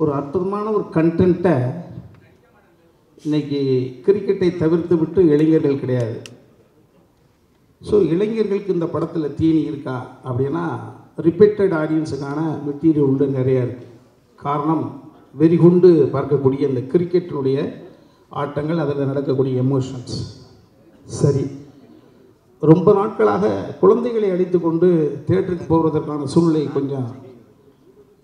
ஒரு அற்புதமான ஒரு கண்டென்ட்டை இன்றைக்கி கிரிக்கெட்டை தவிர்த்து விட்டு இளைஞர்கள் கிடையாது. ஸோ இளைஞர்களுக்கு இந்த படத்தில் தீனி இருக்கா அப்படின்னா ரிப்பீட்டட் ஆடியன்ஸுக்கான மெட்டீரியல் உள்ள நிறையா இருக்குது. காரணம் வெறிகுண்டு பார்க்கக்கூடிய இந்த கிரிக்கெட்டினுடைய ஆட்டங்கள், அதில் நடக்கக்கூடிய எமோஷன்ஸ். சரி, ரொம்ப நாட்களாக குழந்தைகளை அடித்து கொண்டு தியேட்டருக்கு போவதற்கான சூழ்நிலை கொஞ்சம்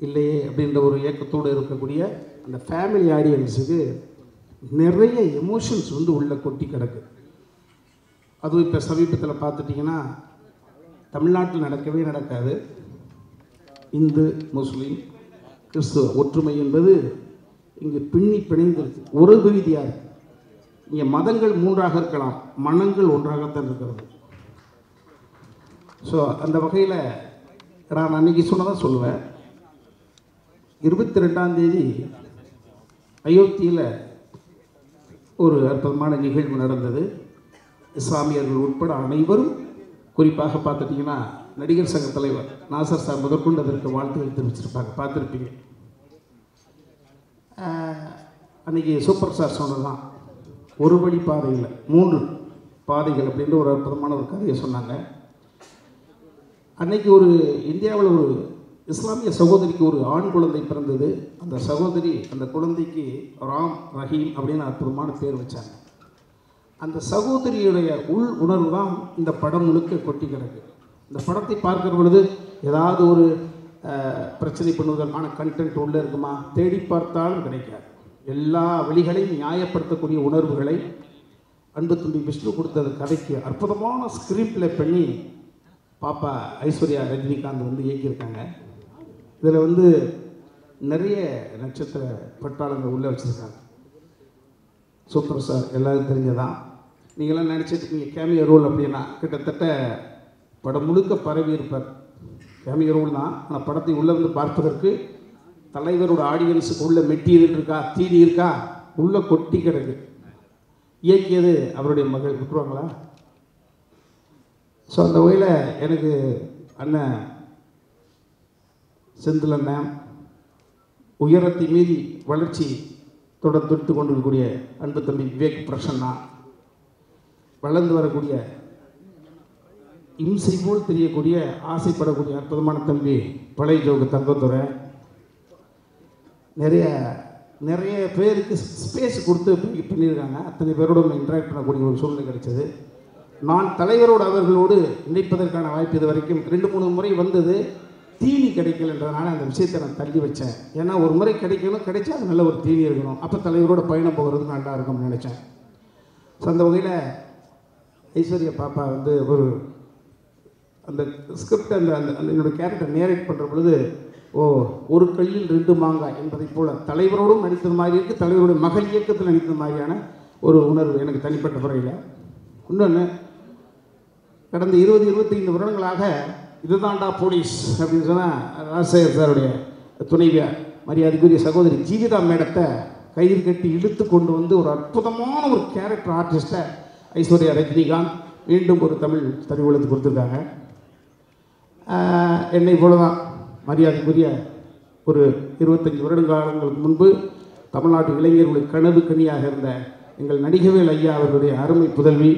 இல்லையே அப்படின்ற ஒரு ஏக்கத்தோடு இருக்கக்கூடிய அந்த ஃபேமிலி ஆடியன்ஸுக்கு நிறைய எமோஷன்ஸ் வந்து உள்ளே கொட்டி கிடக்கு. அதுவும் இப்போ சமீபத்தில் பார்த்துட்டிங்கன்னா தமிழ்நாட்டில் நடக்கவே நடக்காது. இந்து, முஸ்லீம், கிறிஸ்துவ ஒற்றுமை என்பது இங்கே பின்னி பிணைந்திருக்கு. ஒரு ரீதியாக இருக்குது. இங்கே மதங்கள் மூன்றாக இருக்கலாம், மனங்கள் ஒன்றாகத்தான் இருக்கிறது. ஸோ அந்த வகையில் நான் அன்றைக்கி சொன்னதான் சொல்லுவேன். 22ஆம் தேதி அயோத்தியில் ஒரு அற்புதமான நிகழ்வு நடந்தது. இஸ்லாமியர்கள் உட்பட அனைவரும், குறிப்பாக பார்த்துட்டிங்கன்னா நடிகர் சங்க தலைவர் நாசர் சார் முதற்கொண்டு அதற்கு வாழ்த்துக்கள் தெரிவிச்சிருப்பாங்க, பார்த்துருப்பீங்க. அன்றைக்கி சூப்பர் ஸ்டார் சொன்னதுதான், ஒரு வழி பாதையில் 3 பாதைகள் அப்படின்ற ஒரு அற்புதமான ஒரு கதையை சொன்னாங்க. அன்றைக்கி ஒரு இந்தியாவில் ஒரு இஸ்லாமிய சகோதரிக்கு ஒரு ஆண் குழந்தை பிறந்தது. அந்த சகோதரி அந்த குழந்தைக்கு ராம் ரஹீம் அப்படின்னு அற்புதமான பேர் வச்சாங்க. அந்த சகோதரியுடைய உள் உணர்வு தான் இந்த படம் முழுக்க கொட்டி கிடக்கு. இந்த படத்தை பார்க்கிற பொழுது ஏதாவது ஒரு பிரச்சனை பண்ணுவதற்கான கண்டென்ட் உள்ளே இருக்குமா, தேடி பார்த்தாலும் கிடைக்காது. எல்லா வழிகளையும் நியாயப்படுத்தக்கூடிய உணர்வுகளை அன்பு தம்பி விஷ்ணு கொடுத்த கதைக்கு அற்புதமான ஸ்கிரீன் ப்ளே பண்ணி பாப்பா ஐஸ்வர்யா ரஜினிகாந்த் வந்து இயக்கியிருக்காங்க. இதில் வந்து நிறைய நட்சத்திர பட்டாளங்கள் உள்ளே வச்சுருக்காங்க. சூப்பர் ஸ்டார் எல்லாருக்கும் தெரிஞ்சதான். நீங்களாம் நினச்சிட்ருக்கீங்க கேமியோ ரோல் அப்படின்னா, கிட்டத்தட்ட படம் முழுக்க பரவி இருப்பார். கேமியோ ரோல் தான், ஆனால் படத்தை உள்ளே வந்து பார்ப்பதற்கு தலைவரோட ஆடியன்ஸுக்கு உள்ள மெட்டீரியல் இருக்கா, தீனி இருக்கா, உள்ளே கொட்டி கிடக்கு. இயக்கியது அவருடைய மகள், விட்டுருவாங்களா? ஸோ அந்த வகையில் எனக்கு அண்ணன் செந்தில் அண்ணன், உயரத்தை மீறி வளர்ச்சி தொடர்ந்து கொண்டிருக்கக்கூடிய அன்பு தம்பி விவேக் பிரசன்னா, வளர்ந்து வரக்கூடிய இம்சை போல் தெரியக்கூடிய ஆசைப்படக்கூடிய அற்புதமான தம்பி பழைய ஜோகு தங்கத்துறை, நிறைய நிறைய பேருக்கு ஸ்பேஸ் கொடுத்து பண்ணியிருக்காங்க. அத்தனை பேரோட இன்ட்ராக்ட் பண்ணக்கூடிய ஒரு சூழ்நிலை கிடைச்சது. நான் தலைவரோடு அவர்களோடு இணைப்பதற்கான வாய்ப்பு இது வரைக்கும் 2-3 முறை வந்தது. தீனி கிடைக்கலன்றதுனால அந்த விஷயத்தை நான் தள்ளி வச்சேன். ஏன்னா ஒரு முறை கிடைக்கணும், கிடைச்சா அது நல்ல ஒரு தீனி இருக்கணும், அப்போ தலைவரோட பயணம் போகிறதுக்கு நல்லா இருக்கும்னு நினச்சேன். ஸோ அந்த வகையில் ஐஸ்வர்யா பாப்பா வந்து ஒரு அந்த ஸ்கிரிப்ட் அந்த அந்த என்னோடய கேரக்டர் நேரேட் பண்ணுற பொழுது, ஒரு கல்லில் 2 மாங்காய் என்பதை போல் தலைவரோடும் நடித்தது மாதிரி இருக்குது, தலைவருடைய மகள் இயக்கத்தில் நடித்தது மாதிரியான ஒரு உணர்வு எனக்கு தனிப்பட்ட முறையில். இன்னொன்று, கடந்த 20-25 வருடங்களாக இதுதான்டா போலீஸ் அப்படின்னு சொன்னால் ராஜசேகர் சாருடைய துணைவியார் மரியாதைக்குரிய சகோதரி ஜீவிதா மேடத்தை கயிறு கட்டி இழுத்து கொண்டு வந்து ஒரு அற்புதமான ஒரு கேரக்டர் ஆர்டிஸ்ட்டை ஐஸ்வர்யா ரஜினிகாந்த் மீண்டும் ஒரு தமிழ் திரையுலகத்துக்கு கொடுத்துருக்காங்க. என்னை போல தான் மரியாதைக்குரிய ஒரு 25 வருடங்களுக்கு முன்பு தமிழ்நாட்டு இளைஞர்களுடைய கனவு கனியாக இருந்த எங்கள் நடிகவேல் ஐயா அவர்களுடைய அருமை புதல்வி,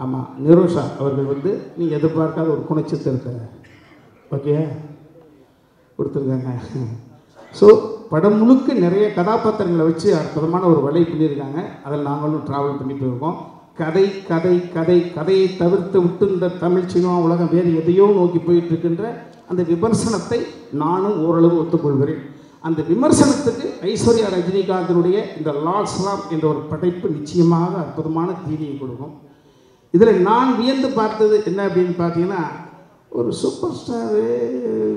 ஆமாம், நிரோஷா அவர்கள் வந்து நீங்கள் எதிர்பார்க்காத ஒரு குணச்சித்திரத்தை ஓகே கொடுத்துருக்காங்க. ஸோ படம் முழுக்க நிறைய கதாபாத்திரங்களை வச்சு அற்புதமான ஒரு வலை பண்ணியிருக்காங்க. அதில் நாங்களும் ட்ராவல் பண்ணி போயிருக்கோம். கதை கதை கதை கதையை தவிர்த்து விட்டு இந்த தமிழ் சினிமா உலகம் வேறு எதையோ நோக்கி போயிட்டு இருக்கின்ற அந்த விமர்சனத்தை நானும் ஓரளவு ஒத்துக்கொள்கிறேன். அந்த விமர்சனத்துக்கு ஐஸ்வர்யா ரஜினிகாந்தினுடைய இந்த லால் சலாம் என்ற ஒரு படைப்பு நிச்சயமாக அற்புதமான தீனியை கொடுக்கும். இதில் நான் வியந்து பார்த்தது என்ன அப்படின்னு பார்த்தீங்கன்னா, ஒரு சூப்பர் ஸ்டாரு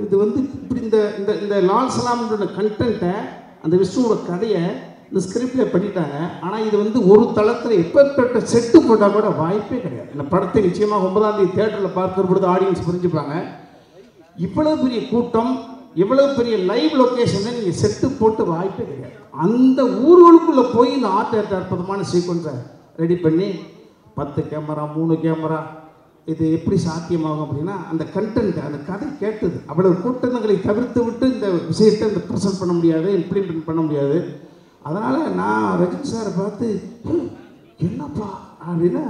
இது வந்து இப்படி இந்த இந்த இந்த லால் சலாம்ன்ற கண்டென்ட்டை, அந்த விஷ்ணுவோட கதையை இந்த ஸ்கிரிப்டில் பண்ணிட்டாங்க. ஆனால் இது வந்து ஒரு தளத்தில் எப்பேற்பட்ட செட்டு போட்டால் கூட வாய்ப்பே கிடையாது. இந்த படத்தை நிச்சயமாக 9ஆம் தேதி தியேட்டரில் பார்க்கிற பொழுது ஆடியன்ஸ் புரிஞ்சுப்பாங்க. இவ்வளோ பெரிய கூட்டம், இவ்வளோ பெரிய லைவ் லொக்கேஷனை நீங்கள் செட்டு போட்டு வாய்ப்பே கிடையாது. அந்த ஊர்களுக்குள்ளே போய் இந்த அற்புதமான சீக்வன்ஸை ரெடி பண்ணி 10 கேமரா 3 கேமரா இது எப்படி சாத்தியமாகும் அப்படின்னா அந்த கண்டென்ட், அந்த கதை கேட்டது. அவ்வளவு கூட்டங்களை தவிர்த்து விட்டு இந்த விஷயத்தை இந்த ப்ரெசென்ட் பண்ண முடியாது, இம்ப்ளிமெண்ட் பண்ண முடியாது. அதனால் நான் ரஜினி சாரை பார்த்து என்னப்பா அப்படின்னா,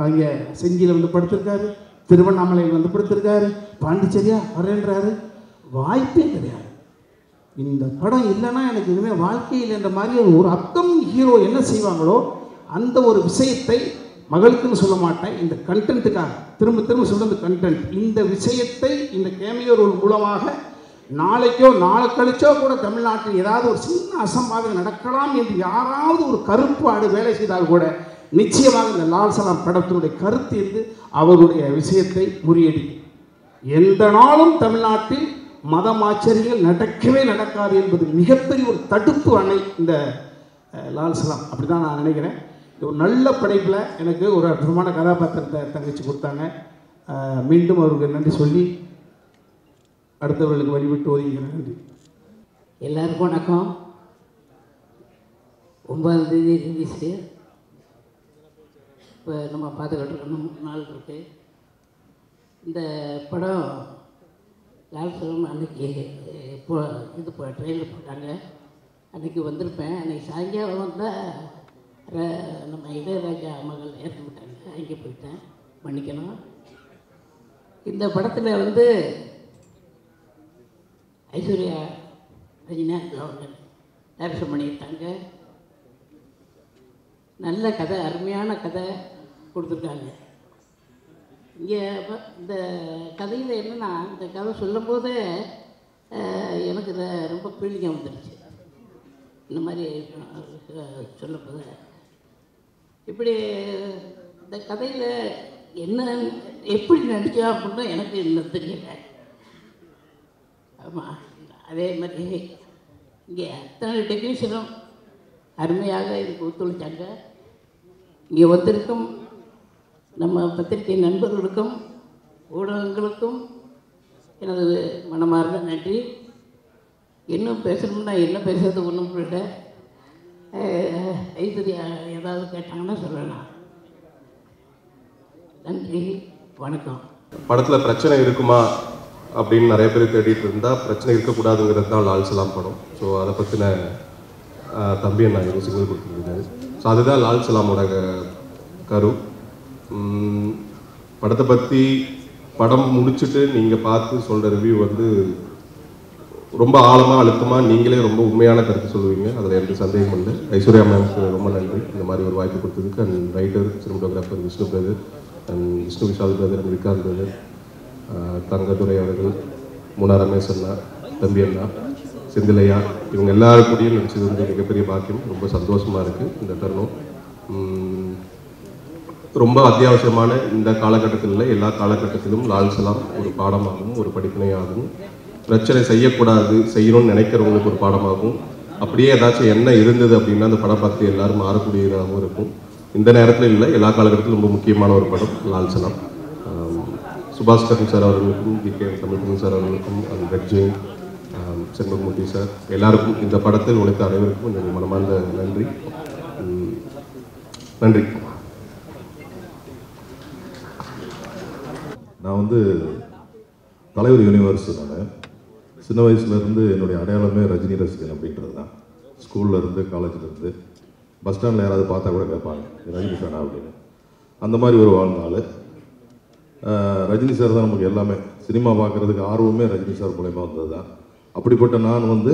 அங்கே செஞ்சியில் வந்து படுத்திருக்காரு, திருவண்ணாமலையில் வந்து படுத்திருக்காரு, பாண்டிச்சேரியா வரேன்றாரு. வாய்ப்பே கிடையாது. இந்த படம் இல்லைன்னா எனக்கு இனிமேல் வாழ்க்கையில் என்ற மாதிரி ஒரு அப்கமிங் ஹீரோ என்ன செய்வாங்களோ அந்த ஒரு விஷயத்தை, மகளுக்குன்னு சொல்ல மாட்டேன், இந்த கண்டென்ட்டுக்காக திரும்ப திரும்ப சொல்கிறது கண்டென்ட், இந்த விஷயத்தை இந்த கேமியோ ரோல் மூலமாக நாளைக்கோ நாளை கழிச்சோ கூட தமிழ்நாட்டில் ஏதாவது ஒரு சின்ன அசம்பாவிதம் நடக்கலாம் என்று யாராவது ஒரு கருப்பு ஆடு வேலை செய்தால் கூட நிச்சயமாக இந்த லால் சலாம் படத்தினுடைய கருத்து இருந்து அவருடைய விஷயத்தை முறியடிக்கும். எந்த நாளும் தமிழ்நாட்டில் மதம் ஆச்சரியங்கள் நடக்கவே நடக்காது என்பது மிகப்பெரிய ஒரு தடுப்பு அணை இந்த லால் சலாம். அப்படி தான் நான் நினைக்கிறேன். ஒரு நல்ல படைப்பில் எனக்கு ஒரு அற்புதமான கதாபாத்திரத்தை தங்கச்சி கொடுத்தாங்க. மீண்டும் அவருக்கு நன்றி சொல்லி அடுத்தவர்களுக்கு வழிவிட்டு ஒதுங்கிறேன். நன்றி. எல்லாருக்கும் வணக்கம். 9ஆம் தேதி ரிலீஸு. இப்போ நம்ம பார்த்துக்கிட்டு இருக்கணும், 3 நாள் இருக்குது. இந்த படம் லால் சலாம் அன்றைக்கி இப்போ ட்ரெயிலர் போட்டாங்க, அன்றைக்கி வந்திருப்பேன். அன்றைக்கி சாயங்காலம் வந்தால் நம்ம இளையராஜா மகள் இறந்து விட்டாங்க, அங்கே போயிட்டேன், மன்னிக்கணும். இந்த படத்தில் வந்து ஐஸ்வர்யா ரஜினிகாந்த் அவங்க டைரக்ஷன் பண்ணியிருக்காங்க. நல்ல கதை, அருமையான கதை கொடுத்துருக்காங்க. இங்கே இந்த கதையில் என்னென்னா, இந்த கதை சொல்லும்போது எனக்கு ரொம்ப ஃபீலிங்காக வந்துடுச்சு. இந்த மாதிரி சொல்லும்போது இப்படி இந்த கதையில் என்ன எப்படி நடிச்சா அப்படின்னா எனக்கு இன்னும் தெரியல. ஆமாம், அதே மாதிரி இங்கே அத்தனை டெக்னீஷியனும் அருமையாக இதுக்கு ஒத்துழைச்சாங்க. இங்கே வந்திருக்கும் நம்ம பத்திரிகை நண்பர்களுக்கும் ஊடகங்களுக்கும் எனது மனமார்ந்த நன்றி. இன்னும் பேசணும்னா என்ன பேசுறது ஒன்றும் புரியல. ஐஸ்வர்யா ஏதாவது கேட்டாங்கன்னா சொல்லலாம். நன்றி, வணக்கம். படத்தில் பிரச்சனை இருக்குமா அப்படின்னு நிறைய பேர் தேடிட்டு இருந்தால், பிரச்சனை இருக்கக்கூடாதுங்கிறது தான் லால் சலாம் படம். ஸோ அதை பற்றின தம்பி நான் யோசிக்கிறது கொடுத்துருக்காரு. ஸோ அதுதான் லால் சலாமோட கரு. படத்தை பற்றி படம் முடிச்சுட்டு நீங்கள் பார்த்து சொல்கிற ரிவ்யூ வந்து ரொம்ப ஆழமாக அழுத்தமாக நீங்களே ரொம்ப உண்மையான கருத்து சொல்லுவீங்க, அதில் எந்த சந்தேகம் இல்லை. ஐஸ்வர்யா மேம்க்கு ரொம்ப நன்றி இந்த மாதிரி ஒரு வாய்ப்பு கொடுத்ததுக்கு. And writer, cinematographer Vishnu brother and Vishnu Vishal brother and Vikranth brother, Thangadurai அவர்கள், முனா ரமேஷ் அண்ணா, தம்பி அண்ணா, செந்திலையா, இவங்க எல்லாருக்கூடையும் நடிச்சது வந்து மிகப்பெரிய பாக்கியம். ரொம்ப சந்தோஷமாக இருக்குது இந்த தருணம். ரொம்ப அத்தியாவசியமான இந்த காலகட்டத்தில் இல்லை, எல்லா காலகட்டத்திலும் லால் சலாம் ஒரு பாடமாகவும் ஒரு படிப்பினையாகவும், பிரச்சனை செய்யக்கூடாது செய்யணும்னு நினைக்கிறவங்களுக்கு ஒரு பாடமாகவும், அப்படியே ஏதாச்சும் என்ன இருந்தது அப்படின்னா அந்த படம் பார்த்து எல்லாரும் மாறக்கூடியதாகவும் இருக்கும். இந்த நேரத்தில் இல்லை, எல்லா காலகட்டத்திலும் ரொம்ப முக்கியமான ஒரு படம் லால் சலாம். சுபாஷ் கரன் சார் அவர்களுக்கும், கே தமிழ்குமரன் சார் அவர்களுக்கும், ரெட் ஜெயின், செண்பகமூர்த்தி சார், எல்லாருக்கும் இந்த படத்தில் உழைத்த அனைவருக்கும் என்னுடைய மனமார்ந்த நன்றி. நன்றி. நான் வந்து தலைவர் யூனிவர்ஸ். நான் சின்ன வயசுலேருந்து என்னுடைய அடையாளமே ரஜினி ரசிகன் அப்படின்றது தான். ஸ்கூல்லேருந்து காலேஜ்லேருந்து பஸ் ஸ்டாண்டில் யாராவது பார்த்தா கூட கேட்பாங்க ரஜினி ஃபேனா அப்படின்னு. அந்த மாதிரி ஒரு வாழ்ந்தாள். ரஜினி சார் தான் நமக்கு எல்லாமே. சினிமா பார்க்குறதுக்கு ஆர்வமே ரஜினி சார் மூலயமா வந்தது தான். அப்படிப்பட்ட நான் வந்து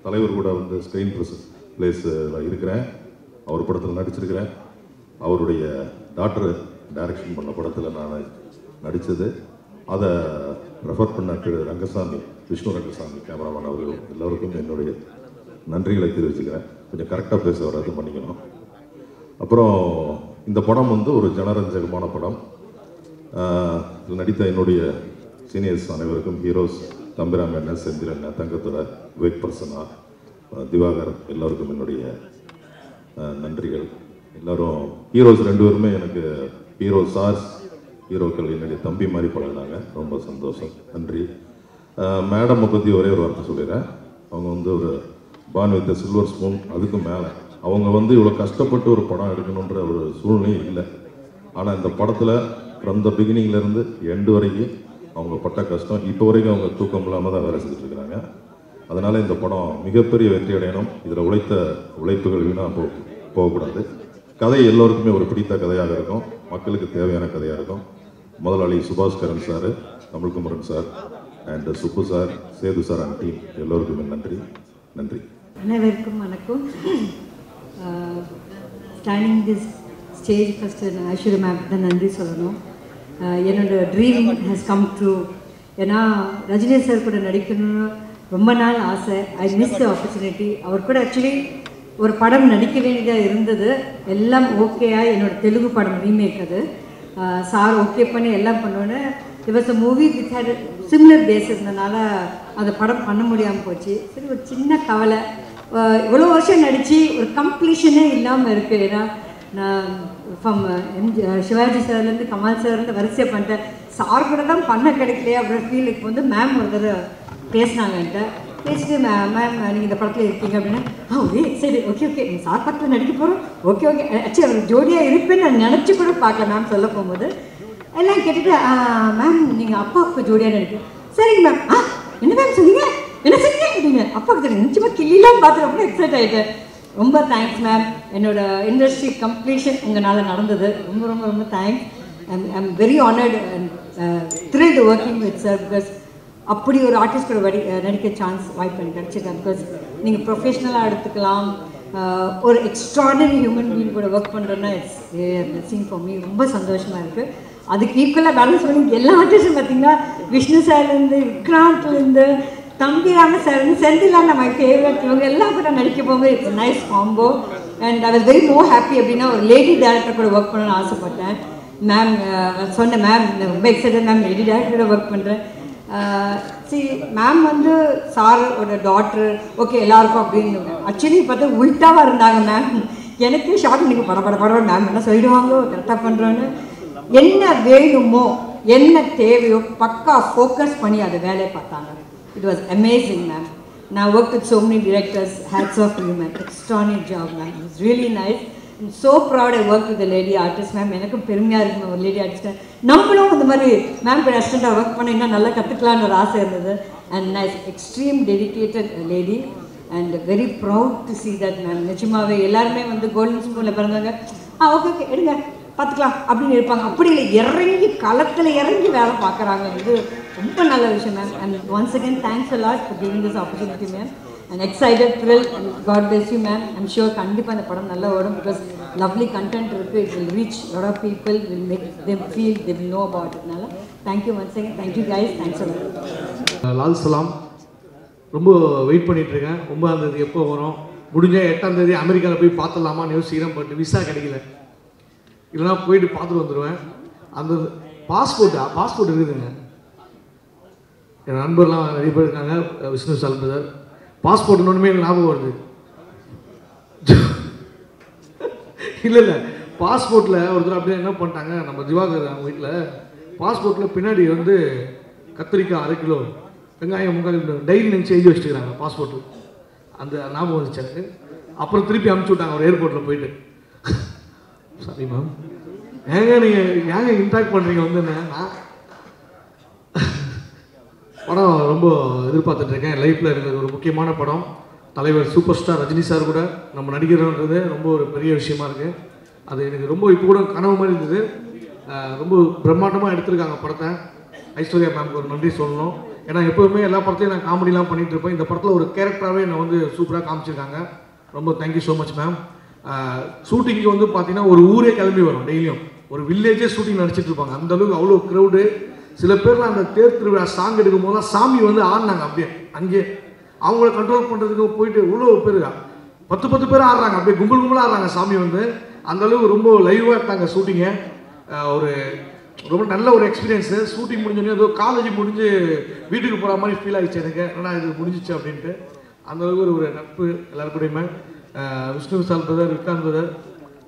தலைவர் கூட வந்து ஸ்க்ரீன் பிளேஸில் இருக்கிறேன். அவர் படத்தில் நடிச்சிருக்கிறேன். அவருடைய டாக்டர் டைரக்ஷன் பண்ண படத்தில் நான் நடித்தது. அதை ரெஃபர் பண்ண திரு ரங்கசாமி, விஷ்ணு ரங்கசாமி கேமராமேன் அவர்கள் எல்லோருக்கும் என்னுடைய நன்றிகளை தெரிவிச்சுக்கிறேன். கொஞ்சம் கரெக்டாக பேச வராது, பண்ணிக்கணும். அப்புறம் இந்த படம் வந்து ஒரு ஜனரஞ்சகமான படம். நடித்த என்னுடைய சீனியர்ஸ் அனைவருக்கும், ஹீரோஸ் தம்பிராம் அண்ணன், செந்தில் அண்ணன், தங்கத்துறை, விவேக் பிரசன்னா, திவாகர், எல்லோருக்கும் என்னுடைய நன்றிகள். எல்லோரும் ஹீரோஸ் 2 பேருமே எனக்கு ஹீரோ சார்ஸ், ஹீரோக்கள் என்னுடைய தம்பி மாதிரி பழகினாங்க. ரொம்ப சந்தோஷம், நன்றி. மேடமை பற்றி ஒரே ஒரு வார்த்தை சொல்லிடுறேன். அவங்க வந்து ஒரு பான் வித் சில்வர் ஸ்பூன், அதுக்கும் மேலே. அவங்க வந்து இவ்வளோ கஷ்டப்பட்டு ஒரு படம் எடுக்கணுன்ற ஒரு சூழ்நிலையும் இல்லை. ஆனால் இந்த படத்தில் ஃப்ரம் த பிகினிங்லேருந்து எண்டு வரைக்கும் அவங்க பட்ட கஷ்டம் இப்போ வரைக்கும் அவங்க தூக்கம் இல்லாமல் தான் வேலை செஞ்சுட்டு இருக்கிறாங்க. அதனால் இந்த படம் மிகப்பெரிய வெற்றி அடையணும். இதில் உழைத்த உழைப்புகள் வீணாக போகக்கூடாது. கதை எல்லோருக்குமே ஒரு பிடித்த கதையாக இருக்கும், மக்களுக்கு தேவையான கதையாக இருக்கும். முதலாளி Subaskaran sir, Tamilkumaran sir and Subbu sir, Sethu sir and team எல்லோருக்குமே நன்றி. நன்றி. அனைவருக்கும் வணக்கம். Standing this stage first Aishwarya ma'am தான் நன்றி சொல்லணும். என்னோட ட்ரீம் ஹேஸ் கம் ட்ரூ. ஏன்னா ரஜினி சார் கூட நடிக்கணும்னு ரொம்ப நாள் ஆசை. I miss the opportunity. அவர் கூட ஆக்சுவலி ஒரு படம் நடிக்க வேண்டியதாக இருந்தது. எல்லாம் ஓகேயா என்னோடய தெலுங்கு படம் ரீமேக் அது சார் ஓகே பண்ணி எல்லாம் பண்ணோன்னு it was a movie with hate similar base இருந்தனால அந்த படம் பண்ண முடியாமல் போச்சு. சரி, ஒரு சின்ன கவலை. இவ்வளோ வருஷம் நடித்து ஒரு கம்ப்ளீஷனே இல்லாமல் இருக்குது. ஏன்னா நான் ஃப்ரம் சிவாஜி சார்லேருந்து கமல் சார்லேருந்து வரிசையாக பண்ணிட்டேன். சார் கூட தான் பண்ண கிடைக்கலையே அப்படின்ற ஃபீலுக்கு வந்து மேம் ஒரு தடவை பேசினாங்க என்கிட்ட. பேசிட்டு மேம் நீங்கள் இந்த படத்தில் இருக்கீங்க அப்படின்னா சரி ஓகே நீங்கள் சார் படத்தில் நடிக்க போகிறோம். ஓகே ஆக்சுவலி அவர் ஜோடியாக இருப்பேன்னு நான் நினச்சி கூட பார்க்கல. மேம் சொல்ல போகும்போது எல்லாம் கேட்டுட்டு மேம் நீங்கள் அப்பாவுக்கு ஜோடியாக நடிப்பேன். சரிங்க மேம். என்ன மேம் சொன்னீங்க, என்ன சொன்னீங்க அப்படிங்க. அப்பாவுக்கு தெரியும் நிச்சயமாக கிள்ளிலாம் பார்த்து ரொம்ப எக்ஸைட் ஆகிட்டேன். ரொம்ப தேங்க்ஸ் மேம். என்னோடய இண்டஸ்ட்ரி கம்ப்ளீஷன் உங்களால் நடந்தது. ரொம்ப ரொம்ப ரொம்ப thanks. I'm very honoured and thrilled working with sir. Because அப்படி ஒரு ஆர்டிஸ்டோட நடிக்க சான்ஸ் வாய்ப்பு எனக்கு கிடச்சிருக்கேன். பிகாஸ் நீங்கள் ப்ரொஃபஷ்னலாக எடுத்துக்கலாம். ஒரு எக்ஸ்ட்ராடனரி ஹியூமன் பீயிங் கூட ஒர்க் பண்ணுறேன்னா இட்ஸ் பிளெஸிங் ஃபார் மீ. ரொம்ப சந்தோஷமாக இருக்குது. அதுக்கு ஈக்குவலாக பேலன்ஸ் பண்ணி எல்லா ஆர்டிஸ்டும் பார்த்திங்கன்னா விஷ்ணு சார்லேருந்து விக்ராந்த்லேருந்து தம்பிராம சார்லேருந்து செந்திலான மை ஃபேவரட் இவங்க எல்லாம் கூட நடிக்க போகும்போது it's nice combo. And I was very more happy. அப்படின்னா ஒரு லேடி டேரக்டர் கூட ஒர்க் பண்ணணும்னு ஆசைப்பட்டேன். மேம் சொன்ன மேம் ரொம்ப எக்ஸைட்டட் மேம் லேடி டேரக்டரோட ஒர்க் பண்ணுறேன். சரி மேம் வந்து சாரோட டாக்டர் ஓகே எல்லாருக்கும் அப்படின்னு ஆக்சுவலி பார்த்தா உல்ட்டாவாக இருந்தாங்க மேம். எனக்கு ஷார்ட் நீங்கள் பட மேம் என்ன சொல்லிடுவாங்க கரெக்டாக பண்ணுறோன்னு. என்ன வேணுமோ என்ன தேவையோ பக்கா ஃபோக்கஸ் பண்ணி அதை வேலையை பார்த்தாங்க. It was amazing ma'am. நான் work with so many directors. Hats off to you ma'am. Extraordinary job ma'am. It was really nice. I'm so proud I worked with a lady artist ma'am. எனக்கும் பெருமையாக இருக்குங்க ஒரு lady ஆர்டிஸ்ட்டை நம்மளும் இந்த மாதிரி ma'am கூட அசிஸ்டண்ட்டாக ஒர்க் பண்ண இன்னும் நல்லா கற்றுக்கலான்னு ஒரு ஆசை இருந்தது. And nice extreme dedicated lady and very proud to see that ma'am. நிச்சயமாகவே எல்லாருமே வந்து கோல்டன் ஸ்பூனில் பிறந்தவங்க ஓகே எடுங்க பார்த்துக்கலாம் அப்படின்னு இருப்பாங்க. அப்படி இல்லை, இறங்கி களத்தில் இறங்கி வேலை பார்க்குறாங்க. இது ரொம்ப நல்ல விஷயம் ma'am. And once again thanks a lot for giving this opportunity ma'am. And excited, thrilled, and God bless you ma'am. I'm sure கண்டிப்பாக இந்த படம் நல்லா ஓடும். because lovely content இருக்குது. It will reach a lot of people, will make them feel they will know about it. நால thank you once again. Thank you guys. Thanks a lot. Lal Salaam ரொம்ப wait பண்ணிகிட்ருக்கேன். 9ஆம் தேதி எப்போ வரும், முடிஞ்ச 8ஆம் தேதி அமெரிக்காவில் போய் பார்த்துடலாமான்னு யோசிக்கிறேன். பட் விசா கிடைக்கல, இல்லைனா போயிட்டு பார்த்துட்டு வந்துடுவேன். அந்த பாஸ்போர்ட் இருக்குதுங்க. என் நண்பர்லாம் நிறைய பேர் இருக்காங்க. விஷ்ணு சால்பதர் பாஸ்போர்ட் ஒன்றுமே எனக்கு ஞாபகம் வருது. இல்லை பாஸ்போர்ட்டில் ஒருத்தர் அப்படியே என்ன பண்ணிட்டாங்க, நம்ம திவாகர் அவங்க வீட்டில் பாஸ்போர்ட்டில் பின்னாடி வந்து கத்திரிக்காய் 1/2 கிலோ, வெங்காயம் 3/4 கிலோ டைரி நினச்சி எழுதி வச்சுக்கிறாங்க பாஸ்போர்ட்டில். அந்த ஞாபகம் வந்துச்சு எனக்கு. அப்புறம் திருப்பி அனுப்பிச்சி விட்டாங்க ஒரு ஏர்போர்ட்டில் போயிட்டு. சாரி மேம், நீங்கள் இன்ட்ராக்ட் பண்ணுறீங்க வந்து நான் படம் ரொம்ப எதிர்பார்த்துட்ருக்கேன். லைஃப்பில் இருக்கிறது ஒரு முக்கியமான படம். தலைவர் சூப்பர் ஸ்டார் ரஜினி சார் கூட நம்ம நடிக்கிறோன்றது ரொம்ப ஒரு பெரிய விஷயமா இருக்குது. அது எனக்கு ரொம்ப இப்போ கூட கனவு மாதிரி இருந்தது. ரொம்ப பிரம்மாண்டமாக எடுத்திருக்காங்க படத்தை. ஐஸ்வர்யா மேம்க்கு ஒரு நன்றி சொல்லணும். ஏன்னா எப்போவுமே எல்லா படத்தையும் நான் காமெடிலாம் பண்ணிகிட்டு இருப்பேன். இந்த படத்தில் ஒரு கேரக்டராகவே என்னை வந்து சூப்பராக காமிச்சிருக்காங்க. ரொம்ப தேங்க்யூ ஸோ மச் மேம். ஷூட்டிங்க்கு வந்து பார்த்தீங்கன்னா ஒரு ஊரே கிளம்பி வரும். டெய்லியும் ஒரு வில்லேஜே ஷூட்டிங் நடிச்சிட்டு இருப்பாங்க. அந்தளவுக்கு அவ்வளோ க்ரௌடு. சில பேர்லாம் அந்த தேர் திருவிழா சாங் எடுக்கும் போதெல்லாம் சாமி வந்து ஆடினாங்க அப்படியே அங்கேயே. அவங்கள கண்ட்ரோல் பண்ணுறதுக்கு போயிட்டு இவ்வளோ பேர் 10 பேர் ஆடுறாங்க, அப்படியே கும்பலாக ஆடுறாங்க சாமி வந்து. அந்தளவுக்கு ரொம்ப லைவாக எடுத்தாங்க ஷூட்டிங்கை. ஒரு ரொம்ப நல்ல ஒரு எக்ஸ்பீரியன்ஸு. ஷூட்டிங் முடிஞ்சோடனே ஏதோ காலேஜ் முடிஞ்சு வீட்டுக்கு போகிற மாதிரி ஃபீல் ஆகிடுச்சு எனக்கு. ஏன்னா இது முடிஞ்சிச்சு அப்படின்ட்டு. அந்தளவுக்கு ஒரு நட்பு எல்லாருக்கூடையுமே. விஷ்ணு சால் பிரதர், விக்ராந்த் பிரதர்.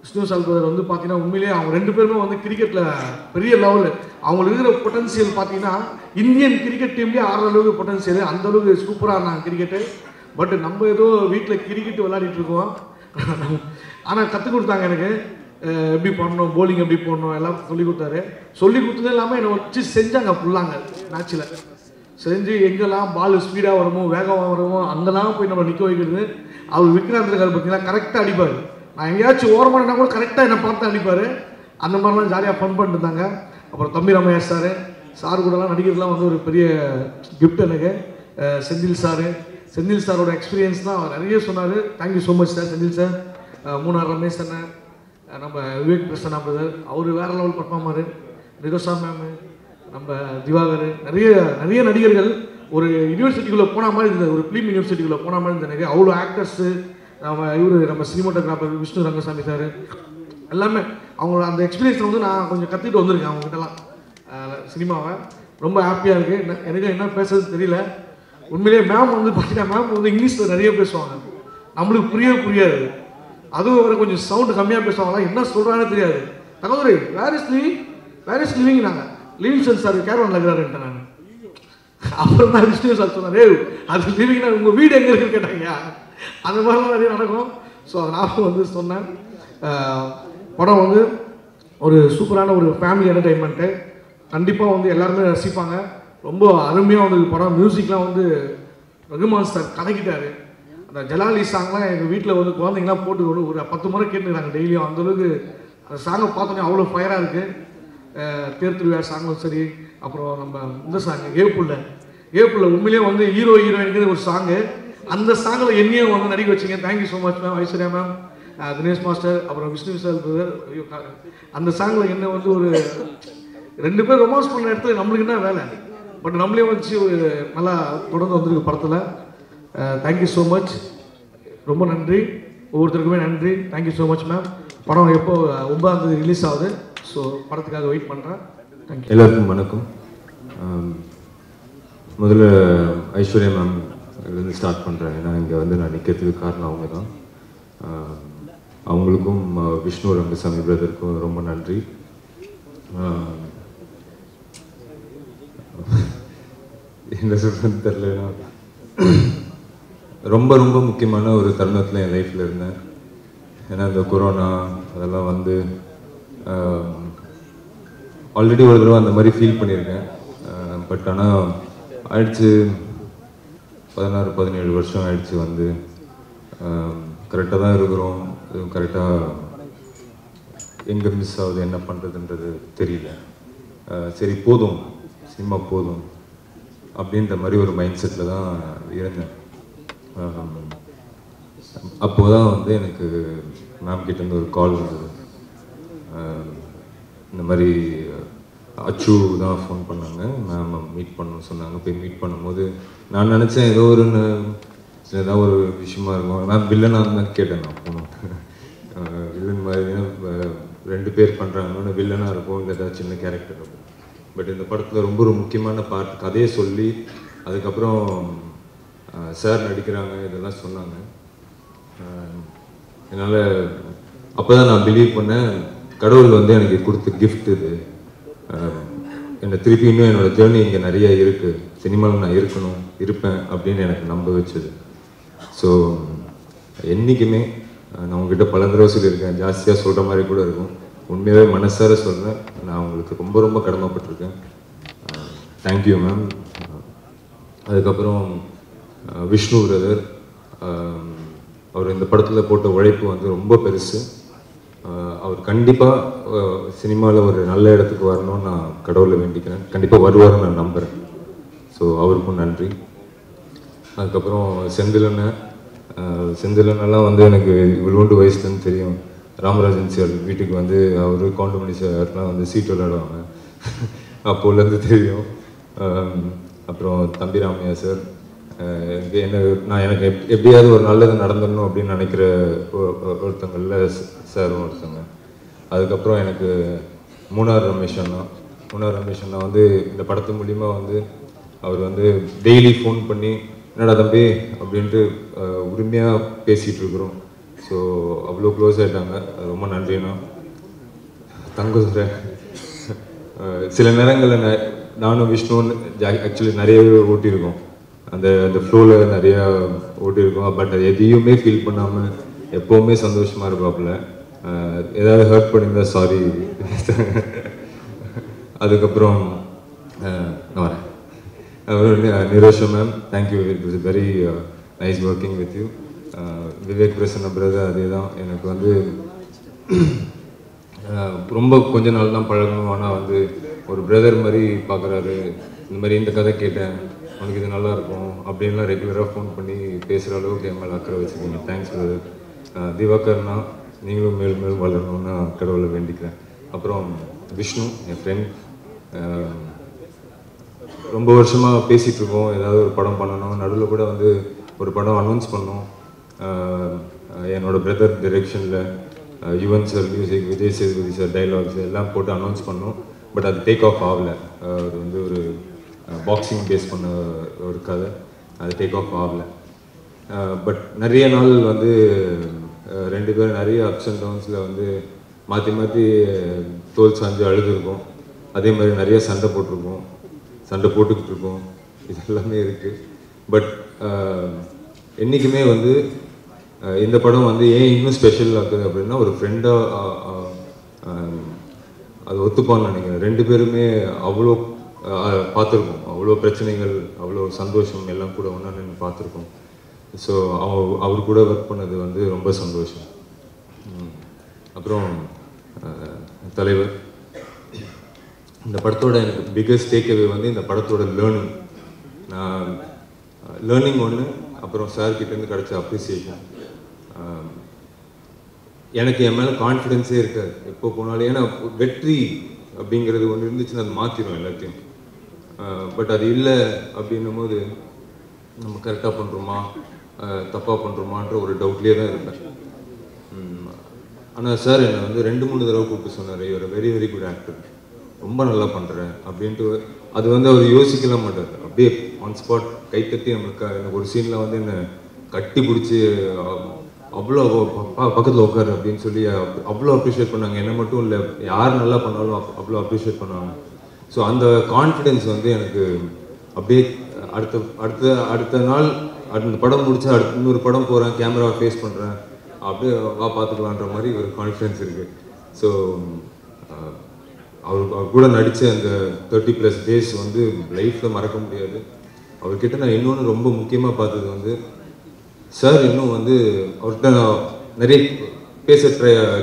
விஷ்ணு சால் பிரதர் வந்து பார்த்தீங்கன்னா உண்மையிலேயே அவங்க 2 பேருமே வந்து கிரிக்கெட்டில் பெரிய லெவலு. அவங்களுக்கு இருக்கிற பொட்டன்சியல் பார்த்தீங்கன்னா இந்தியன் கிரிக்கெட் டீம்லேயே ஆடுற அளவுக்கு பொட்டன்சியல். அந்தளவுக்கு சூப்பராக இருந்தாங்க கிரிக்கெட்டு. பட் நம்ம ஏதோ வீட்டில் கிரிக்கெட் விளையாடிட்டு இருக்கோம். ஆனால் கற்றுக் கொடுத்தாங்க எனக்கு. எப்படி பண்ணணும், போலிங் எப்படி போடணும் எல்லாம் சொல்லி கொடுத்தாரு. சொல்லி கொடுத்தது இல்லாமல் என்னை வச்சு செஞ்சாங்க ஃபுல்லாங்க. மேட்ச்சில் செஞ்சு எங்கெல்லாம் பால் ஸ்பீடாக வருமோ வேகமாக வருமோ அங்கெல்லாம் போய் நம்ம நிற்க வைக்கிறது. அவர் விக்ராந்த் இருக்கார் பார்த்தீங்கன்னா, கரெக்டாக அடிப்பார். நான் எங்கேயாச்சும் ஓரமானா கூட கரெக்டாக என்னை பார்த்து அடிப்பார். அந்த மாதிரிலாம் ஜாலியாக ஃபன் பண்ணிட்டு இருந்தாங்க. அப்புறம் தம்பி ராமையா சார் கூடலாம் நடிக்கிறதுலாம் வந்து ஒரு பெரிய கிஃப்ட் எனக்கு. செந்தில் சாரோட எக்ஸ்பீரியன்ஸ் தான் அவர் நிறைய சொன்னார். Thank you so much sir. Senthil sir, Munnar Ramesh அண்ணன், நம்ம விவேக் பிரசன்னா பிரதர், அவர் வேறு லெவல் பர்ஃபார்மரு, நிரோஷா மேமு, நம்ம திவாகர், நிறைய நடிகர்கள் ஒரு யூனிவர்சிட்டிக்குள்ளே போன மாதிரி இருந்தது. ஒரு ஃபிலிம் யூனிவர்சிட்டிக்குள்ளே போன மாதிரி இருந்தது எனக்கு. அவ்வளோ ஆக்டர்ஸு, நம்ம சினிமாட்டோகிராஃபர் விஷ்ணு ரங்கசாமி சார் எல்லாமே அவங்களோட அந்த எக்ஸ்பீரியன்ஸை வந்து நான் கொஞ்சம் கற்றுக்கிட்டு வந்திருக்கேன் அவங்ககிட்டலாம் சினிமாவை. ரொம்ப ஹாப்பியாக இருக்குது. எனக்கு என்ன பேசுறது தெரியல. உண்மையிலேயே மேம் வந்து பார்த்தீங்கன்னா, மேம் வந்து இங்கிலீஷில் நிறைய பேசுவாங்க, நம்மளுக்கு புரியாது. அதுவும் வர கொஞ்சம் சவுண்டு கம்மியாக பேசுவாங்களா, என்ன சொல்கிறாங்கன்னு தெரியாது. தகவல் வேர் இஸ் லிவிங் நாங்கள் லிவிங்ஸ்டன் சார் கேரவனில் இருக்கிறாருன்ட்டு நான். அப்புறம் தான் விஷ்ணு சார் சொன்னார், அது லிவிங்னா உங்கள் வீடு எங்கே இருக்குன்னு கேட்டாங்க. அந்த மாதிரிலாம் நிறைய நடக்கும். ஸோ நான் வந்து சொன்னேன். படம் வந்து ஒரு சூப்பரான ஒரு ஃபேமிலி என்டர்டெயின்மெண்ட்டு. கண்டிப்பாக வந்து எல்லாருமே ரசிப்பாங்க. ரொம்ப அருமையாக வந்து படம். மியூசிக்லாம் வந்து ரகுமான் சார் கலக்கிட்டார். அந்த ஜலாலி சாங்லாம் எங்கள் வீட்டில் வந்து குழந்தைங்களாம் போட்டு ஒரு 10 முறை கேட்டுக்கிறாங்க டெய்லியும். அந்தளவுக்கு அந்த சாங்கை பார்த்தோன்னே அவ்வளோ ஃபயராக இருக்குது. தேர் திருவிழா சாங்கும் சரி, அப்புறம் நம்ம இந்த சாங்கு ஏப்புள்ள உண்மையிலேயே வந்து ஹீரோயினுக்கு ஒரு சாங்கு. அந்த சாங்கில் என்னையும் வந்து நடிக்க வச்சிங்க. Thank you so much ma'am. Aishwarya ma'am, Dinesh master, அப்புறம் விஷ்ணு சார் பிரதர். அந்த சாங்கில் என்ன வந்து ஒரு 2 பேர் ரொமான்ஸ் பண்ண இடத்துல நம்மளுக்கு என்ன வேலை, பட் நம்மளே வச்சு ஒரு நல்லா தொடர்ந்து வந்திருக்கு படத்தில். Thank you so much. ரொம்ப நன்றி, ஒவ்வொருத்தருக்குமே நன்றி. Thank you so much ma'am. படம் எப்போ 9ஆம் தேதி ரிலீஸ் ஆகுது. ஸோ படத்துக்காக வெயிட் பண்ணுறேன். தேங்க்யூ. எல்லாருக்கும் வணக்கம். முதல்ல ஐஸ்வர்யா மேம் இருந்து ஸ்டார்ட் பண்ணுறேன். ஏன்னா இங்கே வந்து நான் நிற்கிறதுக்கு காரணம் அவங்க தான். அவங்களுக்கும் விஷ்ணு ரங்கசாமி பிரதருக்கும் ரொம்ப நன்றி. என்ன சொல்கிறேன்னு தெரியலன்னா, ரொம்ப ரொம்ப முக்கியமான ஒரு தருணத்தில் என் லைஃப்பில் இருந்தேன். ஏன்னா இந்த கொரோனா அதெல்லாம் வந்து ஆல்ரெடி ஒரு தடவை அந்த மாதிரி ஃபீல் பண்ணியிருக்கேன். பட் ஆனால் ஆயிடுச்சு, 16-17 வருஷம் ஆயிடுச்சு. வந்து கரெக்டாக தான் இருக்கிறோம். கரெக்டாக எங்கே மிஸ் ஆகுது, என்ன பண்ணுறதுன்றது தெரியல. சரி போதும், சினிமா போதும் அப்படின்ற மாதிரி ஒரு மைண்ட் செட்டில் தான் இருந்தேன். அப்போது தான் வந்து எனக்கு மேம் கிட்டேருந்து ஒரு கால் வந்தது. இந்த மாதிரி அச்சு தான் ஃபோன் பண்ணாங்க, மேம் மீட் பண்ணணும்னு சொன்னாங்க. போய் மீட் பண்ணும்போது நான் நினச்சேன் ஏதோ ஏதாவது ஒரு விஷயமா இருக்கும். மேம் வில்லனாக தான் கேட்டேன். நான் போனோம் வில்லன் மாதிரி 2 பேர் பண்ணுறாங்கன்னு வில்லனாக இருக்கும், இந்த ஏதாவது சின்ன கேரக்டர் இருக்கும். பட் இந்த படத்தில் ரொம்ப ஒரு முக்கியமான பார்ட், கதையை சொல்லி அதுக்கப்புறம் சார் நடிக்கிறாங்க இதெல்லாம் சொன்னாங்க. என்னால் அப்போ தான் நான் பிலீவ் பண்ணேன், கடவுள் வந்து எனக்கு கொடுத்த கிஃப்ட் இது. என்னை திருப்பி இன்னும் என்னோடய ஜேர்னி இங்கே நிறைய இருக்குது, சினிமாவில் நான் இருப்பேன் அப்படின்னு எனக்கு நம்ப வச்சது. ஸோ என்றைக்குமே நான் உங்ககிட்ட பல தடவை சொல்லியிருக்கேன், ஜாஸ்தியாக சொல்கிற மாதிரி கூட இருக்கும். உண்மையாகவே மனசார சொல்கிறேன், நான் உங்களுக்கு ரொம்ப ரொம்ப கடமைப்பட்டிருக்கேன். Thank you ma'am. அதுக்கப்புறம் விஷ்ணு பிரதர், அவர் இந்த படத்தில் போட்ட உழைப்பு வந்து ரொம்ப பெருசு. அவர் கண்டிப்பாக சினிமாவில் ஒரு நல்ல இடத்துக்கு வரணும்னு நான் கடவுளை வேண்டிக்கிறேன். கண்டிப்பாக வருவார்னு நான் நம்புகிறேன். ஸோ அவருக்கும் நன்றி. அதுக்கப்புறம் செந்திலனெல்லாம் வந்து எனக்கு இவ்வளோண்டு வயசுலன்னு தெரியும். ராமராஜன் சார் வீட்டுக்கு வந்து அவர் கவுண்டமணி சார்லாம் வந்து சீட் விளையாடுவாங்க, அப்போலேருந்து தெரியும். அப்புறம் தம்பி ராமையா சார், எனக்கு எப்படியாவது ஒரு நல்லது நடந்துடணும் அப்படின்னு நினைக்கிற ஒருத்தங்களில் சாரும் ஒருத்தங்க. அதுக்கப்புறம் எனக்கு மூணார் ரமேஷ் அண்ணா வந்து இந்த படத்து மூலிமா வந்து அவர் வந்து டெய்லி ஃபோன் பண்ணி என்னடா தம்பி அப்படின்ட்டு உரிமையாக பேசிகிட்டு இருக்கிறோம். ஸோ அவ்வளோ க்ளோஸ் ஆகிட்டாங்க, ரொம்ப நன்றிண்ணா. தங்க சில நேரங்களில் நானும் விஷ்ணுன்னு ஆக்சுவலி நிறையவே ஓட்டியிருக்கோம், அந்த ஃப்ளோவில் நிறையா ஓட்டியிருக்கோம். பட் அது எதையுமே ஃபீல் பண்ணாமல் எப்போவுமே சந்தோஷமாக இருப்பாப்புல. ஏதாவது ஹர்ட் பண்ணியிருந்தா சாரி. அதுக்கப்புறம் நான் வரேன். Nirosha ma'am, thank you. It was very nice working with you. Vivek Prasanna brother, அதே தான். எனக்கு வந்து ரொம்ப கொஞ்ச நாள் தான் பழகணும், ஆனால் வந்து ஒரு பிரதர் மாதிரி பார்க்குறாரு. இந்த மாதிரி இந்த கதை கேட்டேன், உனக்கு இது நல்லா இருக்கும் அப்படின்லாம் ரெகுலராக ஃபோன் பண்ணி பேசுகிற அளவுக்கு என் மேலே அக்கறை வச்சுருக்கீங்க. Thanks brother. திவாகர்னா நீங்களும் மேலும் மேலும் வளரணும்னு நான் கடவுளை வேண்டிக்கிறேன். அப்புறம் விஷ்ணு, என் ஃப்ரெண்ட். ரொம்ப வருஷமாக பேசிகிட்டு இருக்கோம், ஏதாவது ஒரு படம் பண்ணணும். நடுவில் கூட வந்து ஒரு படம் அனௌன்ஸ் பண்ணோம், என்னோட பிரதர் டைரெக்ஷனில். Yuvan sir music, Vijay Sethupathi sir dialogues எல்லாம் போட்டு அனௌன்ஸ் பண்ணோம். பட் அது டேக் ஆஃப் ஆகலை. அது வந்து ஒரு பாக்ஸிங் பேஸ் பண்ண ஒரு கதை, அது டேக் ஆஃப் ஆகலை. பட் நிறைய நாள் வந்து ரெண்டு பேரும் நிறைய அப்ஸ் அண்ட் டவுன்ஸில் வந்து மாற்றி மாற்றி தோல் சாஞ்சு அழுதுருக்கோம். அதே மாதிரி நிறைய சண்டை போட்டிருக்கோம், சண்டை போட்டுக்கிட்டு இருக்கோம். இது எல்லாமே இருக்குது. பட் என்றைக்குமே வந்து இந்த படம் வந்து ஏன் இன்னும் ஸ்பெஷல் ஆகுது அப்படின்னா, ஒரு ஃப்ரெண்டாக அது ஒத்துப்பான்னு நினைக்கிறேன். ரெண்டு பேருமே அவ்வளோ பார்த்துருக்கோம், அவ்வளோ பிரச்சனைகள், அவ்வளோ சந்தோஷம் எல்லாம் கூட ஒன்றா நின்று பார்த்துருக்கோம். ஸோ அவர் கூட ஒர்க் பண்ணது வந்து ரொம்ப சந்தோஷம். அப்புறம் தலைவர், இந்த படத்தோட எனக்கு பிக்கஸ்ட் டேக்அவே வந்து இந்த படத்தோட லேர்னிங். நான் லேர்னிங் ஒன்று, அப்புறம் சார்கிட்டேருந்து கிடச்ச அப்ரிசியேஷன். எனக்கு என் மேலே கான்ஃபிடென்ஸே இருக்காது எப்போ போனாலும். ஏன்னா வெற்றி அப்படிங்கிறது ஒன்று இருந்துச்சுன்னா அது மாற்றிடும் எல்லாத்தையும். பட் அது இல்லை அப்படின்னும் போது நம்ம கரெக்டாக பண்ணுறோமா தப்பாக பண்ணுறோமான்ற ஒரு டவுட்லேயே தான் இருப்பேன். ஆனால் சார் என்னை வந்து 2-3 தடவை கூப்பிட்டு சொன்னார், ஒரு வெரி வெரி குட் ஆக்டர், ரொம்ப நல்லா பண்ணுறேன் அப்படின்ட்டு. அது வந்து அவர் யோசிக்கலாம் மாட்டார், அப்படியே ஆன் ஸ்பாட் கைத்தட்டி நம்மளுக்கு. எனக்கு ஒரு சீனில் வந்து என்னை கட்டி பிடிச்சி அவ்வளோ பக்கத்தில் உட்காரு அப்படின்னு சொல்லி அவ்வளோ அப்ரிஷியேட் பண்ணாங்க. என்னை மட்டும் இல்லை, யார் நல்லா பண்ணாலும் அவ்வளோ அப்ரிஷியேட் பண்ணாங்க. ஸோ அந்த கான்ஃபிடென்ஸ் வந்து எனக்கு அப்படியே அடுத்த நாள் அந்த படம் முடிச்சா இன்னொரு படம் போகிறேன், கேமராவை ஃபேஸ் பண்ணுறேன், அப்படியே பார்த்துக்கலான்ற மாதிரி ஒரு கான்ஃபிடென்ஸ் இருக்குது. ஸோ அவர் கூட நடித்த அந்த 30+ டேஸ் வந்து லைஃப்பில் மறக்க முடியாது. அவர்கிட்ட நான் இன்னொன்று ரொம்ப முக்கியமாக பார்த்தது வந்து, சார் இன்னும் வந்து அவர்கிட்ட நான் நிறைய பேச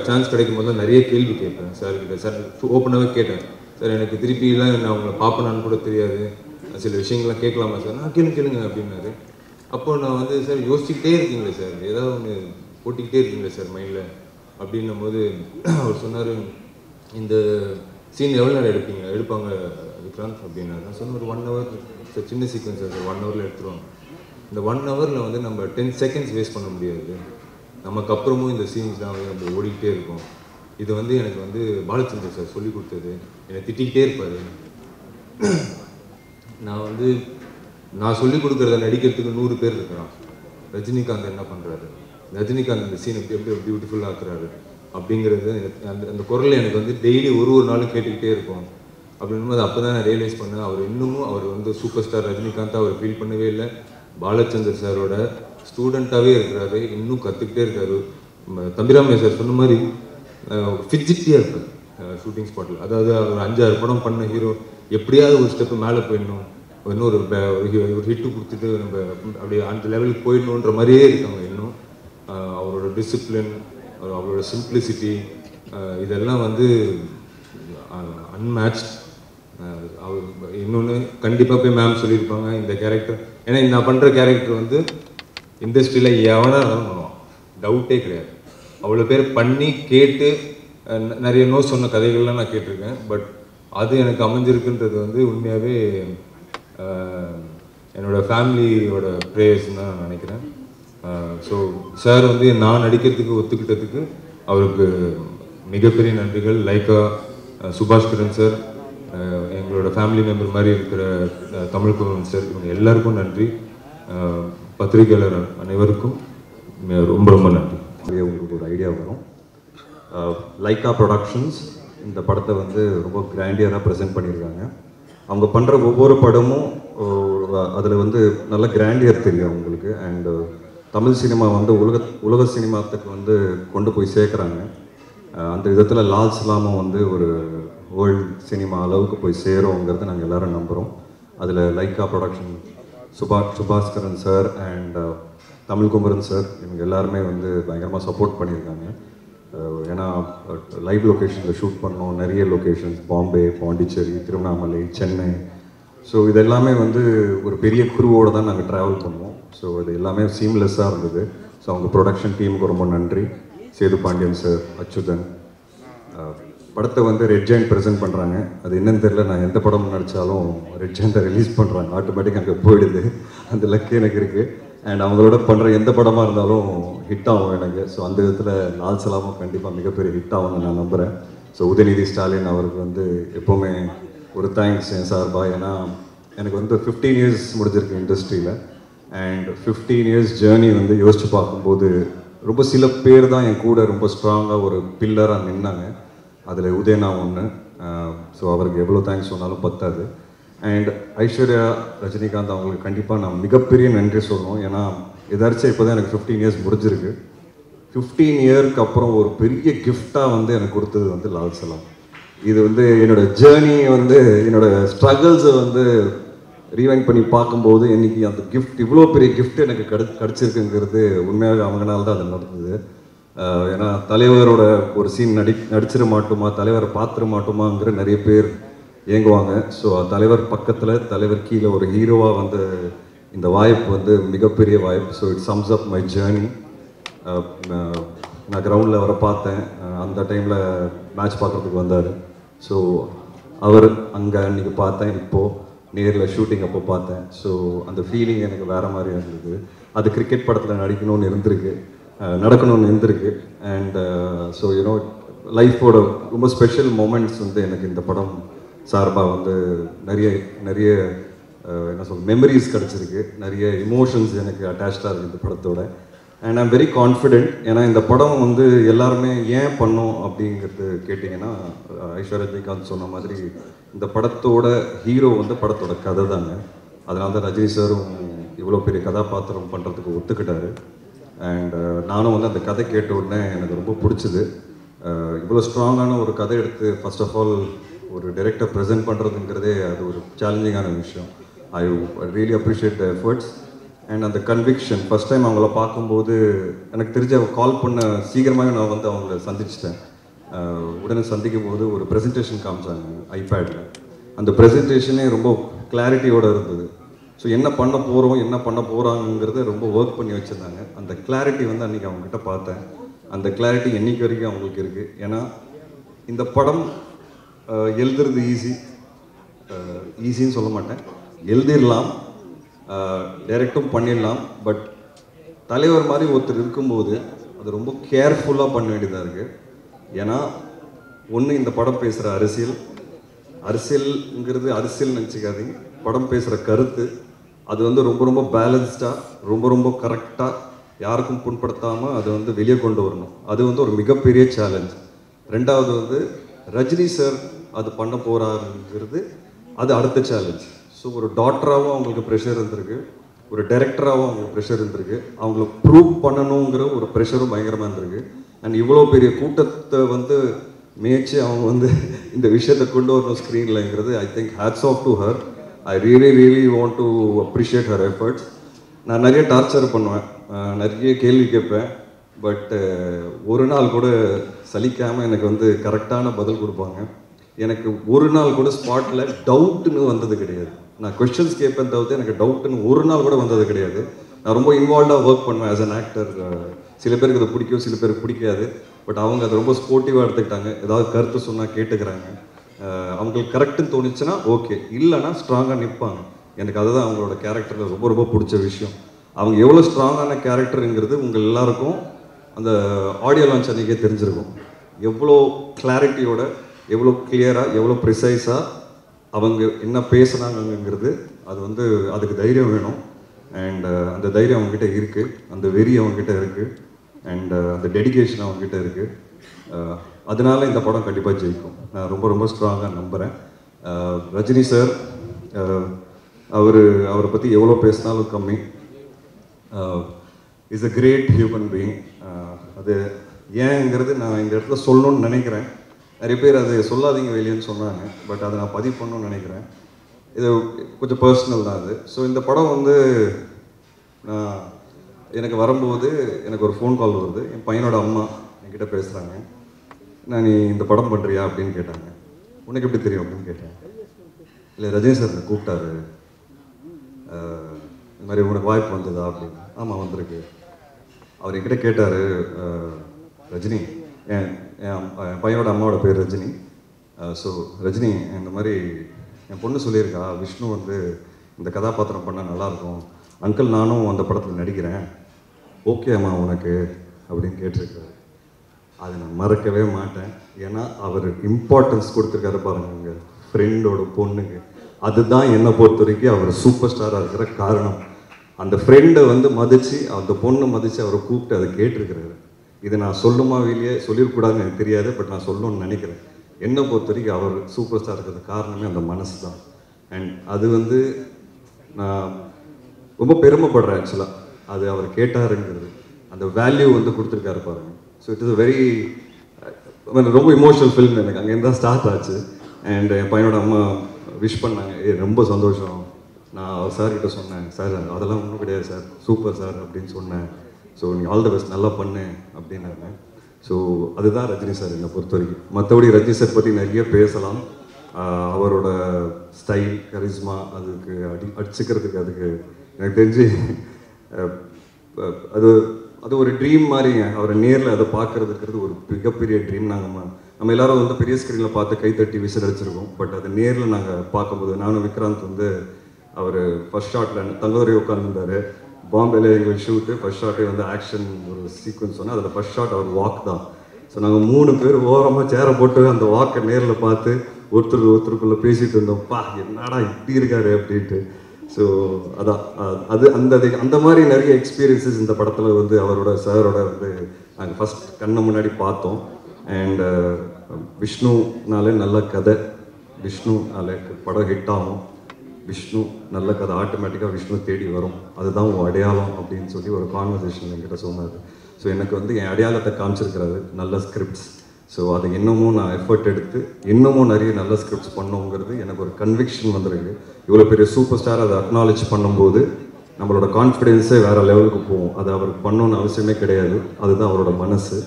சான்ஸ் கிடைக்கும் போது நிறைய கேள்வி கேட்பேன் சார்கிட்ட. சார் ஓப்பனாகவே கேட்டேன், சார் எனக்கு திருப்பிலாம் நான் அவங்கள பார்ப்பேனான்னு கூட தெரியாது, சில விஷயங்கள்லாம் கேட்கலாமா சார்? நான் கேளுங்க அப்படின்னாரு. அப்போ நான் வந்து, சார் யோசிச்சுக்கிட்டே இருக்கீங்களே சார், ஏதாவது ஒன்று போட்டிக்கிட்டே இருக்கீங்களே சார் மைண்டில் அப்படின்னும் போது அவர் சொன்னார், இந்த சீன் எவ்வளோ நேரம் எடுப்பாங்க விக்ராந்த் அப்படின்னாரு. நான் சொன்ன ஒரு 1 hour, சின்ன சீக்வன்ஸ் சார் 1 hourல எடுத்துருவாங்க. இந்த 1 hourல வந்து நம்ம 10 seconds வேஸ்ட் பண்ண முடியாது. நமக்கு அப்புறமும் இந்த சீன்ஸ் தான் வந்து நம்ம ஓடிக்கிட்டே இருக்கும். இது வந்து எனக்கு வந்து பாலச்சந்தர் சார் சொல்லி கொடுத்தது. என்னை திட்டிக்கிட்டே இருப்பார். நான் சொல்லிக் கொடுக்குறத நடிக்கிறதுக்கு 100 பேர் இருக்கிறான். ரஜினிகாந்த் என்ன பண்ணுறாரு, ரஜினிகாந்த் இந்த சீன் எப்படி பியூட்டிஃபுல்லாக ஆக்குறாரு அப்படிங்கிறது அந்த குரல் எனக்கு வந்து டெய்லி ஒரு நாளும் கேட்டுக்கிட்டே இருக்கும். அப்படின்னும் அப்போ தான் நான் ரியலைஸ் பண்ணேன், அவர் வந்து சூப்பர் ஸ்டார் ரஜினிகாந்தாக அவர் ஃபீல் பண்ணவே இல்லை, பாலச்சந்தர் சாரோட ஸ்டூடெண்ட்டாகவே இருக்கிறாரு, இன்னும் கற்றுக்கிட்டே இருக்காரு. தம்பிராமையா சார் சொன்ன மாதிரி ஃபிஜிட்டியாக இருப்பார் ஷூட்டிங் ஸ்பாட்டில். அதாவது ஒரு 5-6 படம் பண்ண ஹீரோ எப்படியாவது ஒரு ஸ்டெப்பு மேலே போயிடணும், இன்னொரு ஹிட்டு கொடுத்துட்டு நம்ம அப்படி அந்த லெவலுக்கு போயிடணுன்ற மாதிரியே இருக்காங்க இன்னும். அவரோட டிசிப்ளின், அவரோட சிம்பிளிசிட்டி, இதெல்லாம் வந்து அன்மேட்ச்ட். அவர் இன்னொன்று கண்டிப்பாக போய் மேம் சொல்லியிருப்பாங்க, இந்த கேரக்டர், ஏன்னா நான் பண்ணுற கேரக்டர் வந்து இண்டஸ்ட்ரியில் எவனா பண்ணுவான், டவுட்டே கிடையாது. அவ்வளோ பேர் பண்ணி கேட்டு நிறைய நோ சொன்ன கதைகள்லாம் நான் கேட்டிருக்கேன். பட் அது எனக்கு அமைஞ்சிருக்குன்றது வந்து உண்மையாகவே என்னோடய ஃபேமிலியோட ப்ரேயர்ஸ்ன்னு தான் நான் நினைக்கிறேன். ஸோ சார் வந்து நான் நடிக்கிறதுக்கு ஒத்துக்கிட்டதுக்கு அவருக்கு மிகப்பெரிய நன்றிகள். லைக்கா, சுபாஷ் கிரண் சார், எங்களோட ஃபேமிலி மெம்பர் மாதிரி இருக்கிற தமிழ்குமரன் சார், இவங்க எல்லாருக்கும் நன்றி. பத்திரிகையாளர் அனைவருக்கும் ரொம்ப ரொம்ப நன்றி. உங்களுக்கு ஒரு ஐடியா வரும். லைக்கா ப்ரொடக்ஷன்ஸ் இந்த படத்தை வந்து ரொம்ப கிராண்டியராக ப்ரெசென்ட் பண்ணியிருக்காங்க. அவங்க பண்ணுற ஒவ்வொரு படமும் அதில் வந்து நல்ல கிராண்டியர் தெரியும் அவங்களுக்கு. அண்டு தமிழ் சினிமா வந்து உலக சினிமாத்துக்கு வந்து கொண்டு போய் சேர்க்குறாங்க. அந்த விதத்தில் லால் சலாமும் வந்து ஒரு வேர்ல்டு சினிமா அளவுக்கு போய் சேருங்கிறத நாங்கள் எல்லோரும் நம்புகிறோம். அதில் Lyca production Subaskaran sir and Tamilkumaran sir இவங்க எல்லாருமே வந்து பயங்கரமாக சப்போர்ட் பண்ணியிருக்காங்க. ஏன்னா லைவ் லொக்கேஷனில் ஷூட் பண்ணோம், நிறைய லொக்கேஷன்ஸ் பாம்பே, பாண்டிச்சேரி, திருவண்ணாமலை, சென்னை. ஸோ இது எல்லாமே வந்து ஒரு பெரிய குரூவோடு தான் நாங்கள் ட்ராவல் பண்ணுவோம். ஸோ இது எல்லாமே சீம்லெஸ்ஸாக இருந்தது. ஸோ அவங்க ப்ரொடக்ஷன் டீமுக்கு ரொம்ப நன்றி. சேது பாண்டியன் சார், அச்சுதன். படத்தை வந்து ரெட் ஜெயண்ட் ப்ரெசென்ட் பண்ணுறாங்க. அது என்னன்னு தெரியல, நான் எந்த படம் நடித்தாலும் ரெட் ஜெயண்ட்டை ரிலீஸ் பண்ணுறாங்க, ஆட்டோமேட்டிக்காக அங்கே போயிடுது. அந்த லக்கு எனக்கு இருக்குது. அண்ட் அவங்களோட பண்ணுற எந்த படமாக இருந்தாலும் ஹிட் ஆகும் எனக்கு. ஸோ அந்த விதத்தில் லால் சலாமும் கண்டிப்பாக மிகப்பெரிய ஹிட் ஆகும்னு நான் நம்புகிறேன். ஸோ உதயநிதி ஸ்டாலின் அவருக்கு வந்து எப்போவுமே ஒரு தேங்க்ஸ் என் சார்பாக. ஏன்னா எனக்கு வந்து 15 இயர்ஸ் முடிஞ்சிருக்கு இண்டஸ்ட்ரியில். அண்ட் 15 இயர்ஸ் ஜேர்னி வந்து யோசித்து பார்க்கும்போது ரொம்ப சில பேர் தான் என் கூட ரொம்ப ஸ்ட்ராங்காக ஒரு பில்லராக நின்னாங்க. அதில் உதயனா ஒன்று. ஸோ அவருக்கு எவ்வளோ தேங்க்ஸ் சொன்னாலும் பத்தாது. அண்ட் ஐஸ்வர்யா, ரஜினிகாந்த் அவங்களுக்கு கண்டிப்பாக நான் மிகப்பெரிய நன்றி சொல்லணும். ஏன்னா எதாச்சும் இப்போ தான் எனக்கு 15 இயர்ஸ் முடிஞ்சிருக்கு. 15 இயருக்கு அப்புறம் ஒரு பெரிய கிஃப்டாக வந்து எனக்கு கொடுத்தது வந்து லால் சலாம். இது வந்து என்னோடய ஜேர்னி வந்து என்னோடய ஸ்ட்ரகிள்ஸை வந்து ரீவைண்ட் பண்ணி பார்க்கும்போது இன்றைக்கி அந்த கிஃப்ட், இவ்வளோ பெரிய கிஃப்ட் எனக்கு கிடச்சிருக்குங்கிறது உண்மையாக அவங்கனால தான் அது நடந்தது. ஏன்னா தலைவரோட ஒரு சீன் நடிச்சிட மாட்டோமா, தலைவரை பார்த்துட மாட்டோமாங்கிற நிறைய பேர் ஏங்குவாங்க. ஸோ தலைவர் பக்கத்தில், தலைவர் கீழே ஒரு ஹீரோவாக வந்து இந்த வாய்ப்பு வந்து மிகப்பெரிய வாய்ப்பு. So it sums up my journey. நான் கிரவுண்டில் அவரை பார்த்தேன். அந்த டைமில் மேட்ச் பார்க்குறதுக்கு வந்தார். ஸோ அவர் அங்கே அன்றைக்கி பார்த்தேன், இப்போது நேரில் ஷூட்டிங் அப்போ பார்த்தேன். ஸோ அந்த ஃபீலிங் எனக்கு வேறு மாதிரி இருந்தது. அது கிரிக்கெட் படத்தில் நடிக்கணும்னு இருந்திருக்கு, நடக்கணும்னு இருந்திருக்கு. அண்ட் ஸோ யூனோ லைஃபோட ரொம்ப ஸ்பெஷல் மூமெண்ட்ஸ் வந்து எனக்கு இந்த படம் சார்பாக வந்து நிறைய என்ன சொல்ல மெமரிஸ் கிடச்சிருக்கு. நிறைய இமோஷன்ஸ் எனக்கு அட்டாச்சாக இருக்குது இந்த படத்தோட. And I'm very confident. ஏன்னா இந்த படம் வந்து எல்லாருமே ஏன் பண்ணோம் அப்படிங்கிறது கேட்டிங்கன்னா, ஐஸ்வர்யா ரஜினிகாந்த் சொன்ன மாதிரி இந்த படத்தோட ஹீரோ வந்து படத்தோட கதை தாங்க. அதனால தான் ரஜினி சாரும் இவ்வளோ பெரிய கதாபாத்திரம் பண்ணுறதுக்கு ஒத்துக்கிட்டாரு. அண்ட் நானும் வந்து அந்த கதை கேட்ட உடனே எனக்கு ரொம்ப பிடிச்சிது. இவ்வளோ ஸ்ட்ராங்கான ஒரு கதை எடுத்து ஃபர்ஸ்ட் ஆஃப் ஆல் ஒரு டைரக்டர் ப்ரெசென்ட் பண்ணுறதுங்கிறதே அது ஒரு சேலஞ்சிங்கான விஷயம். I really appreciate the efforts and அந்த கன்விக்ஷன். ஃபஸ்ட் டைம் அவங்கள பார்க்கும்போது எனக்கு தெரிஞ்ச கால் பண்ண சீக்கிரமாகவே நான் வந்து அவங்கள சந்திச்சிட்டேன். உடனே சந்திக்கும் போது ஒரு ப்ரெசன்டேஷன் காமிச்சாங்க ஐபேடில். அந்த ப்ரெசன்டேஷனே ரொம்ப கிளாரிட்டியோடு இருந்தது. ஸோ என்ன பண்ண போகிறோம், என்ன பண்ண போகிறாங்கிறத ரொம்ப ஒர்க் பண்ணி வச்சுருந்தாங்க. அந்த கிளாரிட்டி வந்து அன்றைக்கி அவங்ககிட்ட பார்த்தேன். அந்த கிளாரிட்டி என்றைக்கு வரைக்கும் அவங்களுக்கு இருக்குது. ஏன்னா இந்த படம் எழுதுறது ஈஸின்னு சொல்ல மாட்டேன், எழுதிடலாம், டைரக்டும் பண்ணிடலாம். பட் தலைவர் மாதிரி ஒருத்தர் இருக்கும்போது அது ரொம்ப கேர்ஃபுல்லாக பண்ண வேண்டியதாக இருக்குது. ஏன்னா ஒன்று இந்த படம் பேசுகிற அரசியல்ங்கிறது அரசியல் நினச்சிக்காதீங்க. படம் பேசுகிற கருத்து அது வந்து ரொம்ப ரொம்ப பேலன்ஸ்டாக, ரொம்ப ரொம்ப கரெக்டாக, யாருக்கும் புண்படுத்தாமல் அதை வந்து வெளியே கொண்டு வரணும். அது வந்து ஒரு மிகப்பெரிய சேலஞ்ச். ரெண்டாவது வந்து ரஜினி சார் அது பண்ண போகிறாருங்கிறது அது அடுத்த சேலஞ்ச். ஸோ ஒரு டாக்டராகவும் அவங்களுக்கு ப்ரெஷர் இருந்திருக்கு, ஒரு டைரக்டராகவும் அவங்களுக்கு ப்ரெஷர் இருந்திருக்கு, அவங்கள ப்ரூவ் பண்ணணுங்கிற ஒரு ப்ரெஷரும் பயங்கரமாக இருந்திருக்கு. அண்ட் இவ்வளோ பெரிய கூட்டத்தை வந்து மேய்ச்சி அவங்க வந்து இந்த விஷயத்தை கொண்டு வரணும் ஸ்க்ரீன்லங்கிறது I think hats off to her. I really want to appreciate her efforts. நான் நிறைய டார்ச்சர் பண்ணுவேன், நிறைய கேள்வி கேட்பேன். பட் ஒரு நாள் கூட சலிக்காமல் எனக்கு வந்து கரெக்டான பதில் கொடுப்பாங்க. எனக்கு ஒரு நாள் கூட ஸ்பாட்டில் டவுட்டுன்னு வந்தது கிடையாது. நான் கொஸ்டின்ஸ் கேட்பேன் தவிர்த்து எனக்கு டவுட்டுன்னு ஒரு நாள் கூட வந்தது கிடையாது. நான் ரொம்ப இன்வால்வ்டாக ஒர்க் பண்ணுவேன் ஆஸ் அன் ஆக்டர். சில பேருக்கு அது பிடிக்கும், சில பேருக்கு பிடிக்காது. பட் அவங்க அதை ரொம்ப ஸ்போர்ட்டிவாக எடுத்துக்கிட்டாங்க. ஏதாவது கருத்து சொன்னால் கேட்டுக்கிறாங்க. அவங்களுக்கு கரெக்டுன்னு தோணுச்சுன்னா ஓகே, இல்லைன்னா ஸ்ட்ராங்காக நிற்பாங்க. எனக்கு அதுதான் அவங்களோட கேரக்டரில் ரொம்ப ரொம்ப பிடிச்ச விஷயம். அவங்க எவ்வளோ ஸ்ட்ராங்கான கேரக்டருங்கிறது உங்கள் எல்லாருக்கும் அந்த ஆடியோ லான்ச் அன்றைக்கே தெரிஞ்சிருக்கும். எவ்வளோ கிளாரிட்டியோட, எவ்வளோ கிளியராக, எவ்வளோ ப்ரிசைஸாக அவங்க என்ன பேசுனாங்கங்கிறது. அது வந்து அதுக்கு தைரியம் வேணும். அண்ட் அந்த தைரியம் அவங்ககிட்ட இருக்குது, அந்த வெறி அவங்ககிட்ட இருக்குது, அண்ட் அந்த டெடிகேஷன் அவங்ககிட்ட இருக்குது. அதனால இந்த படம் கண்டிப்பாக ஜெயிக்கும். நான் ரொம்ப ரொம்ப ஸ்ட்ராங்காக நம்புகிறேன். ரஜினி சார் அவரை பற்றி எவ்வளோ பேசினாலும் கம்மி. Is a great human being. அது ஏங்கிறது நான் இந்த இடத்துல சொல்லணும்னு நினைக்கிறேன். நிறைய பேர் அது சொல்லாதீங்க வெளியேன்னு சொன்னாங்க, பட் அதை நான் பதிவு பண்ணணும்னு நினைக்கிறேன். இது கொஞ்சம் பர்சனல் தான் அது. ஸோ இந்த படம் வந்து நான் எனக்கு வரும்போது எனக்கு ஒரு ஃபோன் கால் வருது. என் பையனோட அம்மா என்கிட்ட பேசுகிறாங்க. நான் நீ இந்த படம் பண்ணுறியா அப்படின்னு கேட்டாங்க. உனக்கு எப்படி தெரியும் அப்படின்னு கேட்டேன். இல்லை ரஜினி சார் கூப்பிட்டாரு, இந்த மாதிரி உனக்கு வாய்ப்பு வந்ததா அப்படின்னு. ஆமாம் வந்திருக்கு. அவர் என்கிட்ட கேட்டார், ரஜினி என் பையனோட அம்மாவோட பேர் ரஜினி. ஸோ ரஜினி இந்த மாதிரி என் பொண்ணு சொல்லியிருக்கா விஷ்ணு வந்து இந்த கதாபாத்திரம் பண்ணால் நல்லாயிருக்கும், அங்கிள் நானும் அந்த படத்தில் நடிக்கிறேன், ஓகே அம்மா உனக்கு அப்படின்னு கேட்டிருக்காரு. அதை நான் மறக்கவே மாட்டேன். ஏன்னா அவர் இம்பார்ட்டன்ஸ் கொடுத்துருக்காரு பாருங்க எங்கள் ஃப்ரெண்டோட பொண்ணுக்கு. அதுதான் என்னை பொறுத்த வரைக்கும் அவர் சூப்பர் ஸ்டாராக இருக்கிற காரணம். அந்த ஃப்ரெண்டை வந்து மதித்து அந்த பொண்ணை மதித்து அவரை கூப்பிட்டு அதை கேட்டிருக்கிறாரு. இதை நான் சொல்லுமா வெளியே சொல்லிடக்கூடாதுன்னு எனக்கு தெரியாது, பட் நான் சொல்லணும்னு நினைக்கிறேன். என்னை பொறுத்த வரைக்கும் அவர் சூப்பர் ஸ்டார் இருக்கிறது காரணமே அந்த மனசு தான். அண்ட் அது வந்து நான் ரொம்ப பெருமைப்படுறேன் ஆக்சுவலாக. அது அவர் கேட்டாருங்கிறது அந்த வேல்யூ வந்து கொடுத்துருக்காரு பாருங்க. So it is a very ரொம்ப இமோஷனல் ஃபில்ம். எனக்கு அங்கேருந்து தான் ஸ்டார்ட் ஆச்சு. அண்ட் என் பையனோட அம்மா விஷ் பண்ணாங்க, ரொம்ப சந்தோஷம். நான் அவர் சார்கிட்ட சொன்னேன், சார் அதெல்லாம் ஒன்றும் கிடையாது சார், சூப்பர் சார் அப்படின்னு சொன்னேன். ஸோ நீ ஆல் த பெஸ்ட், நல்லா பண்ணு அப்படின்னாங்க. ஸோ அதுதான் ரஜினி சார் என்னை பொறுத்த வரைக்கும். மற்றபடி ரஜினி சார் பற்றி நிறைய பேசலாம். அவரோட ஸ்டைல், கரிஸ்மா, அதுக்கு அடிச்சுக்கிறதுக்கு அதுக்கு எனக்கு தெரிஞ்சு அது அது ஒரு ட்ரீம் மாதிரிங்க. அவரை நேரில் அதை பார்க்குறதுங்கிறது ஒரு மிகப்பெரிய ட்ரீம். நம்ம எல்லாரும் வந்து பெரிய ஸ்க்ரீனில் பார்த்து கைத்தட்டி விசில் அடிச்சிருக்கோம். பட் அது நேரில் நாங்கள் பார்க்கும்போது, நானும் விக்ராந்த் வந்து அவர் ஃபர்ஸ்ட் ஷாட்டில் தங்கதுரை உட்காந்துருந்தார். பாம்பேல எங்களுக்கு ஷூட்டு ஃபர்ஸ்ட் ஷாட்டே வந்து ஆக்ஷன் ஒரு சீக்வன்ஸ் சொன்னால் அதில் ஃபர்ஸ்ட் ஷாட் அவர் வாக் தான். ஸோ நாங்கள் 3 பேர் ஓரமாக சேரை போட்டு அந்த வாக்கை நேரில் பார்த்து ஒருத்தருக்குள்ளே பேசிகிட்டு இருந்தோம். பா என்னடா இப்படி இருக்காரு அப்படின்ட்டு. ஸோ அதான் அது அந்த மாதிரி நிறைய எக்ஸ்பீரியன்ஸஸ் இந்த படத்தில் வந்து அவரோட சாரோட வந்து நாங்கள் ஃபஸ்ட் கண்ணை முன்னாடி பார்த்தோம். அண்ட் விஷ்ணுனாலே நல்ல கதை, விஷ்ணுனாலே படம் ஹிட் ஆகும், விஷ்ணு நல்ல கதை ஆட்டோமேட்டிக்காக விஷ்ணு தேடி வரும், அதுதான் உன் அடையாளம் அப்படின்னு சொல்லி ஒரு கான்வர்சேஷன் என்கிட்ட சொன்னார். ஸோ எனக்கு வந்து என் அடையாளத்தை காமிச்சிருக்கிறாரு, நல்ல ஸ்கிரிப்ட்ஸ். ஸோ அதை இன்னமும் நான் எஃபர்ட் எடுத்து இன்னமும் நிறைய நல்ல ஸ்கிரிப்ட்ஸ் பண்ணுங்கிறது எனக்கு ஒரு கன்விக்ஷன் வந்திருக்கு. இவ்வளோ பெரிய சூப்பர் ஸ்டார் அதை அக்னாலேஜ் பண்ணும்போது நம்மளோட கான்ஃபிடென்ஸே வேறு லெவலுக்கு போகும். அது அவருக்கு பண்ணணுன்னு அவசியமே கிடையாது, அதுதான் அவரோட மனசு.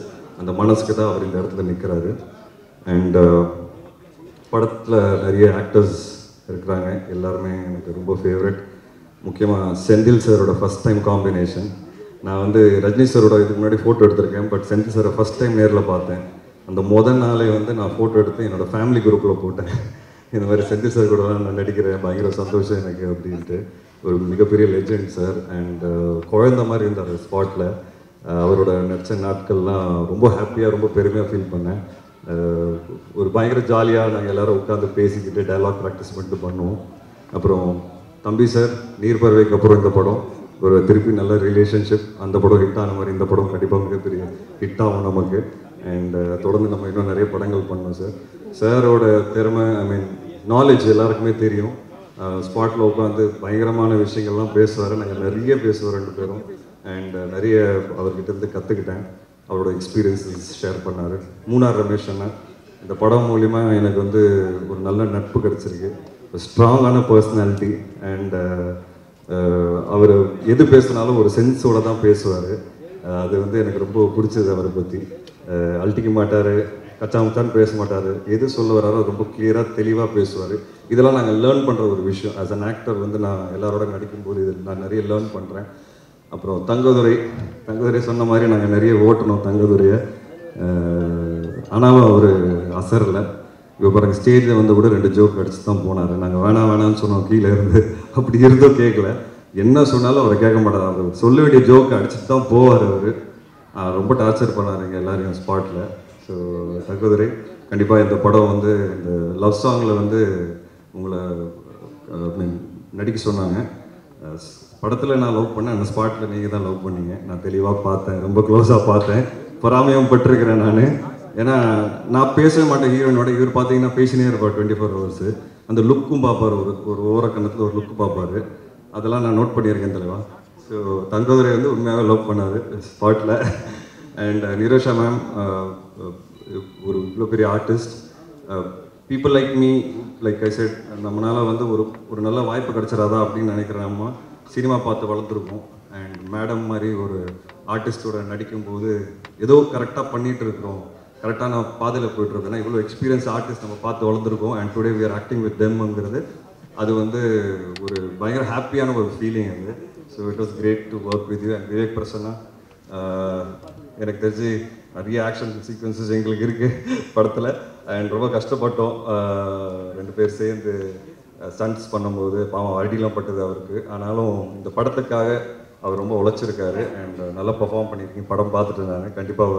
அந்த மனசுக்கு தான் அவர் இந்த இடத்துல நிற்கிறாரு. அண்ட் படத்தில் நிறைய ஆக்டர்ஸ் இருக்கிறாங்க, எல்லாருமே எனக்கு ரொம்ப ஃபேவரட். முக்கியமாக செந்தில் சாரோட ஃபஸ்ட் டைம் காம்பினேஷன். நான் வந்து ரஜினி சாரோட இதுக்கு முன்னாடி ஃபோட்டோ எடுத்திருக்கேன், பட் செந்தில் சாரை ஃபஸ்ட் டைம் நேரில் பார்த்தேன். அந்த நாளே வந்து நான் ஃபோட்டோ எடுத்து என்னோடய ஃபேமிலி குரூப்பில் போட்டேன். இந்த மாதிரி செந்தில் சார் கூட நான் நடிக்கிறேன், பயங்கர சந்தோஷம் எனக்கு அப்படின்ட்டு. ஒரு மிகப்பெரிய லெஜெண்ட் சார். அண்ட் குழந்த மாதிரி இருந்தார் ஸ்பாட்டில். அவரோட நடித்த நாட்கள்லாம் ரொம்ப ஹாப்பியாக, ரொம்ப பெருமையாக ஃபீல் பண்ணேன். ஒரு பயங்கர ஜாலியாக நாங்கள் எல்லோரும் உட்காந்து பேசிக்கிட்டு டைலாக் ப்ராக்டிஸ் பண்ணிட்டு பண்ணுவோம். அப்புறம் தம்பி சார் நீர்பறவைக்கு அப்புறம் இந்த படம் ஒரு திருப்பி நல்ல ரிலேஷன்ஷிப். அந்த படம் ஹிட் ஆன மாதிரி இந்த படம் கண்டிப்பாக மிகப்பெரிய ஹிட் ஆகும் நமக்கு. அண்ட் தொடர்ந்து நம்ம இன்னும் நிறைய படங்கள் பண்ணோம் சார். சாரோட திறமை, ஐ மீன் நாலேஜ் எல்லாருக்குமே தெரியும். ஸ்பாட்டில் உட்காந்து பயங்கரமான விஷயங்கள்லாம் பேசுவார், நாங்கள் நிறைய பேசுவோம் 2 பேரும். அண்ட் நிறைய அவர்கிட்ட கற்றுக்கிட்டேன், அவரோட எக்ஸ்பீரியன்ஸஸ் ஷேர் பண்ணார். மூணார் ரமேஷ் அண்ணா, இந்த படம் மூலிமா எனக்கு வந்து ஒரு நல்ல நட்பு கிடச்சிருக்கு, ஒரு ஸ்ட்ராங்கான பர்சனாலிட்டி. அண்ட் அவர் எது பேசினாலும் ஒரு சென்ஸோடு தான் பேசுவார். அது வந்து எனக்கு ரொம்ப பிடிச்சது. அவரை பற்றி அழட்டிக்க மாட்டார், கச்சாமச்சான்னு பேச மாட்டார், எது சொல்ல வராரோ ரொம்ப கிளியராக தெளிவாக பேசுவார். இதெல்லாம் நாங்கள் லேர்ன் பண்ணுற ஒரு விஷயம். ஆஸ் அன் ஆக்டர் வந்து நான் எல்லாரோட நடிக்கும்போது இது நான் நிறைய லேர்ன் பண்ணுறேன். அப்புறம் தங்கதுரை சொன்ன மாதிரி நாங்கள் நிறைய ஓட்டணும் தங்கதுரையை. ஆனாலும் அவர் அசரில். இப்போ பாருங்கள், ஸ்டேஜில் வந்து கூட 2 ஜோக் அடிச்சு தான் போனார். நாங்கள் வேணான்னு சொன்னோம் கீழே இருந்து, அப்படி இருந்தும் கேட்கல. என்ன சொன்னாலும் அவரை கேட்க மாட்டார், அவர் சொல்ல வேண்டிய ஜோக்கை அடிச்சுட்டு தான் போவார். அவர் ரொம்ப டார்ச்சர் பண்ணார் எங்கள் எல்லாரையும் ஸ்பாட்டில். ஸோ தங்கதுரை கண்டிப்பாக இந்த படம் வந்து இந்த லவ் சாங்கில் வந்து உங்களை நடிக்க சொன்னாங்க. படத்தில் நான் லவ் பண்ணேன், அந்த ஸ்பாட்டில் நீங்கள் தான் லவ் பண்ணீங்க. நான் தெளிவாக பார்த்தேன், ரொம்ப க்ளோஸாக பார்த்தேன், பொறாமையும் பட்டிருக்கிறேன் நான். ஏன்னா நான் பேசவே மாட்டேன் ஹீரோயினோட, இவர் பார்த்தீங்கன்னா பேசினே இருப்பார் 24 hours. அந்த லுக்கும் பார்ப்பார், ஒரு ஓரக்கண்ணத்தில் ஒரு லுக்கு பார்ப்பார். அதெல்லாம் நான் நோட் பண்ணியிருக்கேன் தலைவா. ஸோ தங்கதுரை வந்து உண்மையாகவே லவ் பண்ணார் ஸ்பாட்டில். அண்ட் நிரோஷா மேம் ஒரு இவ்வளோ பெரிய artist. People like me, like I set, நம்மளால் வந்து ஒரு நல்ல வாய்ப்பு கிடச்சிடாதா அப்படின்னு நினைக்கிறேன். நம்ம சினிமா பார்த்து வளர்ந்துருக்கோம். அண்ட் மேடம் மாதிரி ஒரு ஆர்டிஸ்டோட நடிக்கும்போது ஏதோ கரெக்டாக பண்ணிகிட்டு இருக்கிறோம், கரெக்டான பாதையில் போய்ட்டுருக்கோம். இவ்வளோ எக்ஸ்பீரியன்ஸ் ஆர்டிஸ்ட் நம்ம பார்த்து வளர்ந்துருக்கோம். And today we are acting with தெம்ங்கிறது அது வந்து ஒரு பயங்கர ஹாப்பியான ஒரு ஃபீலிங் அது. So it was great to work with you. And Vivek Prasanna, எனக்கு தெரிஞ்சு நிறைய ஆக்ஷன் சீக்வன்சஸ் எங்களுக்கு இருக்குது படத்தில். அண்ட் ரொம்ப கஷ்டப்பட்டோம் 2 பேர் சேர்ந்து ஸ்டண்ட்ஸ் பண்ணும்போது. பாவம் அடிலாம் பட்டது அவருக்கு. ஆனாலும் இந்த படத்துக்காக அவர் ரொம்ப உழைச்சிருக்காரு. அண்ட் நல்லா பர்ஃபார்ம் பண்ணியிருக்கீங்க. படம் பார்த்துட்டு இருந்தாங்க. கண்டிப்பாக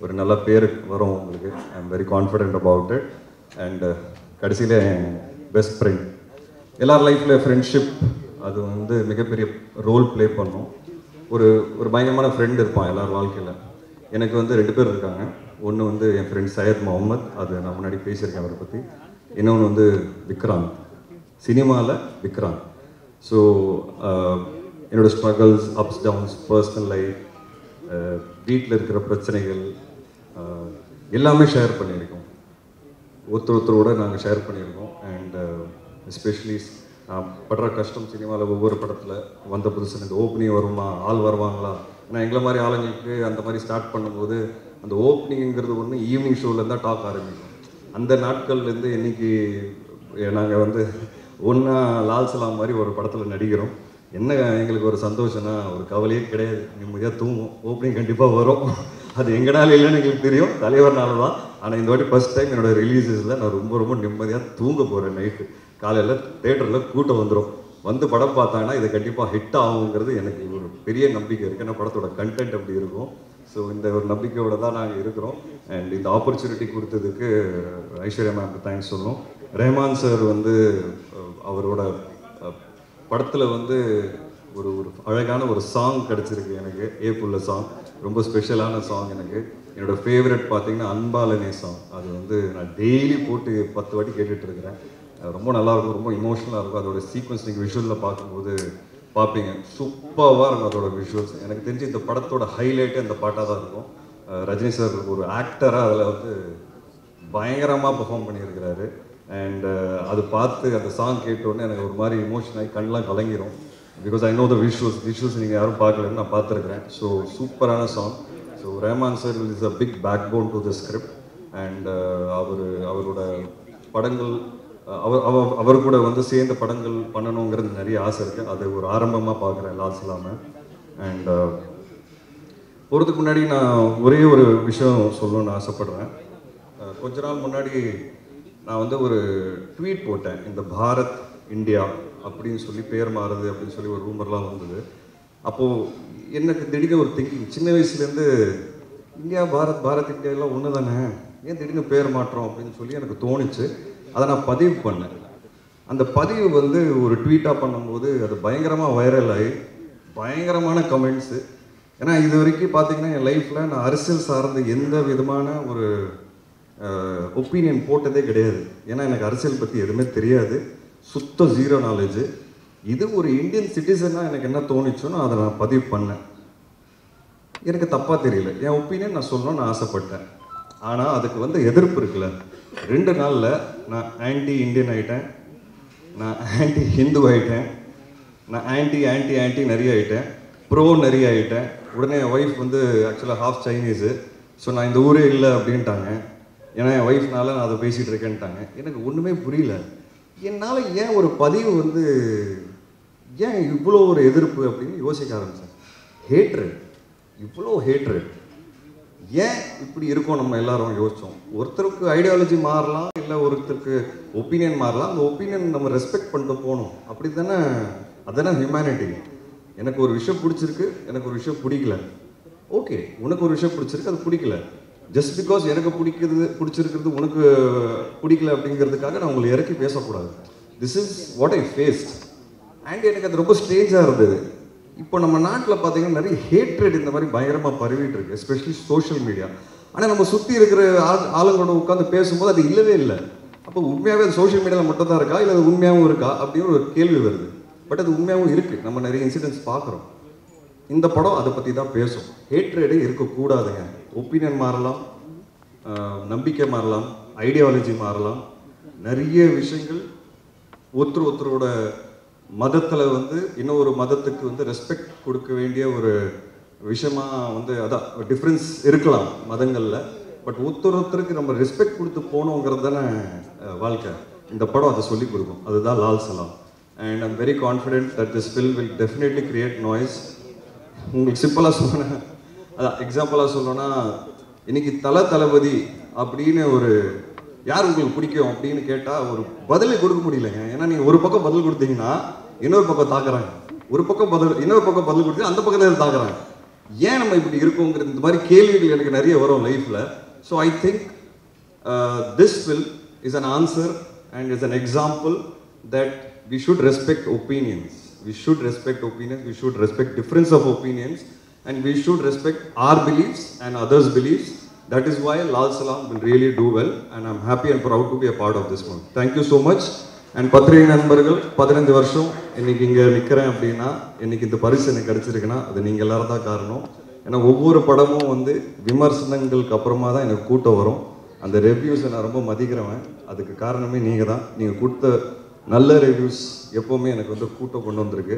ஒரு நல்ல பேர் வரும் உங்களுக்கு. I am very confident about it. And கடைசியில் என் பெஸ்ட் ஃப்ரெண்ட், எல்லார் லைஃப்பில் ஃப்ரெண்ட்ஷிப் அது வந்து மிகப்பெரிய ரோல் ப்ளே பண்ணும். ஒரு பயங்கரமான ஃப்ரெண்ட் இருப்பான் எல்லார் வாழ்க்கையில். எனக்கு வந்து 2 பேர் இருக்காங்க. ஒன்று வந்து என் ஃப்ரெண்ட் சையத் முகமது, அது நான் முன்னாடி பேசியிருக்கேன் அவரை பற்றி. இன்னொன்று வந்து விக்ராந்த், சினிமாவில் விக்ராந்த். ஸோ என்னோடய struggles, ups downs, personal life, வீட்டில் இருக்கிற பிரச்சனைகள் எல்லாமே ஷேர் பண்ணியிருக்கோம். ஒருத்தரோட நாங்கள் ஷேர் பண்ணியிருக்கோம். அண்ட் எஸ்பெஷலி படுற கஷ்டம் சினிமாவில் ஒவ்வொரு படத்தில் வந்த புதுசில் இந்த ஓப்பனிங் வருமா, ஆள் வருவாங்களா. ஏன்னா எங்களை மாதிரி ஆளுங்களுக்கு அந்த மாதிரி ஸ்டார்ட் பண்ணும்போது அந்த ஓப்பனிங்கிறது ஒன்று ஈவினிங் ஷோவில் தான் டாக் ஆரம்பிக்கும். அந்த நாட்கள்லேருந்து இன்றைக்கி நாங்கள் வந்து ஒன்றா லால் சலாம் மாதிரி ஒரு படத்தில் நடிக்கிறோம். என்ன எங்களுக்கு ஒரு சந்தோஷம்னா ஒரு கவலையே கிடையாது, நிம்மதியாக தூங்கும். ஓப்பனிங் கண்டிப்பாக வரும், அது எங்கனால இல்லைன்னு எங்களுக்கு தெரியும், தலைவர்னால தான். ஆனால் இந்த வாட்டி ஃபஸ்ட் டைம் என்னோடய ரிலீஸஸில் நான் ரொம்ப நிம்மதியாக தூங்க போகிறேன். நைட்டு காலையில் தேட்டரில் கூட்டம் வந்துடும், வந்து படம் பார்த்தாங்கன்னா இது கண்டிப்பாக ஹிட் ஆகுங்கிறது எனக்கு ஒரு பெரிய நம்பிக்கை இருக்குது. ஏன்னா படத்தோட கண்டென்ட் அப்படி இருக்கும். ஸோ இந்த ஒரு நம்பிக்கையோடு தான் நாங்கள் இருக்கிறோம். அண்ட் இந்த ஆப்பர்ச்சுனிட்டி கொடுத்ததுக்கு ஐஸ்வர்யா மேம்க்கு தேங்க்ஸ் சொல்லணும். ரஹ்மான் சார் வந்து அவரோட படத்தில் வந்து ஒரு அழகான ஒரு சாங் கிடச்சிருக்கு எனக்கு. ஏப்புள்ள சாங் ரொம்ப ஸ்பெஷலான சாங் எனக்கு. என்னோடய ஃபேவரட் பார்த்தீங்கன்னா அன்பாலனே சாங். அது வந்து நான் டெய்லி போட்டு 10 வாட்டி கேட்டுட்ருக்கிறேன். ரொம்ப நல்லாயிருக்கும், ரொம்ப இமோஷனலாக இருக்கும். அதோட சீக்வன்ஸ் நீங்கள் விஷுவலில் பார்க்கும்போது பார்ப்பீங்க, சூப்பராக இருக்கும் அதோட விஷுவல்ஸ். எனக்கு தெரிஞ்சு இந்த படத்தோட ஹைலைட்டே அந்த பாட்டாக தான் இருக்கும். ரஜினி சார் ஒரு ஆக்டராக அதில் வந்து பயங்கரமாக பெர்ஃபார்ம் பண்ணியிருக்கிறாரு. அண்ட் அது பார்த்து அந்த சாங் கேட்டோடனே எனக்கு ஒரு மாதிரி இமோஷன் ஆகி கண்ணெலாம் கலங்கிடும். Because I know the visuals நீங்கள் யாரும் பார்க்கலன்னு நான் பார்த்துருக்குறேன். ஸோ சூப்பரான song. So Rahman sir is a big backbone to the script. And அவரோட படங்கள் அவர் கூட வந்து சேர்ந்த படங்கள் பண்ணணுங்கிறது நிறைய ஆசை இருக்குது. அது ஒரு ஆரம்பமாக பார்க்குறேன் லால் சலாமை. அண்ட் போகிறதுக்கு முன்னாடி நான் ஒரே ஒரு விஷயம் சொல்லணும்னு ஆசைப்படுறேன். கொஞ்ச நாள் முன்னாடி நான் வந்து ஒரு ட்வீட் போட்டேன், இந்த பாரத் இந்தியா அப்படின்னு சொல்லி பேர் மாறுது அப்படின்னு சொல்லி ஒரு ரூமர்லாம் வந்தது. அப்போது எனக்கு திடீர்னு ஒரு திங்கிங், சின்ன வயசுலேருந்து இந்தியா பாரத் இந்தியா எல்லாம் ஒன்று தானே, ஏன் திடீர்னு பேர் மாற்றோம் அப்படின்னு சொல்லி எனக்கு தோணுச்சு. அதை நான் பதிவு பண்ணேன். அந்த பதிவு வந்து ஒரு ட்வீட்டாக பண்ணும்போது அது பயங்கரமாக வைரல் ஆகி பயங்கரமான கமெண்ட்ஸு. ஏன்னா இது வரைக்கும் பார்த்தீங்கன்னா என் லைஃப்பில் நான் அரசியல் சார்ந்த எந்த விதமான ஒரு ஒப்பீனியன் போட்டதே கிடையாது. ஏன்னா எனக்கு அரசியல் பற்றி எதுவுமே தெரியாது, சுத்த ஜீரோ நாலேஜு. இது ஒரு இந்தியன் சிட்டிசனாக எனக்கு என்ன தோணுச்சோன்னு அதை நான் பதிவு பண்ணேன். எனக்கு தப்பாக தெரியல, என் ஒப்பீனியன் நான் சொல்லணும்னு நான் ஆசைப்பட்டேன். ஆனால் அதுக்கு வந்து எதிர்ப்பு இருக்குல்ல. 2 நாளில் நான் ஆன்டி இண்டியன் ஆகிட்டேன், நான் ஆன்டி ஹிந்து ஆகிட்டேன், நான் ஆன்டி நிறைய ஆகிட்டேன், ப்ரோ நிறைய ஆகிட்டேன். உடனே என் ஒய்ஃப் வந்து ஆக்சுவலாக ஹாஃப் சைனீஸு. ஸோ நான் இந்த ஊரே இல்லை அப்படின்ட்டாங்க. ஏன்னா என் ஒய்ஃப்னால நான் அதை பேசிகிட்டு இருக்கேன்ட்டாங்க. எனக்கு ஒன்றுமே புரியல. என்னால் ஏன் ஒரு பதிவு வந்து ஏன் இவ்வளோ ஒரு எதிர்ப்பு அப்படின்னு யோசிக்க ஆரம்பித்தேன். ஹேட்ரட், இவ்வளோ ஹேட்ரட் ஏன் இப்படி இருக்கோம் நம்ம எல்லாரும் யோசித்தோம். ஒருத்தருக்கு ஐடியாலஜி மாறலாம், இல்லை ஒருத்தருக்கு ஒப்பீனியன் மாறலாம். அந்த ஒப்பீனியன் நம்ம ரெஸ்பெக்ட் பண்ணிட்டு போகணும். அப்படி தானே, அதுதானே ஹியூமனிட்டி. எனக்கு ஒரு விஷயம் பிடிச்சிருக்கு, எனக்கு ஒரு விஷயம் பிடிக்கல. ஓகே, உனக்கு ஒரு விஷயம் பிடிச்சிருக்கு, அது பிடிக்கல. ஜஸ்ட் பிகாஸ் எனக்கு பிடிச்சிருக்கிறது உனக்கு பிடிக்கல அப்படிங்கிறதுக்காக நான் உங்களை இறக்கி பேசக்கூடாது. This is what I faced. And எனக்கு அது ரொம்ப ஸ்ட்ரேஞ்சாக இருந்தது. இப்போ நம்ம நாட்டில் பார்த்தீங்கன்னா நிறைய ஹேட்ரட் இந்த மாதிரி பயங்கரமாக பரவிட்டு இருக்கு, எஸ்பெஷலி சோஷியல் மீடியா. ஆனால் நம்ம சுற்றி இருக்கிற ஆளுங்களோட உட்காந்து பேசும்போது அது இல்லவே இல்லை. அப்போ உண்மையாகவே அது சோஷியல் மீடியாவில் மட்டும் தான் இருக்கா, இல்லை அது உண்மையாகவும் இருக்கா அப்படின்னு ஒரு கேள்வி வருது. பட் அது உண்மையாகவும் இருக்குது. நம்ம நிறைய இன்சிடென்ட்ஸ் பார்க்குறோம். இந்த படம் அதை பற்றி தான் பேசும். ஹேட்ரேடே இருக்கக்கூடாதுங்க. ஒப்பீனியன் மாறலாம், நம்பிக்கை மாறலாம், ஐடியாலஜி மாறலாம், நிறைய விஷயங்கள் ஒருத்தரோட மதத்தில் வந்து இன்னொரு மதத்துக்கு வந்து ரெஸ்பெக்ட் கொடுக்க வேண்டிய ஒரு விஷயமா வந்து அதான் டிஃப்ரென்ஸ் இருக்கலாம் மதங்களில். பட் ஒருத்தருக்கு நம்ம ரெஸ்பெக்ட் கொடுத்து போகணுங்கிறது தானே வாழ்க்கை. இந்த படம் அதை சொல்லிக் கொடுக்கும். அதுதான் Lal Salaam. And I'm very confident that this film will definitely create noise. உங்களுக்கு சிம்பிளாக சொல்லணும், அதான் எக்ஸாம்பிளாக சொல்லணும்னா, இன்னைக்கு தளபதி அப்படின்னு ஒரு யார் உங்களுக்கு பிடிக்கும் அப்படின்னு கேட்டால் ஒரு பதிலை கொடுக்க முடியலைங்க. ஏன்னா நீங்கள் ஒரு பக்கம் பதில் கொடுத்தீங்கன்னா இன்னொரு பக்கம் தாக்குறாங்க, ஒரு பக்கம் இன்னொரு பக்கம் பதில் கொடுத்து அந்த பக்கத்தில் தாக்குறாங்க. ஏன் நம்ம இப்படி இருக்கோங்கிறது இந்த மாதிரி கேள்விகள் எனக்கு நிறைய வரும் லைஃப்பில். So I think this film is an answer and is an example that we should respect opinions. We should respect opinions. We should respect difference of opinions, and we should respect our beliefs and others' beliefs. That is why Lal Salam will really do well, and I'm happy and proud to be a part of this movie. Thank you so much. And பத்திரிகை நண்பர்கள், 15 வருஷம் இன்னைக்கு இங்கே நிற்கிறேன் அப்படின்னா, இன்னைக்கு இந்த பரிசு எனக்கு கிடைச்சிருக்குன்னா அது நீங்கள் எல்லாரும் தான் காரணம். ஏன்னா ஒவ்வொரு படமும் வந்து விமர்சனங்களுக்கு அப்புறமா தான் எனக்கு கூட்டம் வரும். அந்த ரிவ்யூஸை நான் ரொம்ப மதிக்கிறவன். அதுக்கு காரணமே நீங்கள் தான். நீங்கள் கொடுத்த நல்ல ரிவ்யூஸ் எப்போவுமே எனக்கு வந்து கூட்டம் கொண்டு வந்திருக்கு.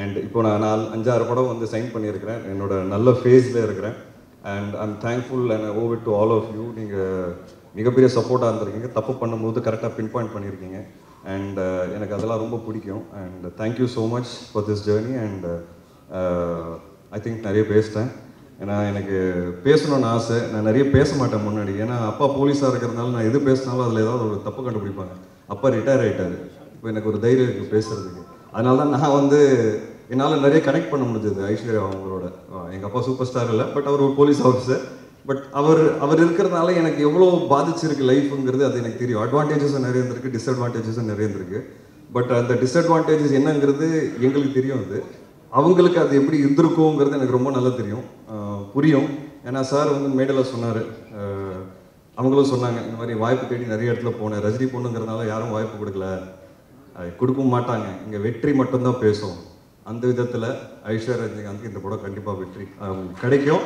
அண்ட் இப்போ நான் 5-6 படம் வந்து சைன் பண்ணியிருக்கிறேன். என்னோட நல்ல ஃபேஸில் இருக்கிறேன். And I'm thankful and owe it to all of you. நீங்கள் மிகப்பெரிய சப்போர்ட்டாக இருந்திருக்கீங்க. தப்பு பண்ணும்போது கரெக்டாக பின் பாயிண்ட் பண்ணியிருக்கீங்க. அண்ட் எனக்கு அதெல்லாம் ரொம்ப பிடிக்கும். And thank you so much for this journey. And I think நிறைய பேசிட்டேன். ஏன்னா எனக்கு பேசணும்னு ஆசை. நான் நிறைய பேச மாட்டேன் முன்னாடி. ஏன்னா அப்பா போலீஸாக இருக்கிறதுனால நான் எது பேசினாலும் அதில் ஏதாவது ஒரு தப்பு கண்டுபிடிப்பாங்க. அப்பா ரிட்டையர் ஆகிட்டார். இப்போ எனக்கு ஒரு தைரியம் இருக்குது பேசுகிறதுக்கு. அதனால தான் நான் வந்து என்னால் நிறைய கனெக்ட் பண்ண முடிஞ்சது ஐஸ்வர்யா அவங்களோட. எங்கள் அப்பா சூப்பர் ஸ்டார் இல்லை, பட் அவர் ஒரு போலீஸ் ஆஃபீஸர். பட் அவர் இருக்கிறதுனால எனக்கு எவ்வளோ பாதிச்சிருக்கு லைஃபுங்கிறது அது எனக்கு தெரியும். அட்வான்டேஜஸும் நிறைய இருந்திருக்கு, டிஸ்அட்வான்டேஜஸும் நிறைய இருந்திருக்கு. பட் அந்த டிஸ்அட்வான்டேஜஸ் என்னங்கிறது எங்களுக்கு தெரியும். அது அவங்களுக்கு அது எப்படி இருந்திருக்குங்கிறது எனக்கு ரொம்ப நல்லா தெரியும், புரியும். ஏன்னா சார் வந்து மேடையில் சொன்னார், அவங்களும் சொன்னாங்க, இந்த மாதிரி வாய்ப்பு தேடி நிறைய இடத்துல போனேன். ரஜினி பொண்ணுங்கிறதுனால யாரும் வாய்ப்பு கொடுக்கல, கொடுக்கவும் மாட்டாங்க. இங்கே வெற்றி மட்டும்தான் பேசும். அந்த விதத்தில் ஐஸ்வர்யா ரஜினிகாந்த் இந்த படம் கண்டிப்பாக வெற்றி கிடைக்கும்.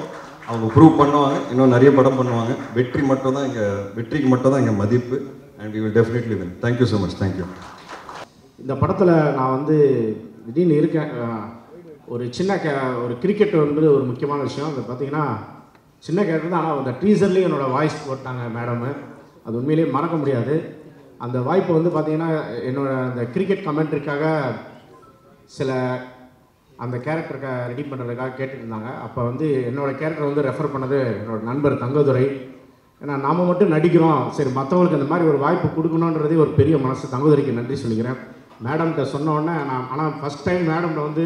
அவங்க ப்ரூவ் பண்ணுவாங்க, இன்னும் நிறைய படம் பண்ணுவாங்க. வெற்றிக்கு மட்டும் தான் இங்கே மதிப்பு. And we will definitely win. Thank you so much. Thank you. இந்த படத்தில் நான் வந்து திடீர்னு இருக்கேன். ஒரு சின்ன ஒரு கிரிக்கெட் வந்து ஒரு முக்கியமான விஷயம். அது பார்த்தீங்கன்னா சின்ன கேரக்டர் தான். ஆனால் அந்த டீசர்லேயும் என்னோடய வாய்ஸ் போட்டாங்க மேடமு. அது உண்மையிலேயே மறக்க முடியாது. அந்த வாய்ப்பை வந்து பார்த்திங்கன்னா என்னோடய அந்த கிரிக்கெட் கமெண்ட்ரிக்காக சில அந்த கேரக்டருக்கு ரெடி பண்ணுறதுக்காக கேட்டுட்டு இருந்தாங்க. அப்போ வந்து என்னோடய கேரக்டர் வந்து ரெஃபர் பண்ணது என்னோடய நண்பர் தங்கதுரை. ஏன்னா நாம் மட்டும் நடிக்கிறோம், சரி மற்றவங்களுக்கு அந்த மாதிரி ஒரு வாய்ப்பு கொடுக்கணுன்றதே ஒரு பெரிய மனசு. தங்கதுரைக்கு நன்றி சொல்லிக்கிறேன். மேடம்கிட்ட சொன்ன உடனே ஆனால் ஃபஸ்ட் டைம் மேடம்கிட்ட வந்து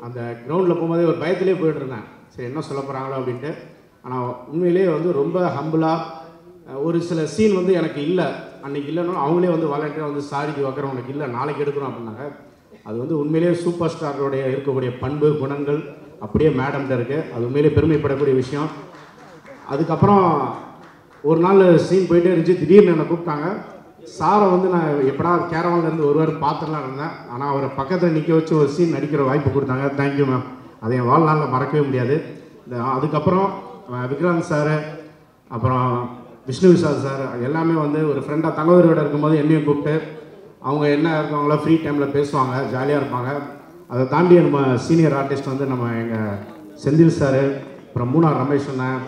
அந்த கிரவுண்டில் போகும்போதே ஒரு பயத்திலே போய்ட்டு இருந்தேன், சரி என்ன சொல்ல போகிறாங்களோ அப்படின்ட்டு. ஆனால் உண்மையிலேயே வந்து ரொம்ப ஹம்பிளாக ஒரு சில சீன் வந்து எனக்கு இல்லை, அன்றைக்கி இல்லைன்னா அவங்களே வந்து வாலண்டியராக வந்து சாரிக்கு வைக்கிறோம், உனக்கு இல்லை நாளைக்கு எடுக்கணும் அப்படின்னாங்க. அது வந்து உண்மையிலேயே சூப்பர் ஸ்டாரோடைய இருக்கக்கூடிய பண்பு குணங்கள் அப்படியே மேடம்கிட்ட இருக்குது. அது உண்மையிலேயே பெருமைப்படக்கூடிய விஷயம். அதுக்கப்புறம் ஒரு நாள் சீன் போயிட்டே இருந்துச்சு, திடீர்னு என்னை கூப்பிட்டாங்க. சாரை வந்து நான் எப்படா கேரவான்லேருந்து ஒரு வாரம் பார்த்துலாம் இருந்தேன். ஆனால் அவரை பக்கத்தில் நிற்க வச்சு ஒரு சீன் நடிக்கிற வாய்ப்பு கொடுத்தாங்க. Thank you ma'am. அதை என் வாழ்நாளில் மறக்கவே முடியாது. அதுக்கப்புறம் விக்ராந்த் சார், அப்புறம் விஷ்ணு விஷால் சார் எல்லாமே வந்து ஒரு ஃப்ரெண்டாக தங்கவரோட இருக்கும்போது என்னையும் கூப்பிட்டு அவங்க என்ன இருக்காங்களோ ஃப்ரீ டைமில் பேசுவாங்க, ஜாலியாக இருப்பாங்க. அதை தாண்டி நம்ம சீனியர் ஆர்டிஸ்ட் வந்து நம்ம எங்கள் செந்தில் சார், அப்புறம் மூணார் ரமேஷ் அண்ணன்,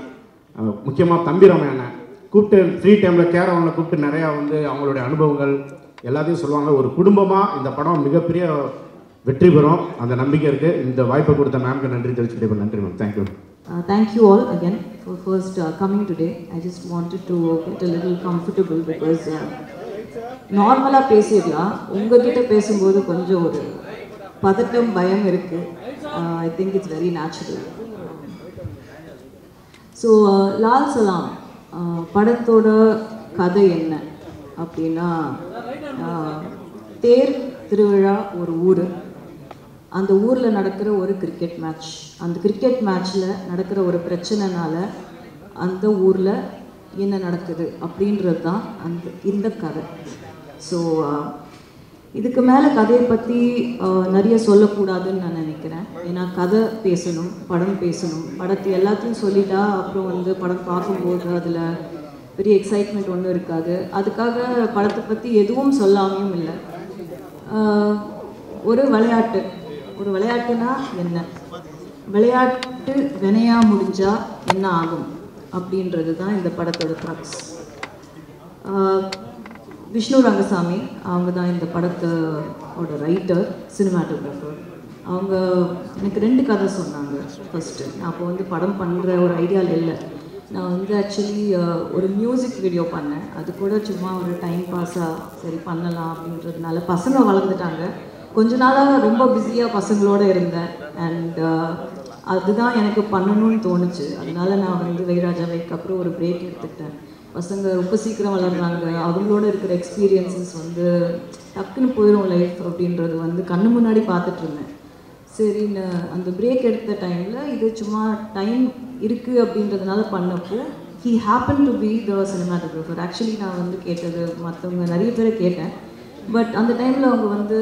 முக்கியமாக தம்பி ரமேஷ் அண்ணன் கூப்பிட்டு ஃப்ரீ டைமில் கேரவனில் கூப்பிட்டு நிறையா வந்து அவங்களுடைய அனுபவங்கள் எல்லாத்தையும் சொல்லுவாங்க. ஒரு குடும்பமாக இந்த படம் மிகப்பெரிய வெற்றி பெறும் அந்த நம்பிக்கை இருக்குது. இந்த வாய்ப்பை கொடுத்த மேம்க்கு நன்றி தெரிவிச்சுக்கிட்டே. நன்றி ma'am. Thank you. Thank you all again for first coming today. I just wanted to get a little comfortable because நார்மலாக பேசிடலாம், உங்ககிட்ட பேசும்போது கொஞ்சம் ஒரு பதட்டம் பயம் இருக்குது. I think it's very natural. So Lal Salaam படத்தோட கதை என்ன அப்படின்னா, தேர் திருவிழா ஒரு ஊர், அந்த ஊரில் நடக்கிற ஒரு கிரிக்கெட் மேட்ச், அந்த கிரிக்கெட் மேட்ச்சில் நடக்கிற ஒரு பிரச்சனைனால அந்த ஊரில் என்ன நடக்குது அப்படின்றது தான் இந்த கதை. ஸோ இதுக்கு மேலே கதையை பற்றி நிறைய சொல்லக்கூடாதுன்னு நான் நினைக்கிறேன். ஏன்னா கதை பேசணும், படம் பேசணும். படத்தை எல்லாத்தையும் சொல்லிட்டா அப்புறம் வந்து படம் பார்க்கும்போது அதில் பெரிய எக்ஸைட்மெண்ட் ஒன்றும் இருக்காது. அதுக்காக படத்தை பற்றி எதுவும் சொல்லாமையும் இல்லை. ஒரு விளையாட்டுனா என்ன, விளையாட்டு வினையாக முடிஞ்சால் என்ன ஆகும் அப்படின்றது தான் இந்த படத்தோட க்ரக்ஸ். விஷ்ணு ரங்கசாமி அவங்க தான் இந்த படத்தோட ரைட்டர், சினிமாட்டோகிராஃபர். அவங்க எனக்கு 2 கதை சொன்னாங்க. ஃபஸ்ட்டு நான் அப்போ வந்து படம் பண்ணுற ஒரு ஐடியாவில் இல்லை. நான் வந்து ஆக்சுவலி ஒரு மியூசிக் வீடியோ பண்ணேன். அது கூட சும்மா ஒரு டைம் பாஸாக சரி பண்ணலாம் அப்படின்றதுனால. பசங்க வளர்ந்துட்டாங்க. கொஞ்ச நாளாக ரொம்ப பிஸியாக பசங்களோடு இருந்தேன். அண்ட் அதுதான் எனக்கு பண்ணணும்னு தோணுச்சு. அதனால நான் வந்து வைராஜாவைக்கு அப்புறம் ஒரு பிரேக் எடுத்துக்கிட்டேன். பசங்க ரொம்ப சீக்கிரம் வளர்றாங்க. அவங்களோட இருக்கிற எக்ஸ்பீரியன்ஸஸ் வந்து டக்குன்னு போயிடும் லைஃப் அப்படின்றது வந்து கண்ணு முன்னாடி பார்த்துட்டு இருந்தேன். சரின்னு அந்த பிரேக் எடுத்த டைமில் இது சும்மா டைம் இருக்குது அப்படின்றதுனால பண்ணப்போ he happened to be the cinematographer. Actually நான் வந்து கேட்டது மற்றவங்க நிறைய பேரை கேட்டேன். பட் அந்த டைமில் அவங்க வந்து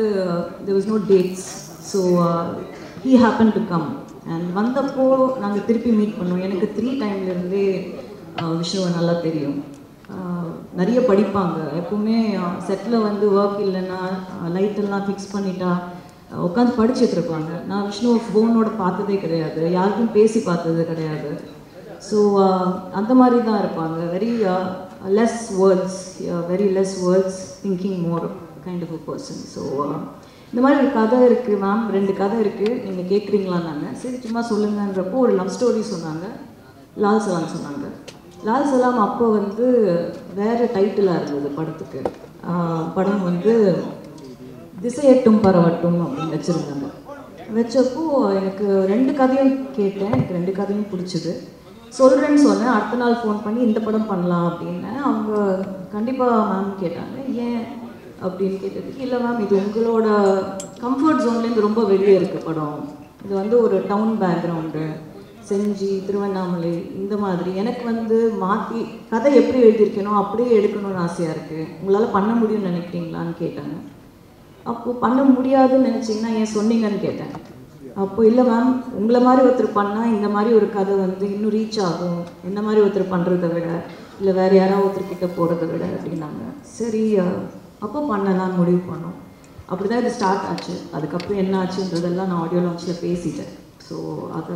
there was no dates. So he happened to come. And வந்தப்போ நாங்கள் திருப்பி மீட் பண்ணோம். எனக்கு 3 டைம்லேருந்தே விஷயம் நல்லா தெரியும். நிறைய படிப்பாங்க. எப்போவுமே செட்டில் வந்து ஒர்க் இல்லைன்னா லைட்டெல்லாம் ஃபிக்ஸ் பண்ணிட்டா உட்காந்து படிச்சுட்டு இருப்பாங்க. நான் விஷ்ணுவை ஃபோனோட பார்த்ததே கிடையாது, யாருக்கும் பேசி பார்த்தது கிடையாது. ஸோ அந்த மாதிரி தான் இருப்பாங்க. Very less words thinking more kind of a person. So இந்த மாதிரி ஒரு கதை இருக்குது மேம், 2 கதை இருக்குது, நீங்கள் கேட்குறீங்களான்னாங்க. சரி சும்மா சொல்லுங்கன்றப்போ ஒரு லவ் ஸ்டோரி சொன்னாங்க, லால் சலாம் சொன்னாங்க. லால் சலாம் அப்போ வந்து வேறு டைட்டிலாக இருந்தது படத்துக்கு. படம் வந்து திசையட்டும் பரவட்டும் அப்படின்னு வச்சுருந்தாங்க. வச்சப்போ எனக்கு 2 கதையும் கேட்டேன். எனக்கு 2 கதையும் பிடிச்சிது. சொல்கிறேன்னு சொன்னேன். அடுத்த நாள் ஃபோன் பண்ணி இந்த படம் பண்ணலாம் அப்படின்னேன். அவங்க கண்டிப்பாக மேம் கேட்டாங்க. ஏன் அப்படின்னு கேட்டதுக்கு, இல்லை மேம் இது உங்களோட கம்ஃபர்ட் ஜோன்லேருந்து ரொம்ப வெளியே இருக்குது படம். இது வந்து ஒரு டவுன் பேக்ரவுண்டு, செஞ்சி, திருவண்ணாமலை இந்த மாதிரி. எனக்கு வந்து மாற்றி கதை எப்படி எழுதியிருக்கணும் அப்படியே எடுக்கணும்னு ஆசையாக இருக்குது. உங்களால் பண்ண முடியும்னு நினைக்கிறீங்களான்னு கேட்டாங்க. அப்போது பண்ண முடியாதுன்னு நினச்சிங்கன்னா ஏன் சொன்னீங்கன்னு கேட்டேன். அப்போ இல்லை மேம் உங்களை மாதிரி ஒருத்தர் பண்ணால் இந்த மாதிரி ஒரு கதை வந்து இன்னும் ரீச் ஆகும், இந்த மாதிரி ஒருத்தர் பண்ணுறதை விட, இல்லை வேறு யாராவது ஒருத்தர்கிட்ட போகிறத விட அப்படின்னாங்க. சரி அப்போ பண்ணலான்னு முடிவு பண்ணோம். அப்படி தான் இது ஸ்டார்ட் ஆச்சு. அதுக்கப்புறம் என்ன ஆச்சுன்றதெல்லாம் நான் ஆடியோ லான்ச்சில் பேசிட்டேன். ஸோ அது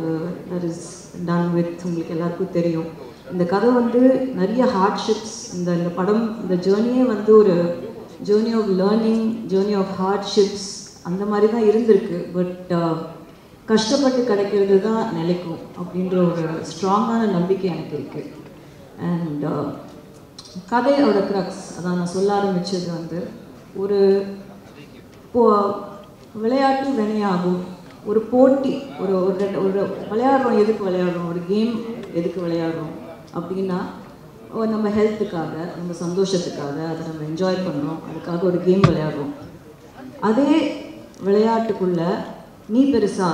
தட் இஸ் டன் வித். உங்களுக்கு எல்லாருக்கும் தெரியும் இந்த கதை வந்து நிறைய ஹார்ட்ஷிப்ஸ். இந்த படம் இந்த ஜேர்னியே வந்து ஒரு journey of learning, journey of hardships அந்த மாதிரி தான் இருந்திருக்கு. பட் கஷ்டப்பட்டு கிடைக்கிறது தான் நிலைக்கும் அப்படின்ற ஒரு ஸ்ட்ராங்கான நம்பிக்கை எனக்கு இருக்குது. அண்ட் கதையோட க்ரக்ஸ் அதான் நான் சொல்ல ஆரம்பித்தது வந்து ஒரு விளையாட்டு வினையாகும், ஒரு போட்டி, ஒரு விளையாடுறோம். எதுக்கு விளையாடுறோம்? ஒரு கேம் எதுக்கு விளையாடுறோம் அப்படின்னா நம்ம ஹெல்த்துக்காக, நம்ம சந்தோஷத்துக்காக, அதை நம்ம என்ஜாய் பண்ணுறோம், அதுக்காக ஒரு கேம் விளையாடுறோம். அதே விளையாட்டுக்குள்ளே நீ பெருசா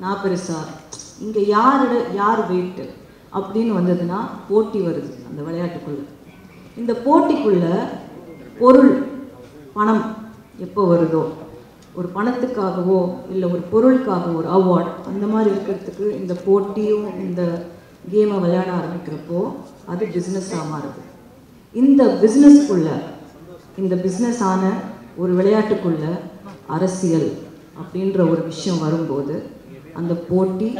நான் பெருசா, இங்கே யார் வெயிட்டு அப்படின்னு வந்ததுன்னா போட்டி வருது அந்த விளையாட்டுக்குள்ளே. இந்த போட்டிக்குள்ளே பொருள், பணம் எப்போ வருதோ, ஒரு பணத்துக்காகவோ இல்லை ஒரு பொருளுக்காகவோ ஒரு அவார்ட் அந்த மாதிரி இருக்கிறதுக்கு இந்த போட்டியும் இந்த கேமை விளையாட ஆரம்பிக்கிறப்போ அது பிஸ்னஸாக மாறுது. இந்த பிஸ்னஸ்க்குள்ளே, இந்த பிஸ்னஸ் ஆன ஒரு விளையாட்டுக்குள்ளே அரசியல் அப்படின்ற ஒரு விஷயம் வரும்போது அந்த போட்டி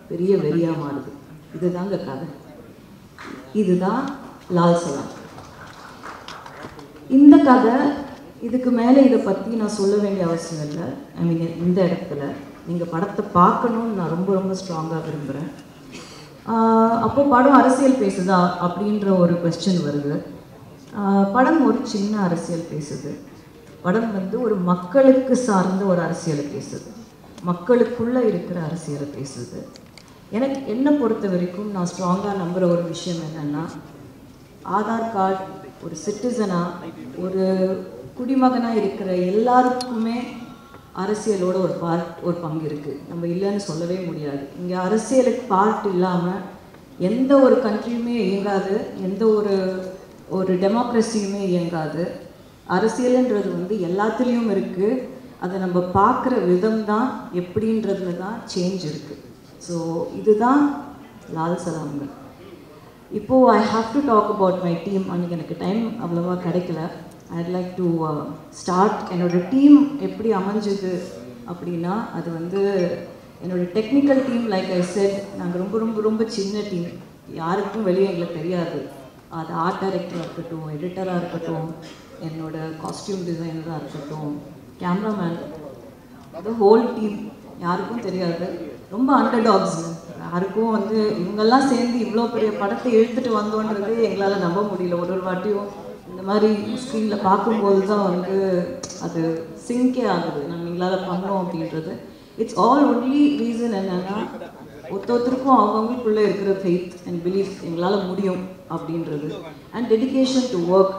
பெரிய வெறியாக மாறுது. இதுதாங்க கதை. இதுதான் லால் சலாம். இந்த கதை இதுக்கு மேலே இதை பற்றி நான் சொல்ல வேண்டிய அவசியம் இல்லை. ஐ மீன் இந்த இடத்துல நீங்கள் படத்தை பார்க்கணுன்னு நான் ரொம்ப ரொம்ப ஸ்ட்ராங்காக விரும்புகிறேன். அப்போது படம் அரசியல் பேசுதா அப்படின்ற ஒரு கொஸ்டின் வருது. படம் ஒரு சின்ன அரசியல் பேசுது. படம் வந்து ஒரு மக்களுக்கு சார்ந்த ஒரு அரசியலை பேசுது, மக்களுக்குள்ளே இருக்கிற அரசியலை பேசுது. எனக்கு என்னை பொறுத்த வரைக்கும் நான் ஸ்ட்ராங்காக நம்புகிற ஒரு விஷயம் என்னென்னா, ஆதார் கார்டு ஒரு சிட்டிசனாக, ஒரு குடிமகனாக இருக்கிற எல்லாருக்குமே அரசியலோட ஒரு பங்கு இருக்குது. நம்ம இல்லைன்னு சொல்லவே முடியாது. இங்கே அரசியலுக்கு பார்ட் இல்லாமல் எந்த ஒரு கண்ட்ரியுமே இயங்காது, எந்த ஒரு டெமோக்ரஸியுமே இயங்காது. அரசியல்ன்றது வந்து எல்லாத்துலேயும் இருக்குது. அதை நம்ம பார்க்குற விதம் தான் எப்படின்றதுல தான் சேஞ்ச் இருக்குது. ஸோ இதுதான் லால் சலாம்ங்க. இப்போது I have to talk about my team. அன்றைக்கி எனக்கு டைம் அவ்வளோவா கிடைக்கல. I'd like to start. என்னோடய டீம் எப்படி அமைஞ்சுது அப்படின்னா, அது வந்து என்னோடய technical team. Like I said, நாங்கள் ரொம்ப ரொம்ப ரொம்ப சின்ன டீம். யாருக்கும் வெளியே எங்களுக்கு தெரியாது. அது ஆர்ட் டைரக்டராக இருக்கட்டும், எடிட்டராக இருக்கட்டும், என்னோடய காஸ்டியூம் டிசைனராக இருக்கட்டும், கேமராமேன், அது ஹோல் டீம் யாருக்கும் தெரியாது. ரொம்ப அண்டர்டாக்ஸ். யாருக்கும் வந்து இவங்கெல்லாம் சேர்ந்து இவ்வளோ பெரிய படத்தை இழுத்துட்டு வந்தோன்றது எங்களால் நம்ப முடியல. ஒரு வாட்டியும் இந்த மாதிரி ஸ்க்ரீனில் பார்க்கும்போது தான் வந்து அது சிங்கே ஆகுது, நம்ம எங்களால் பண்ணோம் அப்படின்றது. இட்ஸ் ஆல் ஒன்லி ரீசன் என்னென்னா, ஒருத்தருக்கும் அவங்களுக்குள்ளே இருக்கிற ஃபெய்த் அண்ட் பிலீஃப், எங்களால் முடியும் அப்படின்றது. And dedication to work,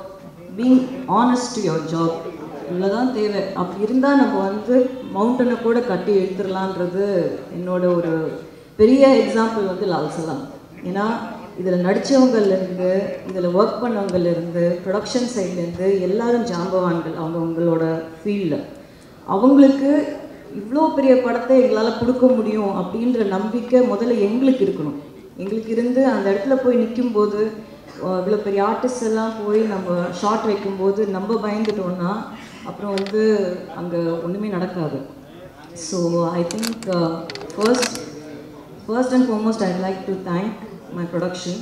being honest to your job, இவ்வளோதான் தேவை. அப்படி இருந்தால் நம்ம வந்து மவுண்டனை கூட கட்டி எழுத்துடலான்றது என்னோட ஒரு பெரிய எக்ஸாம்பிள் வந்து லால் சலாம். ஏன்னா இதில் நடித்தவங்கள்லேருந்து, இதில் ஒர்க் பண்ணவங்கலேருந்து, ப்ரொடக்ஷன் சைட்லேருந்து எல்லாரும் ஜாம்பவான்கள் அவங்களோட ஃபீல்டில். அவங்களுக்கு இவ்வளோ பெரிய படத்தை எங்களால் கொடுக்க முடியும் அப்படின்ற நம்பிக்கை முதல்ல எங்களுக்கு இருக்கணும். எங்களுக்கு இருந்து அந்த இடத்துல போய் நிற்கும்போது, இவ்வளோ பெரிய ஆர்டிஸ்ட் எல்லாம் போய் நம்ம ஷார்ட் வைக்கும்போது நம்ம பயந்துட்டோன்னா அப்புறம் வந்து அங்கே ஒன்றுமே நடக்காது. So I think first and foremost IIT like to thank my production,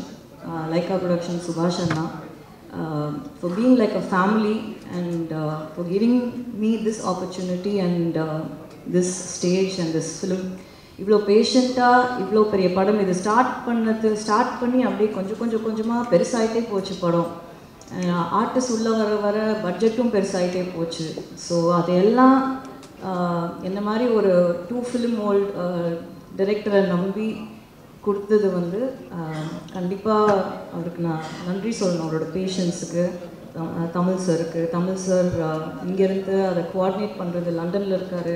Laika Production, Subhash Anna, for being like a family and for giving me this opportunity and this stage and this film. இவ்வளோ பேஷண்ட்டாக இவ்வளோ பெரிய படம் இது start பண்ணி அப்படியே கொஞ்சமாக பெருசாகிட்டே போச்சு படம். ஆர்டிஸ்ட் உள்ளே வர பட்ஜெட்டும் பெருசாகிட்டே போச்சு. ஸோ அதையெல்லாம் என்ன மாதிரி ஒரு 2 ஃபிலிம் ஓல்ட் டைரக்டரை நம்பி கொடுத்தது வந்து கண்டிப்பாக அவருக்கு நான் நன்றி சொல்லணும். அவரோட பேஷன்ஸுக்கு, தமிழ் சார் இங்கேருந்து அதை கோஆர்டினேட் பண்ணுறது, லண்டனில் இருக்கார்,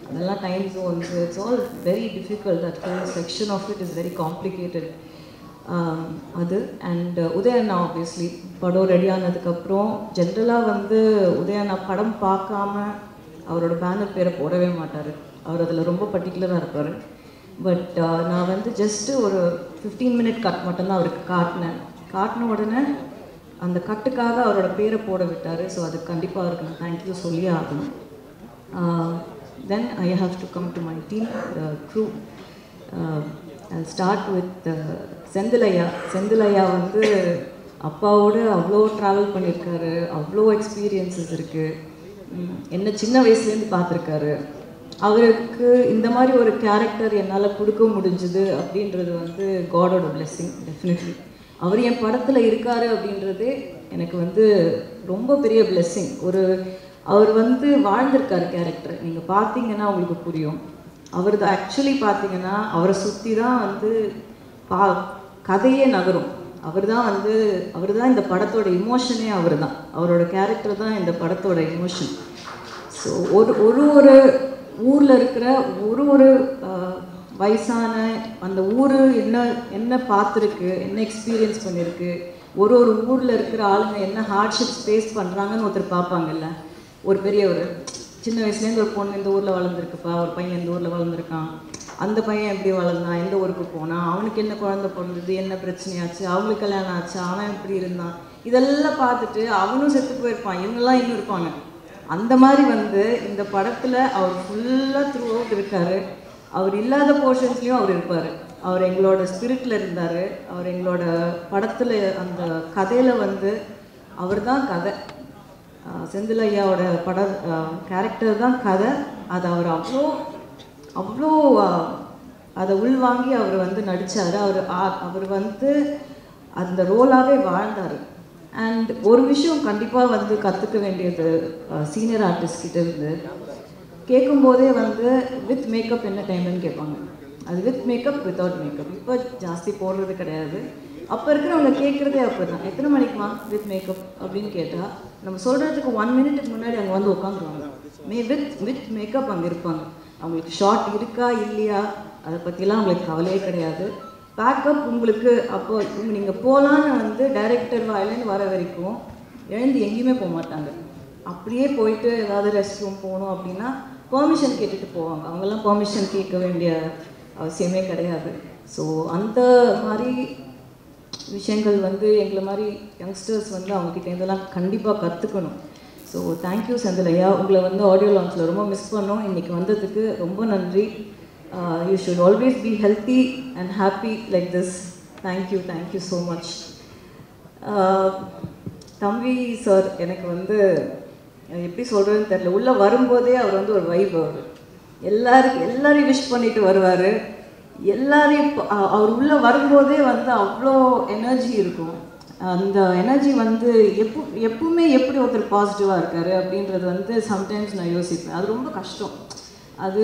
அதெல்லாம் time zones, it's all very difficult. That whole section of it is very complicated. அது அண்ட் உதயண்ணா ஆப்வியஸ்லி படம் ரெடி ஆனதுக்கப்புறம் ஜென்ரலாக வந்து உதயண்ணா படம் பார்க்காம அவரோட பேனர் பேரை போடவே மாட்டார். அவர் அதில் ரொம்ப பர்டிகுலராக இருப்பார். பட் நான் வந்து ஜஸ்ட்டு ஒரு 15 மினிட் கட் மட்டும்தான் அவருக்கு காட்டின உடனே அந்த கட்டுக்காக அவரோட பேரை போட விட்டார். ஸோ அதுக்கு கண்டிப்பாக அவருக்கு நான் தேங்க்யூ சொல்லியே ஆகணும். Then I have to come to my team, the crew. I start with செந்திலையா வந்து அப்பாவோடு அவ்வளோ ட்ராவல் பண்ணியிருக்காரு, அவ்வளோ எக்ஸ்பீரியன்ஸஸ் இருக்குது. என்ன சின்ன வயசுலேருந்து பார்த்துருக்காரு. அவருக்கு இந்த மாதிரி ஒரு கேரக்டர் என்னால் கொடுக்க முடிஞ்சுது அப்படின்றது வந்து காடோட பிளெஸ்ஸிங் டெஃபினெட்லி. அவர் என் படத்தில் இருக்கார் அப்படின்றதே எனக்கு வந்து ரொம்ப பெரிய பிளெஸ்ஸிங். அவர் வந்து வாழ்ந்திருக்கார் கேரக்டர். நீங்கள் பார்த்தீங்கன்னா உங்களுக்கு புரியும். அவர் ஆக்சுவலி பார்த்தீங்கன்னா அவரை சுற்றி தான் வந்து கதையே நகரும். அவர் தான் இந்த படத்தோட இமோஷனே அவர் தான். அவரோட கேரக்டர் தான் இந்த படத்தோட இமோஷன். ஸோ ஒரு ஊரில் இருக்கிற ஒரு வயசான அந்த ஊர் என்ன பார்த்துருக்கு, என்ன எக்ஸ்பீரியன்ஸ் பண்ணியிருக்கு, ஒரு ஊரில் இருக்கிற ஆளுங்க என்ன ஹார்ட்ஷிப்ஸ் ஃபேஸ் பண்ணுறாங்கன்னு ஒருத்தர் பார்ப்பாங்கல்ல. ஒரு பெரியவர் சின்ன வயசுலேருந்து ஒரு பொண்ணு இந்த ஊரில் வளர்ந்துருக்குப்பா, ஒரு பையன் இந்த ஊரில் வளர்ந்துருக்கான், அந்த பையன் எப்படி வளர்ந்தான், எந்த ஊருக்கு போனான், அவனுக்கு என்ன குழந்தை பிறந்தது, என்ன பிரச்சனையாச்சு, அவங்களுக்கு கல்யாணம் ஆச்சு, அவன் எப்படி இருந்தான், இதெல்லாம் பார்த்துட்டு அவனும் செத்து போயிருப்பான், இவங்கெல்லாம் இன்னும் இருப்பாங்க. அந்த மாதிரி வந்து இந்த படத்தில் அவர் ஃபுல்லாக த்ரூ அவுட் இருக்கார். அவர் இல்லாத போர்ஷன்ஸ்லேயும் அவர் இருப்பார். அவர் எங்களோட ஸ்பிரிட்டில் இருந்தார். அவர் எங்களோட படத்தில் அந்த கதையில் வந்து அவர் தான் கதை. செந்திலையாவோட கேரக்டர் தான் கதை. அது அவர் அவ்வளோ அதை உள்வாங்கி அவர் வந்து நடித்தார். அவர் வந்து அந்த ரோலாகவே வாழ்ந்தார். அண்ட் ஒரு விஷயம் கண்டிப்பாக வந்து கற்றுக்க வேண்டியது சீனியர் ஆர்டிஸ்ட் கிட்ட இருந்து கேட்கும்போதே வந்து வித் மேக்கப் என்ன டைம்னு கேட்பாங்க. அது வித் மேக்கப் வித்தவுட் மேக்கப் இப்போ ஜாஸ்தி போடுறது கிடையாது. அப்போ இருக்கிறவங்க கேட்குறதே அப்போ தான், எத்தனை மணிக்குமா வித் மேக்கப் அப்படின்னு கேட்டால் நம்ம சொல்கிறதுக்கு 1 மினிட்டுக்கு முன்னாடி அங்கே வந்து உட்காந்துருவாங்க. வித் மேக்கப் அங்கே இருப்பாங்க. அவங்களுக்கு ஷார்ட் இருக்கா இல்லையா அதை பற்றிலாம் அவங்களுக்கு கவலையே கிடையாது. பேக்கப் உங்களுக்கு அப்போ நீங்கள் போகலான்னு வந்து டைரக்டர் வாயிலேருந்து வர வரைக்கும் எழுந்து எங்கேயுமே போக மாட்டாங்க. அப்படியே போயிட்டு ஏதாவது ரெஸ்ட் ரூம் போகணும் அப்படின்னா பெர்மிஷன் கேட்டுட்டு போவாங்க. அவங்கெல்லாம் பெர்மிஷன் கேட்க வேண்டிய அவசியமே கிடையாது. ஸோ அந்த மாதிரி விஷயங்கள் வந்து எங்களை மாதிரி யங்ஸ்டர்ஸ் வந்து அவங்கக்கிட்ட இதெல்லாம் கண்டிப்பாக கற்றுக்கணும். ஸோ தேங்க்யூ செந்தில் ஐயா. உங்களை வந்து ஆடியோ லான்ச்சில் ரொம்ப மிஸ் பண்ணோம். இன்றைக்கி வந்ததுக்கு ரொம்ப நன்றி. You should always be healthy and happy like this. Thank you so much. தம்பி சார் எனக்கு வந்து எப்படி சொல்கிறதுன்னு தெரில. உள்ளே வரும்போதே அவர் வந்து ஒரு வைப். அவர் எல்லாரையும் விஷ் பண்ணிட்டு வருவார். எல்லாரையும் அவர் உள்ளே வரும்போதே வந்து அவ்வளோ எனர்ஜி இருக்கும். அந்த எனர்ஜி வந்து எப்பவுமே எப்படி ஒருத்தர் பாசிட்டிவாக இருக்கார் அப்படின்றது வந்து சம்டைம்ஸ் நான் யோசிப்பேன். அது ரொம்ப கஷ்டம். அது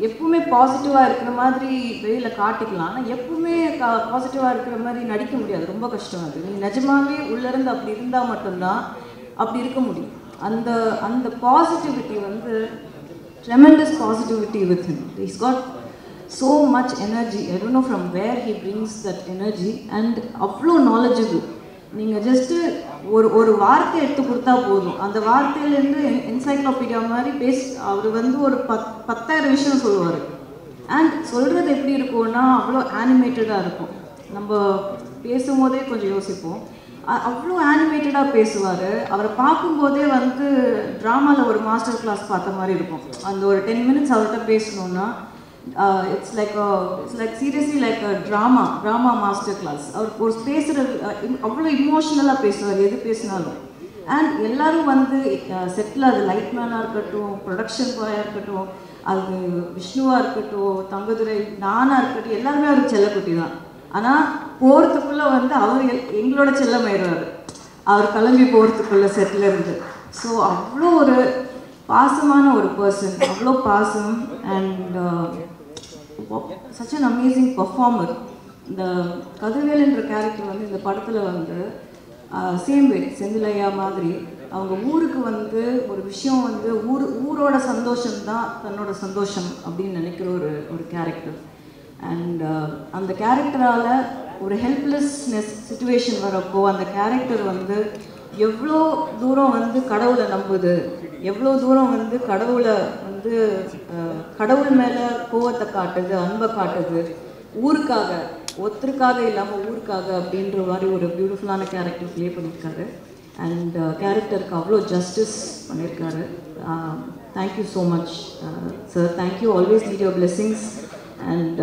எப்பவுமே பாசிட்டிவாக இருக்கிற மாதிரி வெளியில் காட்டிக்கலாம். ஆனால் எப்பவுமே பாசிட்டிவாக இருக்கிற மாதிரி நடிக்க முடியாது. ரொம்ப கஷ்டம். அது நீ நிஜமாவே உள்ளேருந்து அப்படி இருந்தால் மட்டும்தான் அப்படி இருக்க முடியும். அந்த பாசிட்டிவிட்டி வந்து tremendous positivity with him. He's got so much energy. I don't know from where he brings that energy and அவ்வளோ knowledgeable. நீங்கள் ஜஸ்ட்டு ஒரு வார்த்தை எடுத்து கொடுத்தா போதும். அந்த வார்த்தையிலேருந்து என்சைக்ளோபீடியா மாதிரி அவர் வந்து ஒரு 10,000 விஷயம் சொல்லுவார். அண்ட் சொல்கிறது எப்படி இருக்கும்னா அவ்வளோ ஆனிமேட்டடாக இருக்கும். நம்ம பேசும்போதே கொஞ்சம் யோசிப்போம். அவ்வளோ ஆனிமேட்டடாக பேசுவார். அவரை பார்க்கும்போதே வந்து ட்ராமாவில் ஒரு மாஸ்டர் கிளாஸ் பார்த்த மாதிரி இருக்கும். அந்த ஒரு 10 minutes அவர்கிட்ட பேசணுன்னா it's like seriously like a drama master class. அவர் ஒரு பேசுகிறது அவ்வளோ இமோஷ்னலாக பேசுவார் எது பேசினாலும். அண்ட் எல்லோரும் வந்து செட்டில் அது லைட்மேனாக இருக்கட்டும், ப்ரொடக்ஷன் பாயாக இருக்கட்டும், அது விஷ்ணுவாக இருக்கட்டும், தங்கதுரை, நானாக இருக்கட்டும், எல்லாருமே அவர் செல்லக்குட்டி தான். ஆனால் போகிறதுக்குள்ளே வந்து அவர் எங்களோட செல்லமாயிடுவார். அவர் கிளம்பி போகிறதுக்குள்ளே செட்டில் இருந்து. ஸோ அவ்வளோ ஒரு பாசமான ஒரு பர்சன், அவ்வளோ பாசம். And such an amazing performer. இந்த கதிர்வேலுன்ற கேரக்டர் வந்து இந்த படத்தில் வந்து சேம் வே செந்திலையா மாதிரி அவங்க ஊருக்கு வந்து ஒரு விஷயம் வந்து ஊரோட சந்தோஷம்தான் தன்னோட சந்தோஷம் அப்படின்னு நினைக்கிற ஒரு கேரக்டர். அண்ட் அந்த கேரக்டரால் ஒரு ஹெல்ப்லெஸ்னஸ் சுச்சுவேஷன் வரப்போ அந்த கேரக்டர் வந்து எவ்வளோ தூரம் வந்து கடவுளை நம்புது, எவ்வளோ தூரம் வந்து கடவுள் மேலே கோவத்தை காட்டுது, அன்பை காட்டுது, ஊருக்காக, ஒருத்தருக்காக இல்லாமல் ஊருக்காக அப்படின்ற மாதிரி ஒரு பியூட்டிஃபுல்லான கேரக்டர் ப்ளே பண்ணியிருக்காரு. அண்ட் கேரக்டருக்கு அவ்வளோ ஜஸ்டிஸ் பண்ணியிருக்காரு. Thank you so much sir. Thank you. Always need your blessings and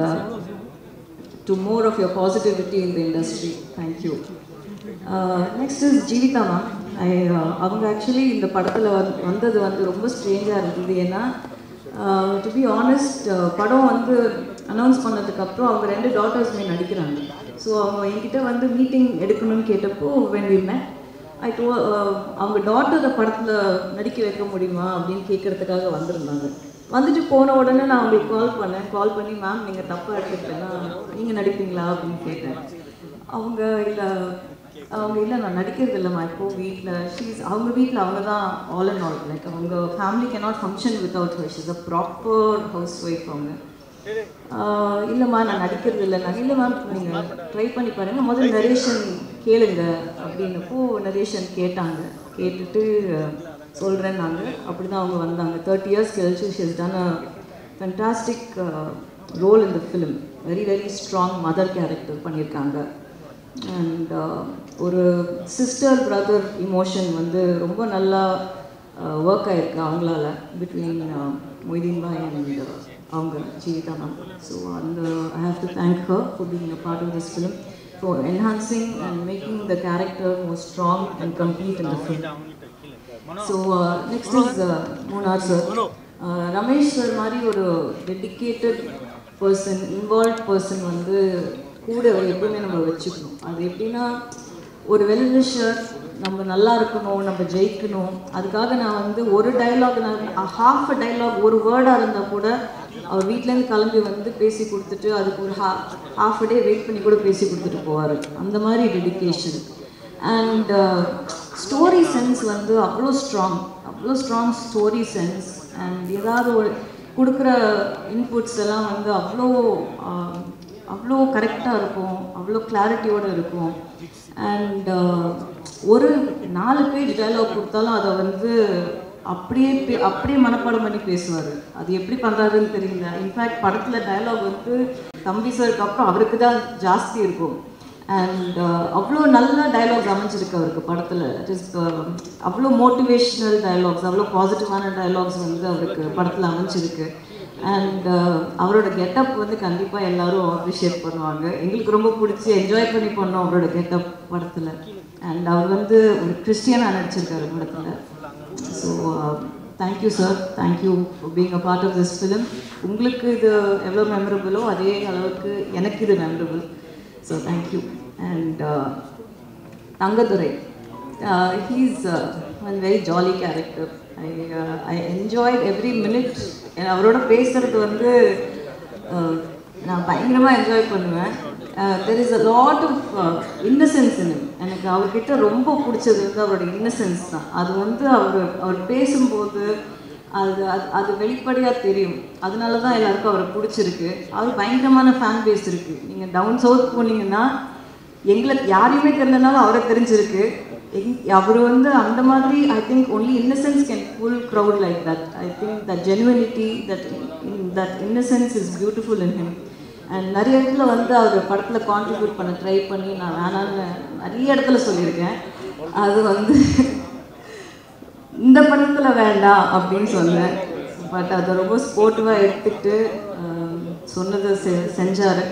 do more of your positivity in the industry. Thank you. Next is Jeevitha ma'am. அவங்க ஆக்சுவலி இந்த படத்தில் வந்தது வந்து ரொம்ப ஸ்ட்ரேஞ்சாக இருந்தது. ஏன்னா டு பி ஆனஸ்ட் படம் வந்து அனௌன்ஸ் பண்ணதுக்கப்புறம் அவங்க 2 டாட்டர்ஸுமே நடிக்கிறாங்க. ஸோ அவங்க என்கிட்ட வந்து மீட்டிங் எடுக்கணும்னு கேட்டப்போ when we met I told அவங்க டாட்டரை படத்தில் நடிக்க வைக்க முடியுமா அப்படின்னு கேட்குறதுக்காக வந்திருந்தாங்க. வந்துட்டு போன உடனே நான் அவங்களுக்கு கால் பண்ணி மேம் நீங்கள் தப்பாக எடுத்துக்கிட்டேன்னா நீங்கள் நடிப்பீங்களா அப்படின்னு கேட்டேன். அவங்க இல்லை நான் நடிக்கிறது இல்லைம்மா இப்போது வீட்டில் அவங்க வீட்டில் அவங்க தான் ஆல் அண்ட் ஆல். லைக் அவங்க family cannot function without her. She is a proper house wife. அவங்க இல்லைம்மா நான் நடிக்கிறது இல்லை. நான் இல்லை மேம் நீங்கள் ட்ரை பண்ணி பாருங்கள், முதல்ல நரேஷன் கேளுங்க அப்படின்னப்போ நரேஷன் கேட்டாங்க. கேட்டுட்டு சொல்கிறேன் நாங்கள். அப்படி தான் அவங்க வந்தாங்க. 30 years கழிச்சு she has done a fantastic role in the film. Very very strong mother character பண்ணியிருக்காங்க. அண்ட் ஒரு சிஸ்டர் பிரதர் இமோஷன் வந்து ரொம்ப நல்லா ஒர்க் ஆகிருக்கு அவங்களால பிட்வீன் மொய்தீன் பாய் அண்ட் அவங்க Jeevitha ma'am. So I have to thank her for being a part of this film, for enhancing and making the character more strong and complete in the film. So next is Monar sir. Ramesh sir மாதிரி ஒரு dedicated person, involve person வந்து கூட எப்பவுமே நம்ம வச்சுக்கணும். அது எப்படின்னா ஒரு வெல்விஷர், நம்ம நல்லா இருக்கணும், நம்ம ஜெயிக்கணும். அதுக்காக நான் வந்து ஒரு டைலாக், நான் ஹாஃப் அ டைலாக் ஒரு வேர்டாக இருந்தால் கூட அவர் வீட்டிலேருந்து கிளம்பி வந்து பேசி கொடுத்துட்டு அதுக்கு ஒரு ஹாஃப் அ டே வெயிட் பண்ணி கூட பேசி கொடுத்துட்டு போவார். அந்த மாதிரி டெடிக்கேஷன். அண்ட் ஸ்டோரி சென்ஸ் வந்து அவ்வளோ ஸ்ட்ராங் ஸ்டோரி சென்ஸ். அண்ட் ஏதாவது ஒரு கொடுக்குற இன்புட்ஸ் எல்லாம் வந்து அவ்வளோ அவ்வளோ கரெக்டாக இருக்கும், அவ்வளோ கிளாரிட்டியோடு இருக்கும். அண்ட் ஒரு 4 பேஜ் டயலாக் கொடுத்தாலும் அதை வந்து அப்படியே மனப்பாடம் பண்ணி பேசுவார். அது எப்படி பண்ணுறாருன்னு தெரியல. இன்ஃபேக்ட் படத்தில் டயலாக் வந்து தம்பி சாருக்கு அப்புறம் அவருக்கு தான் ஜாஸ்தி இருக்கும். அண்ட் அவ்வளோ நல்ல டயலாக்ஸ் அமைஞ்சிருக்கு அவருக்கு படத்தில். இட் இஸ் அவ்வளோ மோட்டிவேஷ்னல் டயலாக்ஸ், அவ்வளோ பாசிட்டிவான டயலாக்ஸ் வந்து அவருக்கு படத்தில் அமைஞ்சிருக்கு. அண்ட் அவரோட கெட்டப் வந்து கண்டிப்பாக எல்லோரும் அப்ரிஷியேட் பண்ணுவாங்க. எங்களுக்கு ரொம்ப பிடிச்சி என்ஜாய் பண்ணி பண்ணோம் அவரோட கெட்டப் படத்தில். அண்ட் அவர் வந்து ஒரு கிறிஸ்டியனாக நடிச்சிருக்காரு படத்தில். So thank you sir, thank you for being a part of this film. உங்களுக்கு இது எவ்வளோ மெமரபுளோ அதே அளவுக்கு எனக்கு இது memorable. So thank you. And Thangadurai, he's one very jolly character. I enjoyed every minute. அவரோட பேசுகிறது வந்து நான் பயங்கரமாக என்ஜாய் பண்ணுவேன். There is a lot of innocence in. எனக்கு அவர்கிட்ட ரொம்ப பிடிச்சது வந்து அவரோட இன்னசென்ஸ் தான். அது வந்து அவர் பேசும்போது அது வெளிப்படையாக தெரியும். அதனால தான் எல்லாருக்கும் அவரை பிடிச்சிருக்கு. அவர் பயங்கரமான ஃபேன் பேஸ் இருக்குது. நீங்கள் டவுன் சவுத் போனீங்கன்னா எங்களுக்கு யாரையுமே தெரியலனாலும் அவரை தெரிஞ்சிருக்கு. அவர் வந்து அந்த மாதிரி I think only innocence can full crowd like that. I think that genuinity, that innocence is beautiful in him. And நிறைய இடத்துல வந்து அவர் படத்தில் கான்ட்ரிபியூட் பண்ண ட்ரை பண்ணி நான் வேணான்னு நிறைய இடத்துல சொல்லியிருக்கேன். அது வந்து இந்த படத்தில் வேண்டாம் அப்படின்னு சொன்னேன். பட் அதை ரொம்ப ஸ்போர்ட்டிவாக எடுத்துக்கிட்டு சொன்னதை செஞ்சார்.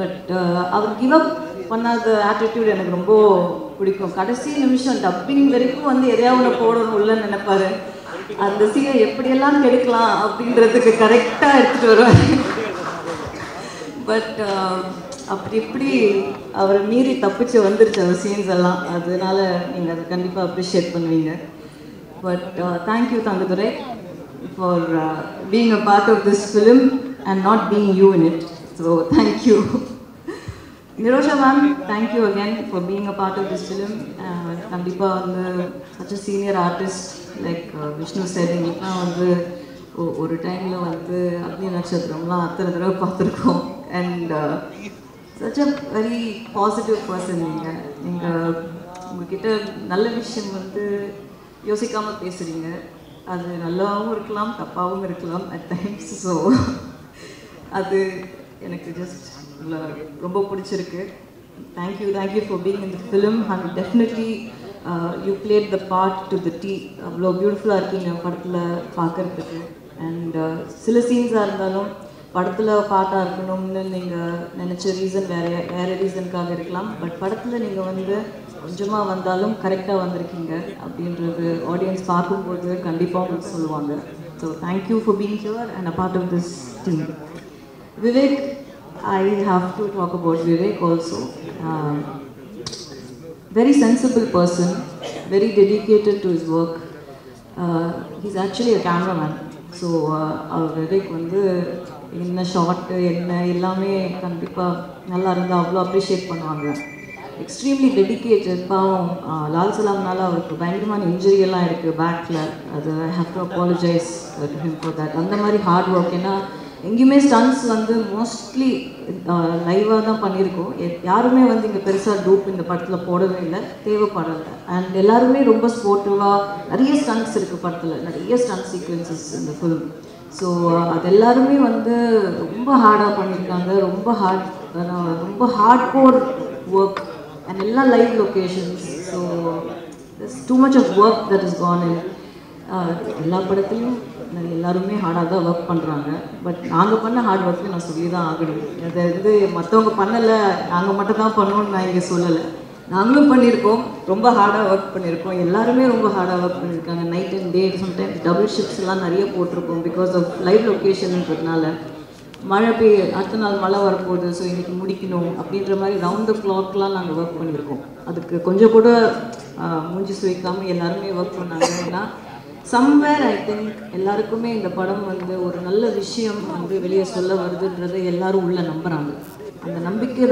பட் அவர் கிவ் அப் பண்ணாத ஆட்டிடியூட் எனக்கு ரொம்ப பிடிக்கும். கடைசி நிமிஷம் டப்பிங் வரைக்கும் வந்து எதையாவது ஒன்று போடணும் உள்ளன்னு நினைப்பாரு. அந்த சீனை எப்படியெல்லாம் கெடுக்கலாம் அப்படின்றதுக்கு கரெக்டாக எடுத்துகிட்டு வருவார். பட் அப்படி இப்படி அவரை மீறி தப்பிச்சு வந்துருச்சு அவர் சீன்ஸ் எல்லாம். அதனால நீங்கள் அதை கண்டிப்பாக அப்ரிஷியேட் பண்ணுவீங்க. But thank you Thangadurai for being a part of this film and not being you in it. So thank you. Nirosha ma'am, thank you again for being a part of this film. Kandipa வந்து such a senior artist like Vishnu said, எங்களுக்குலாம் வந்து ஒரு டைமில் வந்து அக்னி நட்சத்திரம்லாம் அத்தனை தடவை பார்த்துருக்கோம். And such a very positive person. நீங்கள் உங்ககிட்ட நல்ல விஷயம் வந்து யோசிக்காமல் பேசுகிறீங்க. அது நல்லாவும் இருக்கலாம், தப்பாகவும் இருக்கலாம் at times. ஸோ அது எனக்கு ஜஸ்ட் ரொம்ப பிடிச்சிருக்கு. Thank you for being in the film. And definitely you plate the part to the tea. அவ்வளோ பியூட்டிஃபுல்லாக இருக்கீங்க படத்தில் பார்க்குறதுக்கு. அண்ட் சில சீன்ஸாக இருந்தாலும் படத்தில் பாட்டாக இருக்கணும்னு நீங்கள் நினச்ச ரீசன் வேறு ரீசனுக்காக இருக்கலாம். பட் படத்தில் நீங்கள் வந்து கொஞ்சமாக வந்தாலும் கரெக்டாக வந்திருக்கீங்க அப்படின்றது ஆடியன்ஸ் பார்க்கும்போது கண்டிப்பாக உங்களுக்கு சொல்லுவாங்க. So thank you for being here and a part of this team. Vivek, I have to talk about Vivek also. Very sensible person, very dedicated to his work. He's actually a cameraman. So Vivek வந்து என்ன short என்ன எல்லாமே கண்டிப்பாக நல்லா இருந்தால் அவ்வளோ appreciate பண்ணுவாங்க. Extremely dedicated. பாவம் லால் சலாம்னால அவருக்கு பயங்கரமான இன்ஜுரி எல்லாம் இருக்குது பேக்கில். அது ஐ have to apologise to him for that. அந்த மாதிரி ஹார்ட் ஒர்க். ஏன்னா எங்கேயுமே ஸ்டன்ஸ் வந்து மோஸ்ட்லி லைவாக தான் பண்ணியிருக்கோம். யாருமே வந்து இங்கே பெருசாக டூப் இந்த படத்தில் போடவே இல்லை, தேவைப்படலை. அண்ட் எல்லாருமே ரொம்ப ஸ்போர்ட்டிவாக நிறைய ஸ்டன்ஸ் இருக்குது படத்தில், நிறைய ஸ்டன்ட் சீக்வன்சஸ் இந்த ஃபிலிம். ஸோ அது எல்லாருமே வந்து ரொம்ப ஹார்டாக பண்ணியிருக்காங்க. ரொம்ப ஹார்ட் கோர் ஒர்க் அண்ட் எல்லா live locations. So too much of work that is gone in. எல்லா படத்துலையும் எல்லாருமே ஹார்டாக தான் ஒர்க் பண்ணுறாங்க. பட் நாங்கள் பண்ண ஹார்ட் ஒர்க்கு நான் சொல்லி தான் ஆகணும். அதை வந்து மற்றவங்க பண்ணலை, நாங்கள் மட்டும் தான் பண்ணணும்னு நான் இங்கே சொல்லலை. நாங்களும் பண்ணியிருக்கோம், ரொம்ப ஹார்டாக ஒர்க் பண்ணியிருக்கோம். எல்லாருமே ரொம்ப ஹார்டாக ஒர்க் பண்ணியிருக்காங்க. Night and day, sometimes double shifts எல்லாம் நிறைய போட்டிருக்கோம் பிகாஸ் ஆஃப் லைவ் லொக்கேஷன்ன்றதுனால. மழை அடுத்த நாள் மழை வரப்போகுது, ஸோ இன்றைக்கி முடிக்கணும் அப்படின்ற மாதிரி ரவுண்ட் த கிளாக்லாம் நாங்கள் ஒர்க் பண்ணியிருக்கோம். அதுக்கு கொஞ்சம் கூட மூஞ்சி சுவைக்காமல் எல்லாருமே ஒர்க் பண்ணாங்க. ஏன்னா சம்வேர் ஐ திங்க் எல்லாருக்குமே இந்த படம் வந்து ஒரு நல்ல விஷயம் வந்து வெளியே சொல்ல வருதுன்றதை எல்லாரும் உள்ள நம்புகிறாங்க. அந்த நம்பிக்கை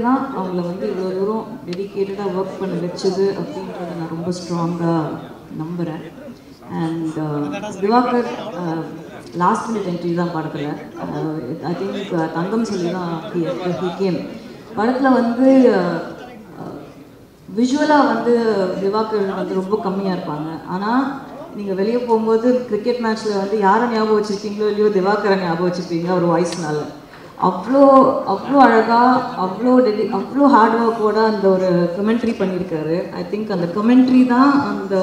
தான் அவங்கள வந்து இவ்வளோ தூரம் டெடிக்கேட்டடாக ஒர்க் பண்ண வச்சது அப்படின்றத நான் ரொம்ப ஸ்ட்ராங்காக நம்புகிறேன். And Divakar last minute entry தான் படத்தில். ஐ திங்க் தங்கம் சொல்லி தான் ஹி கேம். படத்தில் வந்து விஷுவலாக வந்து திவாகர் வந்து ரொம்ப கம்மியாக இருப்பாங்க. ஆனால் நீங்கள் வெளியே போகும்போது கிரிக்கெட் மேட்ச்சில் வந்து யாரை ஞாபகம் வச்சுருக்கீங்களோ இல்லையோ திவாகரை ஞாபகம் வச்சுருப்பீங்க அவர் வாய்ஸ்னால. அவ்வளோ அழகாக அவ்வளோ ஹார்ட் ஒர்க்கோட அந்த ஒரு கமெண்ட்ரி பண்ணியிருக்காரு. ஐ திங்க் அந்த கமெண்ட்ரி தான் அந்த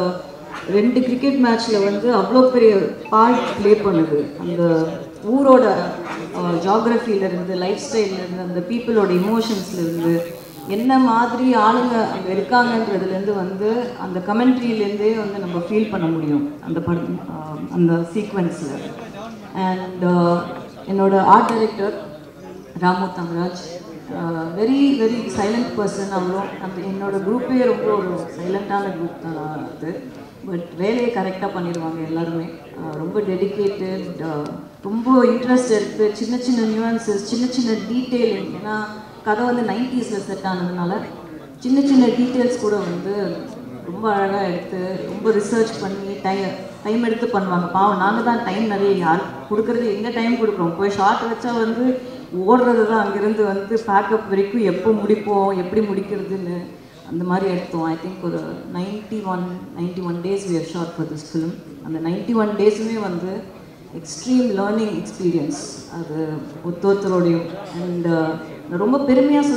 2 கிரிக்கெட் மேட்ச்சில் வந்து அவ்வளோ பெரிய பார்ட் ப்ளே பண்ணுது. அந்த ஊரோட ஜாகிரஃபியிலேருந்து, லைஃப் ஸ்டைல்லேருந்து, அந்த பீப்புளோட இமோஷன்ஸ்லேருந்து, என்ன மாதிரி ஆளுங்க அங்கே இருக்காங்கன்றதுலேருந்து வந்து அந்த கமெண்ட்ரியிலேருந்தே வந்து நம்ம ஃபீல் பண்ண முடியும் அந்த படம், அந்த சீக்வன்ஸில். அண்ட் என்னோட art director Ramu Thangaraj, very very silent person. அவரும் அந்த என்னோட குரூப்பே ரொம்ப ஒரு சைலண்ட்டான குரூப் தான் அது. பட் வேலையை கரெக்டாக பண்ணிடுவாங்க எல்லாருமே. ரொம்ப டெடிக்கேட்டட், ரொம்ப இன்ட்ரெஸ்ட் எடுத்து சின்ன சின்ன நியூவன்சஸ், சின்ன சின்ன டீட்டெயிலிங். ஏன்னா கதை வந்து 90s செட் ஆனதுனால சின்ன சின்ன டீட்டெயில்ஸ் கூட வந்து ரொம்ப அழகாக எடுத்து ரொம்ப ரிசர்ச் பண்ணி டைம் எடுத்து பண்ணுவாங்க. பாவம் நாங்கள் தான் டைம் நிறைய யார் கொடுக்குறது, எங்கே டைம் கொடுக்குறோம். போய் ஷார்ட் வச்சா வந்து ஓடுறது தான், அங்கேருந்து வந்து பேக்கப் வரைக்கும் எப்போ முடிப்போம், எப்படி முடிக்கிறதுன்னு அந்த மாதிரி எடுத்தோம். ஐ திங்க் ஒரு 91 days we have shot for this film. அந்த 91 daysமே வந்து எக்ஸ்ட்ரீம் லேர்னிங் எக்ஸ்பீரியன்ஸ் அது ஒருத்தரோடையும். அண்ட் ரொம்ப பெருமையாக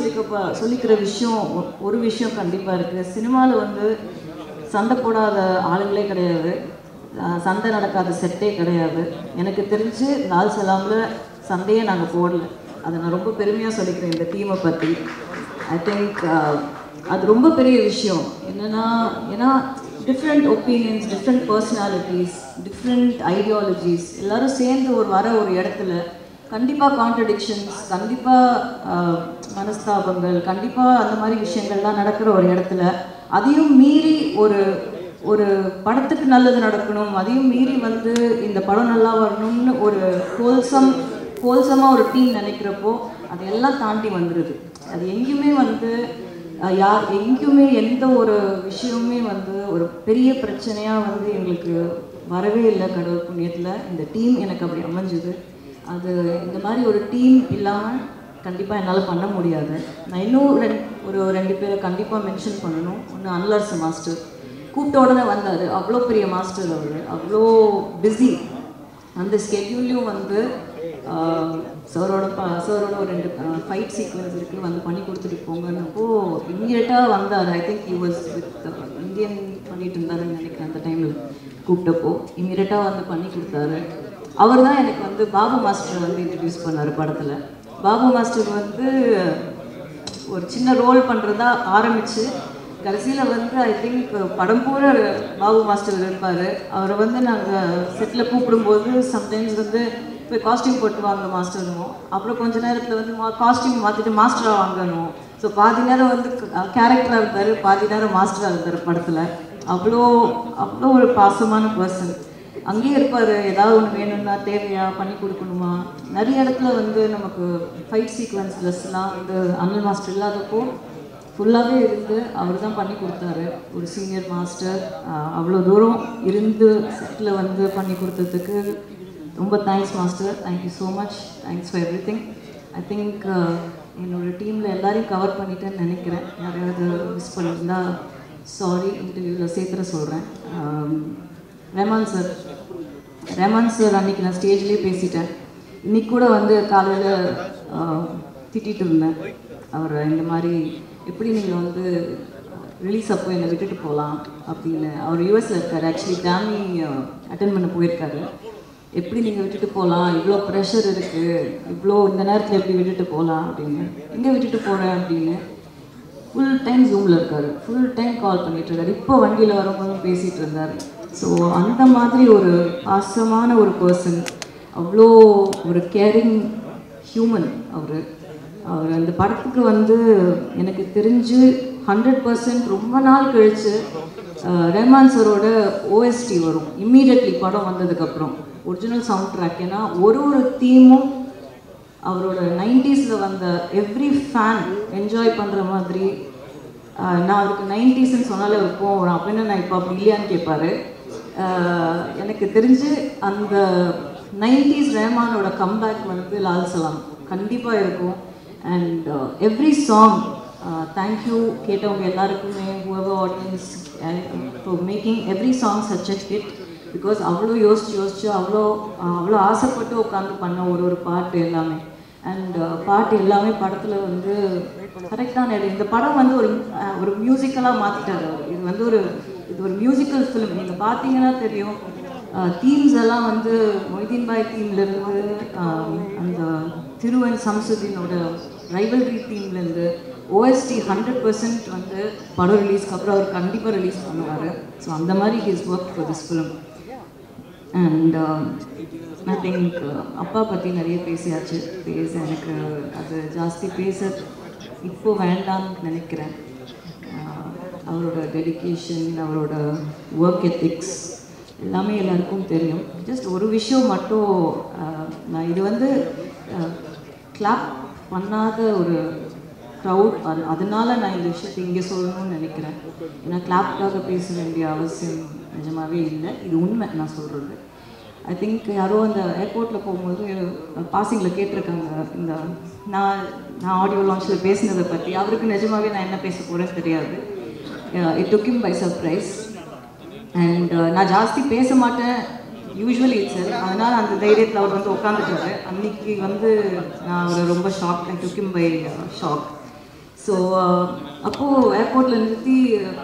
சொல்லிக்கிற விஷயம் ஒரு விஷயம் கண்டிப்பாக இருக்குது. சினிமாவில் வந்து சண்டை போடாத ஆளுங்களே கிடையாது, சண்டை நடக்காத செட்டே கிடையாது. எனக்கு தெரிஞ்சு லால் சலாமில் சண்டையே நாங்கள் போடல. அதை நான் ரொம்ப பெருமையாக சொல்லிக்கிறேன் இந்த டீமை பற்றி. ஐ திங்க் அது ரொம்ப பெரிய விஷயம். ஏன்னா different opinions, different personalities, different ideologies எல்லோரும் சேர்ந்து ஒரு இடத்துல கண்டிப்பாக கான்ட்ரடிக்ஷன்ஸ், கண்டிப்பாக மனஸ்தாபங்கள், கண்டிப்பாக அந்த மாதிரி விஷயங்கள்லாம் நடக்கிற ஒரு இடத்துல அதையும் மீறி ஒரு படத்துக்கு நல்லது நடக்கணும், அதையும் மீறி வந்து இந்த படம் நல்லா வரணும்னு ஒரு ஹோல்சமாக ஒரு டீம் நினைக்கிறப்போ அதையெல்லாம் தாண்டி வந்துடுது. அது எங்கேயுமே வந்து எங்கேயுமே எந்த ஒரு விஷயமுமே வந்து ஒரு பெரிய பிரச்சனையாக வந்து எங்களுக்கு வரவே இல்லை. கடவுள் புண்ணியத்தில் இந்த டீம் எனக்கு அப்படி அமைஞ்சுது. அது இந்த மாதிரி ஒரு டீம் இல்லாமல் கண்டிப்பாக என்னால் பண்ண முடியாது. நான் இன்னும் ஒரு 2 பேரை கண்டிப்பாக மென்ஷன் பண்ணணும். ஒன்று அன்லர்ஸ் மாஸ்டர், கூப்பிட்ட உடனே வந்தார். அவ்வளோ பெரிய மாஸ்டர் அவர், அவ்வளோ பிஸி. அந்த ஸ்கெட்யூல்லையும் வந்து சாரோட ஒரு 2 ஃபைட் சீக்வன்ஸ் இருக்குது, வந்து பண்ணி கொடுத்துட்டு போங்கன்னப்போ இம்மிடியட்டாக வந்தார். I think he was with Indian பண்ணிட்டு இருந்தாருன்னு நினைக்கிறேன். அந்த டைமில் கூப்பிட்டப்போ இம்மிடியட்டாக வந்து பண்ணி கொடுத்தாரு. அவர் தான் எனக்கு வந்து பாபு மாஸ்டர் வந்து இன்ட்ரடியூஸ் பண்ணார் படத்தில். பாபு மாஸ்டர் வந்து ஒரு சின்ன ரோல் பண்ணுறதா ஆரம்பித்து கடைசியில் வந்து ஐ திங்க் படம் பூரா பாபு மாஸ்டர் இருப்பார். அவரை வந்து நாங்கள் செட்டில் கூப்பிடும்போது சம்டைம்ஸ் வந்து போய் காஸ்டியூம் போட்டு வாங்க மாஸ்டர்னுவோம். அப்புறம் கொஞ்ச நேரத்தில் வந்து காஸ்டியூம் மாற்றிட்டு மாஸ்டராக வாங்கணும். ஸோ பாதி நேரம் வந்து கேரக்டராக இருந்தார், பாதி நேரம் மாஸ்டராக இருந்தார் படத்தில். அவ்வளோ ஒரு பாசமான பர்சன். அங்கேயே இருப்பார். ஏதாவது ஒன்று வேணும்னா தேவையா பண்ணி கொடுக்கணுமா. நிறைய இடத்துல வந்து நமக்கு ஃபைட் சீக்வன்ஸ்லஸ்லாம் வந்து அனில் மாஸ்டர் இல்லாதப்போ ஃபுல்லாகவே இருந்து அவர் தான் பண்ணி கொடுத்தாரு. ஒரு சீனியர் மாஸ்டர் அவ்வளோ தூரம் இருந்து செட்டில் வந்து பண்ணி கொடுத்ததுக்கு ரொம்ப thanks master. Thank you so much. Thanks for every thing. I think என்னோடய டீமில் எல்லாரையும் கவர் பண்ணிட்டேன்னு நினைக்கிறேன். யாரையாவது மிஸ் பண்ணியிருந்தா சாரி. இன்டர்வியூவில் சேர்த்துற சொல்கிறேன். ரஹ்மான் சார் அன்றைக்கி நான் ஸ்டேஜ்லேயே பேசிட்டேன். இன்றைக்கி கூட வந்து காலையில் திட்டிகிட்டு இருந்தேன் அவர். இந்த மாதிரி எப்படி நீங்கள் வந்து ரிலீஸ் அப்போ என்னை விட்டுட்டு போகலாம் அப்படின்னு. அவர் யூஎஸில் இருக்கார். ஆக்சுவலி கிராமி அட்டென்ட் பண்ண போயிருக்காரு. எப்படி நீங்கள் விட்டுட்டு போகலாம், இவ்வளோ ப்ரெஷர் இருக்குது, இவ்வளோ இந்த நேரத்தில் எப்படி விட்டுட்டு போகலாம் அப்படின்னு. எங்கே விட்டுட்டு போகிறேன் அப்படின்னு ஃபுல் டைம் ஜூமில் இருக்கார், ஃபுல் டைம் கால் பண்ணிகிட்ருக்காரு. இப்போ வண்டியில் வரும்போதும் பேசிகிட்டு இருந்தார். ஸோ அந்த மாதிரி ஒரு பாசமான ஒரு பர்சன், அவ்வளோ ஒரு கேரிங் ஹியூமன் அவர். அந்த படத்துக்கு வந்து எனக்கு தெரிஞ்சு 100% ரொம்ப நாள் கழித்து ரஹ்மான் சாரோட ஓஎஸ்டி வரும் இம்மீடியட்லி படம் வந்ததுக்கப்புறம், ஒரிஜினல் சவுண்ட் ட்ராக். ஏன்னா ஒரு தீமும் அவரோட 90s வந்த எவ்ரி ஃபேன் என்ஜாய் பண்ணுற மாதிரி. நான் அவருக்கு 90s சொன்னாலே ஒரு கோவம் வரும். அப்படின்னு நான் இப்போ அப்படி இல்லையான்னு கேட்பாரு. எனக்கு தெரிஞ்சு அந்த 90s ரஹ்மானோட கம்பேக் வந்து லால் சலாம் கண்டிப்பாக இருக்கும். அண்ட் எவ்ரி சாங் தேங்க்யூ கேட்டவங்க எல்லாருக்குமே whoever audience for making every song such a hit. Because அவ்வளோ யோசிச்சு அவ்வளோ ஆசைப்பட்டு உட்காந்து பண்ண ஒரு பாட்டு எல்லாமே. அண்ட் பாட்டு எல்லாமே படத்தில் வந்து கரெக்டான இடம். இந்த படம் வந்து ஒரு மியூசிக்கலாக மாற்றிட்டாரு. இது வந்து ஒரு மியூசிக்கல் ஃபிலிம். நீங்கள் பார்த்தீங்கன்னா தெரியும், தீம்ஸ் எல்லாம் வந்து மொய்தீன் பாய் தீம்லேருந்து அந்த திருவன் சம்சுதீனோட ரைவல்ரி தீம்லேருந்து ஓஎஸ்டி 100% வந்து படம் ரிலீஸ்க்கு அப்புறம் அவர் கண்டிப்பாக ரிலீஸ் பண்ணுவார். ஸோ அந்த மாதிரி his work for this film. And I think அப்பா பற்றி நிறைய பேசியாச்சு. எனக்கு அது ஜாஸ்தி பேச இப்போ வேண்டாம்னு நினைக்கிறேன். அவரோட டெடிக்கேஷன், அவரோட ஒர்க் எத்திக்ஸ் எல்லாமே எல்லாருக்கும் தெரியும். ஜஸ்ட் ஒரு விஷயம் மட்டும், நான் இது வந்து கிளாப் பண்ணாத ஒரு க்ரௌட், அதனால நான் இந்த விஷயத்தை இங்கே சொல்லணும்னு நினைக்கிறேன். ஏன்னா கிளாப்காக பேச வேண்டிய அவசியம் நிஜமாகவே இல்லை. இது உண்மை நான் சொல்கிறது. ஐ திங்க் யாரோ அந்த ஏர்போர்ட்டில் போகும்போது பாசிங்கில் கேட்டிருக்காங்க இந்த நான் ஆடியோ லான்ச்சில் பேசினதை பற்றி. அவருக்கு நிஜமாகவே நான் என்ன பேச போகிறேன்னு தெரியாது. It took him by surprise. And நான் ஜாஸ்தி பேச மாட்டேன் யூஸ்வலி சார். அதனால் அந்த தைரியத்தில் அவர் வந்து உட்காந்துட்டாரு. அன்றைக்கி வந்து நான் அவர் ரொம்ப shock, I took him by shock. So அப்போது ஏர்போர்ட்டில் நிறுத்தி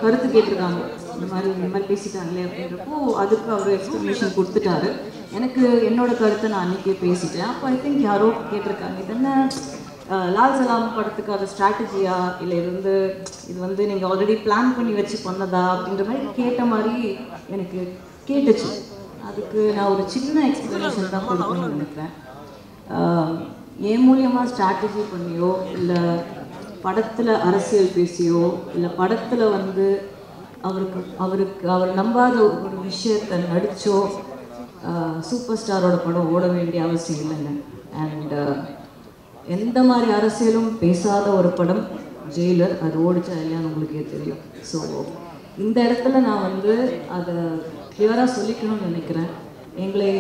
கருத்து கேட்டிருக்காங்க, இந்த மாதிரி பேசிட்டாங்களே அப்படின்றப்போ அதுக்கு அவர் எக்ஸ்ப்ளனேஷன் கொடுத்துட்டாரு. எனக்கு என்னோட கருத்தை நான் அன்றைக்கே பேசிட்டேன். அப்போ ஐ திங்க் யாரோ கேட்டிருக்காங்க, இது என்ன லால் சலாம் படத்துக்கான ஸ்ட்ராட்டஜியா, இல்லை இது வந்து நீங்கள் ஆல்ரெடி பிளான் பண்ணி வச்சு பண்ணதா அப்படின்ற மாதிரி கேட்ட மாதிரி எனக்கு கேட்டுச்சு. அதுக்கு நான் ஒரு சின்ன எக்ஸ்ப்ளனேஷன் தான் கொடுக்கணும்னு நினைக்கிறேன். என் மூலியமாக ஸ்ட்ராட்டஜி பண்ணியோ, இல்லை படத்தில் அரசியல் பேசியோ, இல்லை படத்தில் வந்து அவர் நம்பாத ஒரு விஷயத்தை நடித்தோ சூப்பர் ஸ்டாரோட படம் ஓட வேண்டிய அவசியம் இல்லைங்க. அண்ட் எந்த மாதிரி அரசியலும் பேசாத ஒரு படம் ஜெயிலர், அது ஓடிச்சா இல்லையான்னு உங்களுக்கே தெரியும். ஸோ இந்த இடத்துல நான் வந்து அதை கிளியராக சொல்லிக்கணும்னு நினைக்கிறேன். எங்களை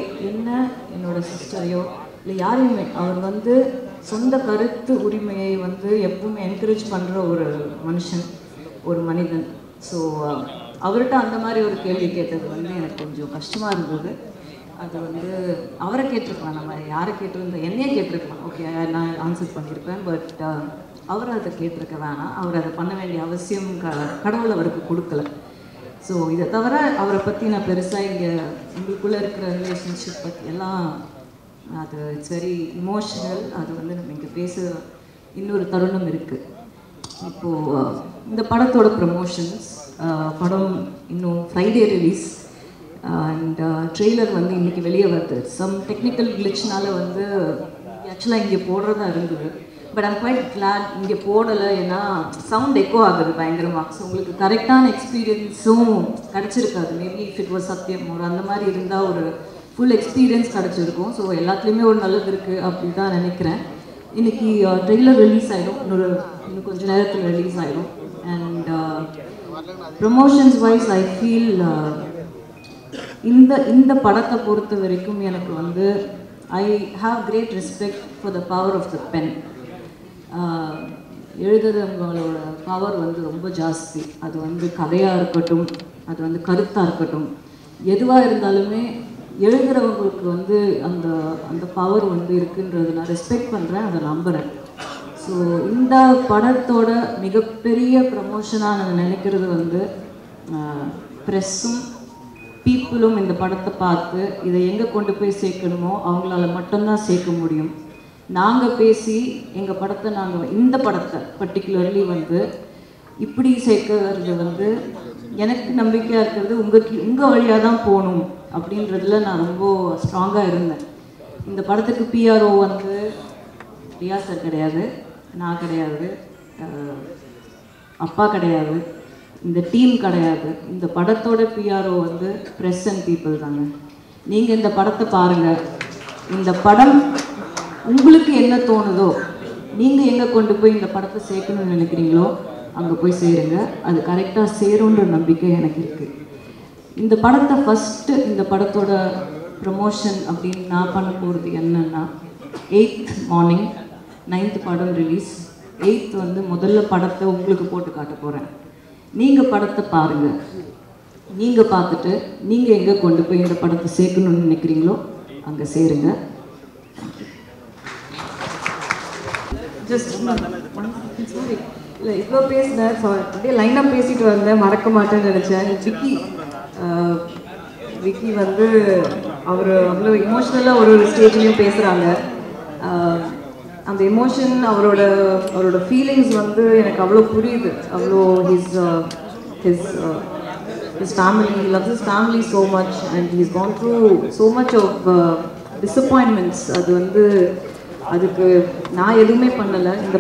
என்னோட சிஸ்டரையோ இல்லை யாரையுமே அவர் வந்து சொந்த கருத்து உரிமையை வந்து எப்பவுமே என்கரேஜ் பண்ணுற ஒரு மனுஷன், ஒரு மனிதன். ஸோ அவர்கிட்ட அந்த மாதிரி ஒரு கேள்வி கேட்டது வந்து எனக்கு கொஞ்சம் கஷ்டமாக இருந்தது. அது வந்து அவரை கேட்டிருக்கலாம், நம்ம யாரை கேட்டிருந்தோம், என்னையே கேட்டிருக்கலாம், ஓகே நான் ஆன்சர் பண்ணியிருப்பேன். பட் அவரை அதை கேட்டிருக்க வேணாம். அவர் அதை பண்ண வேண்டிய அவசியம் கடவுள் அவருக்கு கொடுக்கல. ஸோ இதை தவிர அவரை பற்றி நான் பெருசாக இங்கே உங்களுக்குள்ளே இருக்கிற ரிலேஷன்ஷிப் பற்றி எல்லாம் அது இட்ஸ் வெரி இமோஷனல். அது வந்து நம்ம இங்கே பேச இன்னொரு தருணம் இருக்குது. இப்போது இந்த படத்தோட ப்ரமோஷன்ஸ், படம் இன்னும் ஃப்ரைடே ரிலீஸ் அண்ட் ட்ரெய்லர் வந்து இன்றைக்கி வெளியே வருது. சம் டெக்னிக்கல் கிளிச்னால வந்து ஆக்சுவலாக இங்கே போடுறதா இருந்தது. பட் ஐம் குவைட் கிளாட் இங்கே போடலை. ஏன்னா சவுண்ட் எக்கோ ஆகுது பயங்கரமாக. ஸோ உங்களுக்கு கரெக்டான எக்ஸ்பீரியன்ஸும் கிடச்சிருக்காது. மேபி இஃப் இட் வாஸ் சத்தியம் ஒரு அந்த மாதிரி இருந்தால் ஒரு ஃபுல் எக்ஸ்பீரியன்ஸ் கிடச்சிருக்கும். ஸோ எல்லாத்துலேயுமே ஒரு நல்லது இருக்குது அப்படின்னு தான் நினைக்கிறேன். இன்றைக்கி ட்ரெய்லர் ரிலீஸ் ஆகிடும், இன்னும் கொஞ்சம் நேரத்தில் ரிலீஸ் ஆகிடும். And promotions wise I feel இந்த படத்தை பொறுத்த வரைக்கும் எனக்கு வந்து I have great respect for the power of the pen. எழுதுறவங்களோட பவர் வந்து ரொம்ப ஜாஸ்தி. அது வந்து கதையாக இருக்கட்டும், அது வந்து கருத்தாக இருக்கட்டும், எதுவாக இருந்தாலுமே எழுதுகிறவங்களுக்கு வந்து அந்த பவர் வந்து இருக்குன்றது நான் ரெஸ்பெக்ட் பண்ணுறேன், அதை நம்புகிறேன். ஸோ இந்த படத்தோட மிகப்பெரிய ப்ரமோஷனாக நான் நினைக்கிறது வந்து ப்ரெஸ்ஸும் பீப்புளும் இந்த படத்தை பார்த்து இதை எங்கே கொண்டு போய் சேர்க்கணுமோ அவங்களால மட்டும்தான் சேர்க்க முடியும். நாங்கள் பேசி எங்கள் படத்தை இந்த படத்தை பர்டிகுலர்லி வந்து இப்படி சேர்க்கறது வந்து எனக்கு நம்பிக்கையாக இருக்கிறது உங்கள் வழியாக தான் போகணும் அப்படின்றதுல நான் ரொம்ப ஸ்ட்ராங்காக இருந்தேன். இந்த படத்துக்கு பிஆர்ஓ வந்து ரியா சார் கிடையாது, நான் கிடையாது, அப்பா கிடையாது, இந்த டீம் கிடையாது. இந்த படத்தோட பிஆர்ஓ வந்து ப்ரெஸ் அண்ட் பீப்புள் தாங்க. நீங்கள் இந்த படத்தை பாருங்கள். இந்த படம் உங்களுக்கு என்ன தோணுதோ, நீங்கள் எங்கே கொண்டு போய் இந்த படத்தை சேர்க்கணும்னு நினைக்கிறீங்களோ அங்கே போய் சேருங்க. அது கரெக்டாக சேருன்ற நம்பிக்கை எனக்கு இருக்குது. இந்த படத்தை ஃபஸ்ட்டு இந்த படத்தோட ப்ரமோஷன் அப்படின்னு நான் பண்ண போகிறது என்னன்னா 8th மார்னிங் 9th படம் ரிலீஸ். 8th வந்து முதல்ல படத்தை உங்களுக்கு போட்டு காட்ட போகிறேன். நீங்கள் படத்தை பாருங்கள். நீங்கள் பார்த்துட்டு நீங்கள் எங்கே கொண்டு போய் இந்த படத்தை சேர்க்கணும்னு நினைக்கிறீங்களோ அங்கே சேருங்க. ஜஸ்ட் சாரி இல்லை இவ்வளோ பேசினேன். அப்படியே லைனாக பேசிட்டு வந்தேன், மறக்க மாட்டேன்னு நினச்சேன். விக்கி வந்து அவர் அவ்வளோ இமோஷ்னலாக ஒரு ஸ்டேஜ்லேயும் பேசுகிறாங்க. அந்த எமோஷன் அவரோட ஃபீலிங்ஸ் வந்து எனக்கு அவ்வளோ புரியுது. அவ்வளோ his family, he loves his family so much and he's gone through so much of disappointments. அது வந்து அதுக்கு நான் எதுவுமே பண்ணலை. இந்த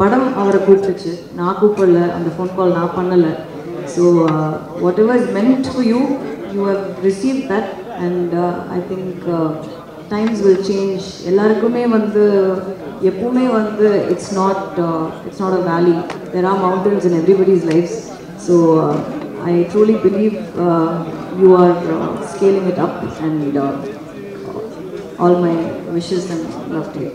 படம் அவரை கூப்பிட்டுச்சு, நான் கூப்பிடல. அந்த ஃபோன் கால் நான் பண்ணலை. So whatever is meant for you, you have receive that and I think times will change. எல்லாருக்குமே வந்து எப்பவுமே வந்து it's not a valley. There are mountains in everybody's lives. So I truly believe you are scaling it up and all my wishes and love to you.